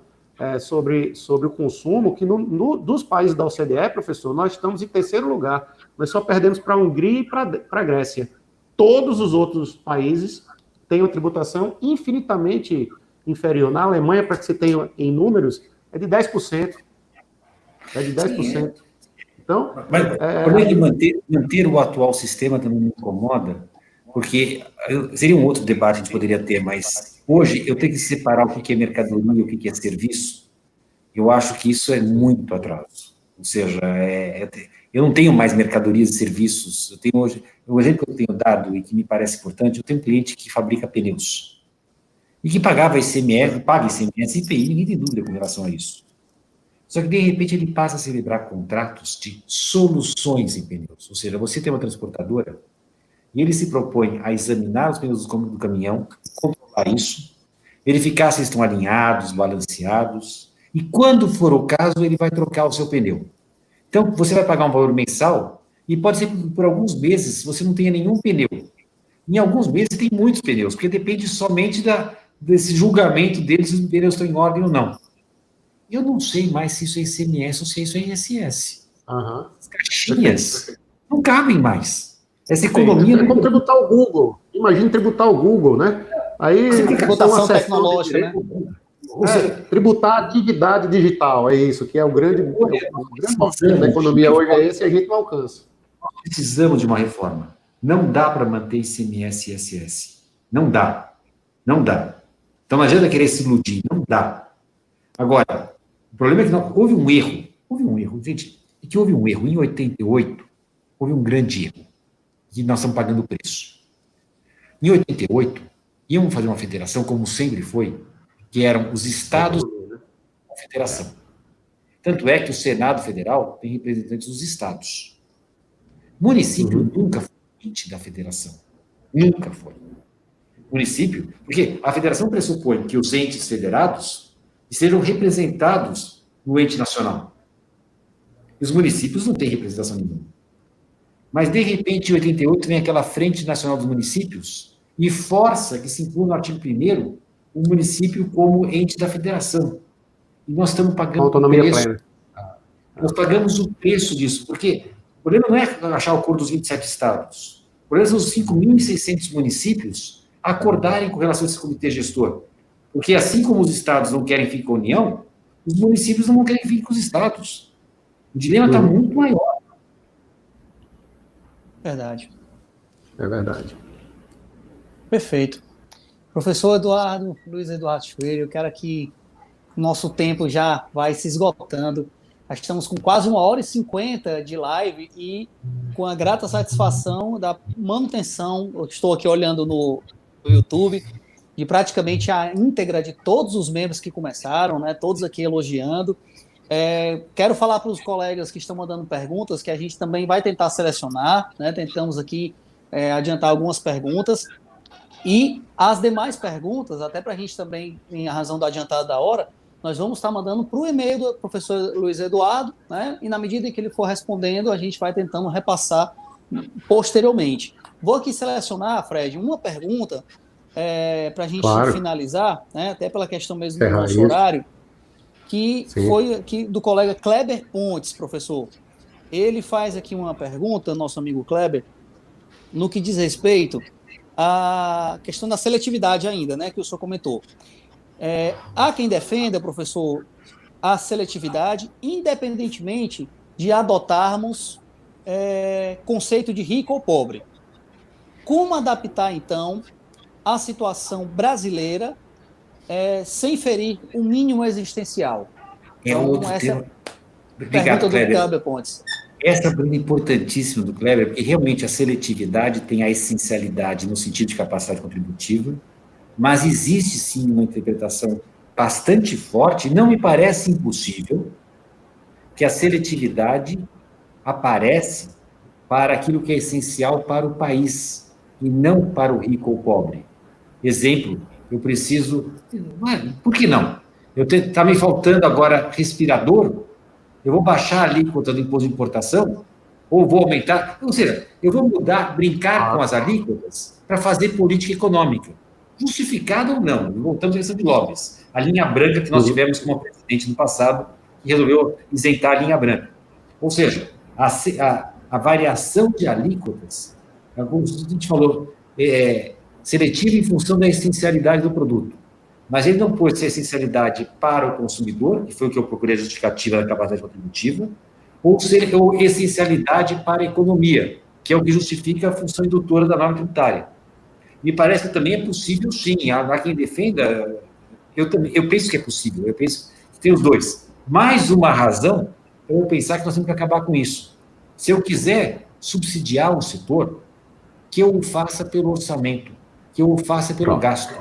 Speaker 3: sobre o consumo, que dos países da OCDE, professor, nós estamos em terceiro lugar. Nós só perdemos para a Hungria e para a Grécia. Todos os outros países têm uma tributação infinitamente inferior. Na Alemanha, para que você tenha em números, é de 10%. É de 10%. Então...
Speaker 2: Mas o problema de manter o atual sistema também me incomoda, porque seria um outro debate que a gente poderia ter, mas hoje eu tenho que separar o que é mercadoria e o que é serviço. Eu acho que isso é muito atraso. Ou seja, eu não tenho mais mercadorias e serviços. Eu tenho hoje, o exemplo que eu tenho dado e que me parece importante, eu tenho um cliente que fabrica pneus e que paga ICMS e IPI, ninguém tem dúvida com relação a isso. Só que, de repente, ele passa a celebrar contratos de soluções em pneus. Ou seja, você tem uma transportadora e ele se propõe a examinar os pneus do caminhão, controlar isso, verificar se estão alinhados, balanceados, E quando for o caso, ele vai trocar o seu pneu. Então, você vai pagar um valor mensal e pode ser que por alguns meses você não tenha nenhum pneu. Em alguns meses tem muitos pneus, porque depende somente desse julgamento deles se os pneus estão em ordem ou não. Eu não sei mais se isso é ICMS ou se isso é ISS.
Speaker 3: Aham.
Speaker 2: As caixinhas não cabem mais. Essa economia...
Speaker 3: É como tributar o Google. Imagina tributar o Google, né? Aí,
Speaker 1: tributação tecnológica, né?
Speaker 3: Tributar a atividade digital, é isso, que é o grande problema da economia hoje, é esse, e a gente não alcança.
Speaker 2: Nós precisamos de uma reforma. Não dá para manter ICMS e ISS. Não dá. Não dá. Então não adianta querer se iludir. Não dá. Agora, o problema é que houve um erro. Houve um erro. Gente, é que houve um erro. Em 88, houve um grande erro. E nós estamos pagando o preço. Em 88, íamos fazer uma federação, como sempre foi, que eram os estados da federação. Tanto é que o Senado Federal tem representantes dos estados. Município nunca foi ente da federação. Nunca foi. Município, porque a federação pressupõe que os entes federados sejam representados no ente nacional. E os municípios não têm representação nenhuma. Mas, de repente, em 88, vem aquela Frente Nacional dos Municípios e força que se inclua no artigo 1º o município como ente da federação. E nós estamos pagando
Speaker 3: autonomia
Speaker 2: o preço.
Speaker 3: Plena.
Speaker 2: Nós pagamos o preço disso, porque o problema não é achar o acordo dos 27 estados. O problema são os 5.600 municípios acordarem com relação a esse comitê gestor. Porque assim como os estados não querem ficar com a União, os municípios não querem ficar com os estados. O dilema está muito maior.
Speaker 1: Verdade.
Speaker 3: É verdade.
Speaker 1: Perfeito. Professor Eduardo, Luiz Eduardo Schwerer, eu quero que o nosso tempo já vai se esgotando. Estamos com quase 1h50 de live e com a grata satisfação da manutenção, eu estou aqui olhando no YouTube, de praticamente a íntegra de todos os membros que começaram, né, todos aqui elogiando. Quero falar para os colegas que estão mandando perguntas, que a gente também vai tentar selecionar, né, tentamos aqui adiantar algumas perguntas, e as demais perguntas, até para a gente também, em razão da adiantada da hora, nós vamos estar mandando para o e-mail do professor Luiz Eduardo, né, e na medida em que ele for respondendo, a gente vai tentando repassar posteriormente. Vou aqui selecionar, Fred, uma pergunta para a gente finalizar, né, até pela questão mesmo do nosso horário, que foi aqui do colega Kleber Pontes, professor. Ele faz aqui uma pergunta, nosso amigo Kleber, no que diz respeito à questão da seletividade ainda, né, que o senhor comentou. Há quem defenda, professor, a seletividade, independentemente de adotarmos conceito de rico ou pobre. Como adaptar, então, a situação brasileira sem ferir o mínimo existencial?
Speaker 2: Então, essa
Speaker 1: pergunta do Kleber Pontes.
Speaker 2: Essa é pergunta importantíssima do Kleber, porque realmente a seletividade tem a essencialidade no sentido de capacidade contributiva, mas existe sim uma interpretação bastante forte, não me parece impossível, que a seletividade aparece para aquilo que é essencial para o país, e não para o rico ou pobre. Exemplo, eu preciso... Por que não? Está me faltando agora respirador, eu vou baixar a alíquota do imposto de importação, ou vou aumentar... Ou seja, eu vou brincar com as alíquotas para fazer política econômica. Justificado ou não, voltamos à questão de lobbies. A linha branca que nós tivemos como presidente no passado, que resolveu isentar a linha branca. Ou seja, a variação de alíquotas, como a gente falou, seletiva em função da essencialidade do produto. Mas ele não pôs essa essencialidade para o consumidor, que foi o que eu procurei a justificativa da capacidade contributiva, ou essencialidade para a economia, que é o que justifica a função indutora da norma tributária. Me parece que também é possível, sim. Há quem defenda, eu penso que é possível, eu penso que tem os dois. Mais uma razão para eu pensar que nós temos que acabar com isso. Se eu quiser subsidiar um setor, que eu o faça pelo orçamento, que eu o faça pelo gasto.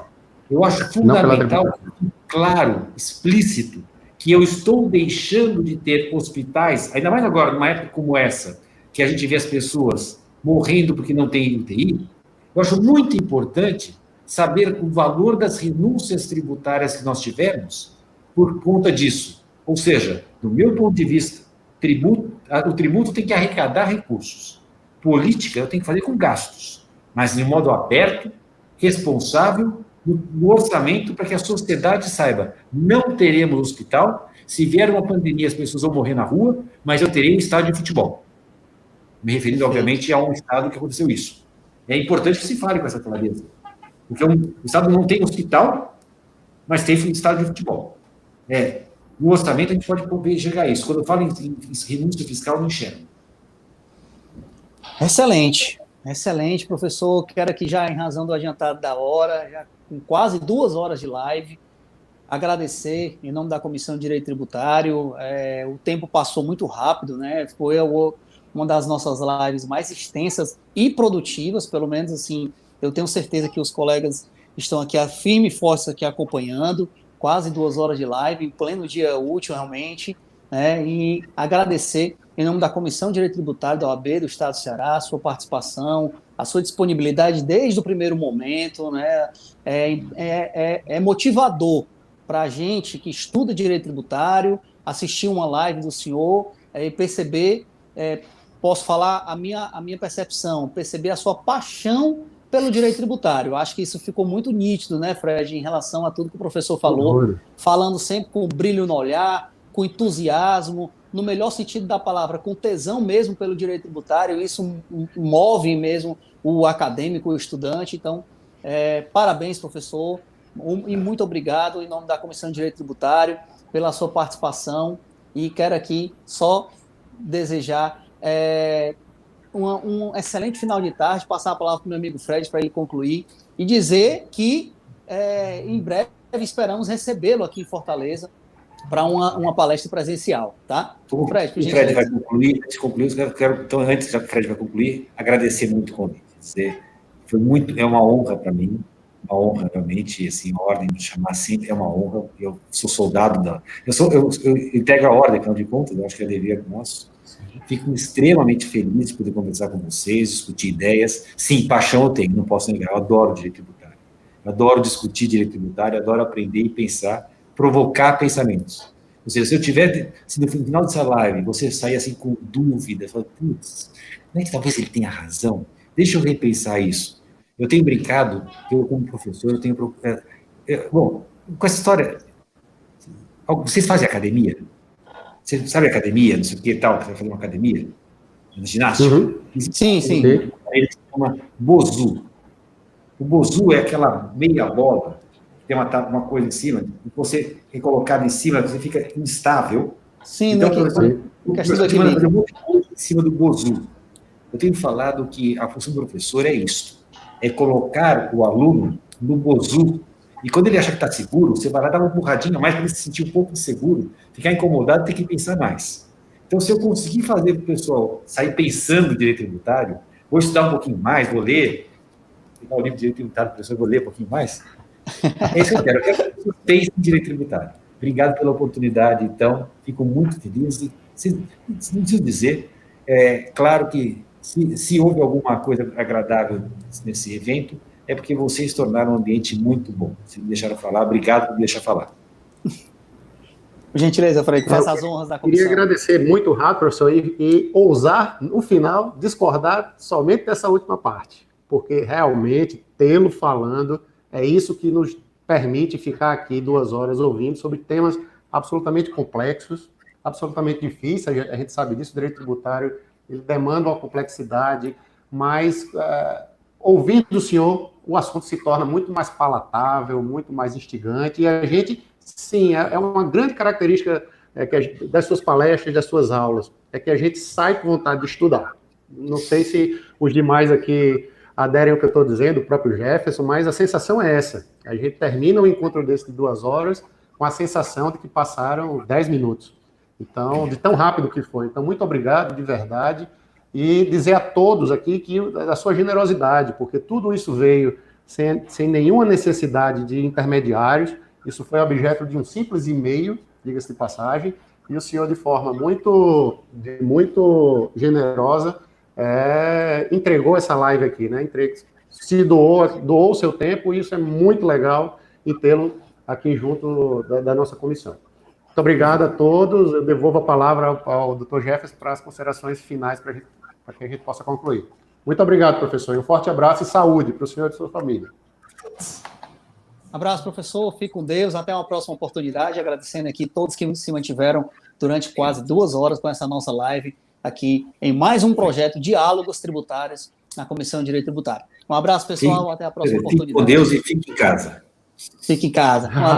Speaker 2: Eu acho fundamental, claro, explícito, que eu estou deixando de ter hospitais, ainda mais agora, numa época como essa, que a gente vê as pessoas morrendo porque não tem UTI. Eu acho muito importante saber o valor das renúncias tributárias que nós tivemos por conta disso. Ou seja, do meu ponto de vista, o tributo tem que arrecadar recursos. Política eu tenho que fazer com gastos, mas de modo aberto, responsável, no orçamento, para que a sociedade saiba, não teremos hospital, se vier uma pandemia as pessoas vão morrer na rua, mas eu terei um estádio de futebol. Me referindo, obviamente, a um estado que aconteceu isso. É importante que se fale com essa clareza. Porque o estado não tem hospital, mas tem um estádio de futebol. No orçamento a gente pode enxergar isso. Quando eu falo em renúncia fiscal, eu não enxergo.
Speaker 1: Excelente, excelente, professor. Quero aqui já, em razão do adiantado da hora, já com quase 2 horas de live, agradecer em nome da Comissão de Direito Tributário. O tempo passou muito rápido, né? Foi uma das nossas lives mais extensas e produtivas, pelo menos assim, eu tenho certeza que os colegas estão aqui firme e forte aqui acompanhando, quase 2 horas de live, em pleno dia útil realmente, né? E agradecer em nome da Comissão de Direito Tributário da OAB do Estado do Ceará, a sua participação, a sua disponibilidade desde o primeiro momento, né? É motivador para a gente que estuda direito tributário, assistir uma live do senhor e perceber, posso falar a minha percepção, perceber a sua paixão pelo direito tributário. Eu acho que isso ficou muito nítido, né, Fred, em relação a tudo que o professor falou, falando sempre com brilho no olhar, com entusiasmo, no melhor sentido da palavra, com tesão mesmo pelo direito tributário. Isso move mesmo o acadêmico, o estudante. Então, parabéns, professor, e muito obrigado em nome da Comissão de Direito Tributário pela sua participação, e quero aqui só desejar um excelente final de tarde, passar a palavra para o meu amigo Fred para ele concluir e dizer que em breve esperamos recebê-lo aqui em Fortaleza para uma palestra presencial, tá?
Speaker 2: Fred, o Fred vai concluir, então, antes que o Fred vai concluir, agradecer muito o convite. Dizer, é uma honra para mim, uma honra realmente, assim, a ordem de chamar sempre é uma honra. Eu sou soldado eu integro a ordem, afinal de contas, eu acho que é dever nosso. Fico extremamente feliz de poder conversar com vocês, discutir ideias. Sim, paixão eu tenho, não posso negar, eu adoro direito tributário. Eu adoro discutir direito tributário, adoro aprender e pensar, provocar pensamentos. Ou seja, se no final dessa live você sair assim com dúvida, falar, putz, não é que talvez ele tenha razão? Deixa eu repensar isso. Eu tenho brincado, eu como professor, eu tenho... bom, com essa história, vocês fazem academia? Você sabe academia, não sei o que tal, que você vai fazer uma academia? Ginástica?
Speaker 1: Uhum. Sim.
Speaker 2: Ele se chama Bozu. O Bozu é aquela meia bola, tem uma coisa em cima, e você é colocado em cima, você fica instável.
Speaker 1: Sim,
Speaker 2: então,
Speaker 1: o castigo aqui
Speaker 2: fazer um monte de coisa em cima do Bozu. Eu tenho falado que a função do professor é isso, é colocar o aluno no Bozu. E quando ele acha que está seguro, você vai lá dar uma empurradinha a mais para ele se sentir um pouco inseguro, ficar incomodado, ter que pensar mais. Então, se eu conseguir fazer o pessoal sair pensando em direito tributário, vou estudar um pouquinho mais, vou ler, pegar o livro de direito tributário, professor, vou ler um pouquinho mais. É isso que eu quero que as pessoas pensem em direito tributário. Obrigado pela oportunidade, então, fico muito feliz. Não preciso dizer, claro que se houve alguma coisa agradável nesse evento, é porque vocês tornaram um ambiente muito bom. Se me deixaram falar, obrigado por me deixar falar.
Speaker 1: Por gentileza, Fred, faça as honras da comissão.
Speaker 3: Queria agradecer muito rápido, professor, e ousar, no final, discordar somente dessa última parte, porque realmente, tê-lo falando, é isso que nos permite ficar aqui 2 horas ouvindo sobre temas absolutamente complexos, absolutamente difíceis, a gente sabe disso, o direito tributário, ele demanda uma complexidade, mas ouvindo o senhor, o assunto se torna muito mais palatável, muito mais instigante, e a gente, sim, é uma grande característica das suas palestras, das suas aulas, é que a gente sai com vontade de estudar. Não sei se os demais aqui aderem ao que eu estou dizendo, o próprio Jefferson, mas a sensação é essa. A gente termina um encontro desse de 2 horas com a sensação de que passaram 10 minutos. Então, de tão rápido que foi. Então, muito obrigado, de verdade. E dizer a todos aqui que a sua generosidade, porque tudo isso veio sem nenhuma necessidade de intermediários, isso foi objeto de um simples e-mail, diga-se de passagem, e o senhor, de forma muito generosa, entregou essa live aqui, né? Se doou o seu tempo, e isso é muito legal em tê-lo aqui junto da nossa comissão. Muito obrigado a todos. Eu devolvo a palavra ao Dr. Jefferson para as considerações finais para que a gente possa concluir. Muito obrigado, professor. E um forte abraço e saúde para o senhor e sua família.
Speaker 1: Abraço, professor. Fique com Deus. Até uma próxima oportunidade. Agradecendo aqui todos que se mantiveram durante quase 2 horas com essa nossa live aqui em mais um projeto Diálogos Tributários na Comissão de Direito Tributário. Um abraço, pessoal. Até a próxima oportunidade.
Speaker 2: Fique com Deus e fique em casa.
Speaker 1: Fique em casa. Um abraço.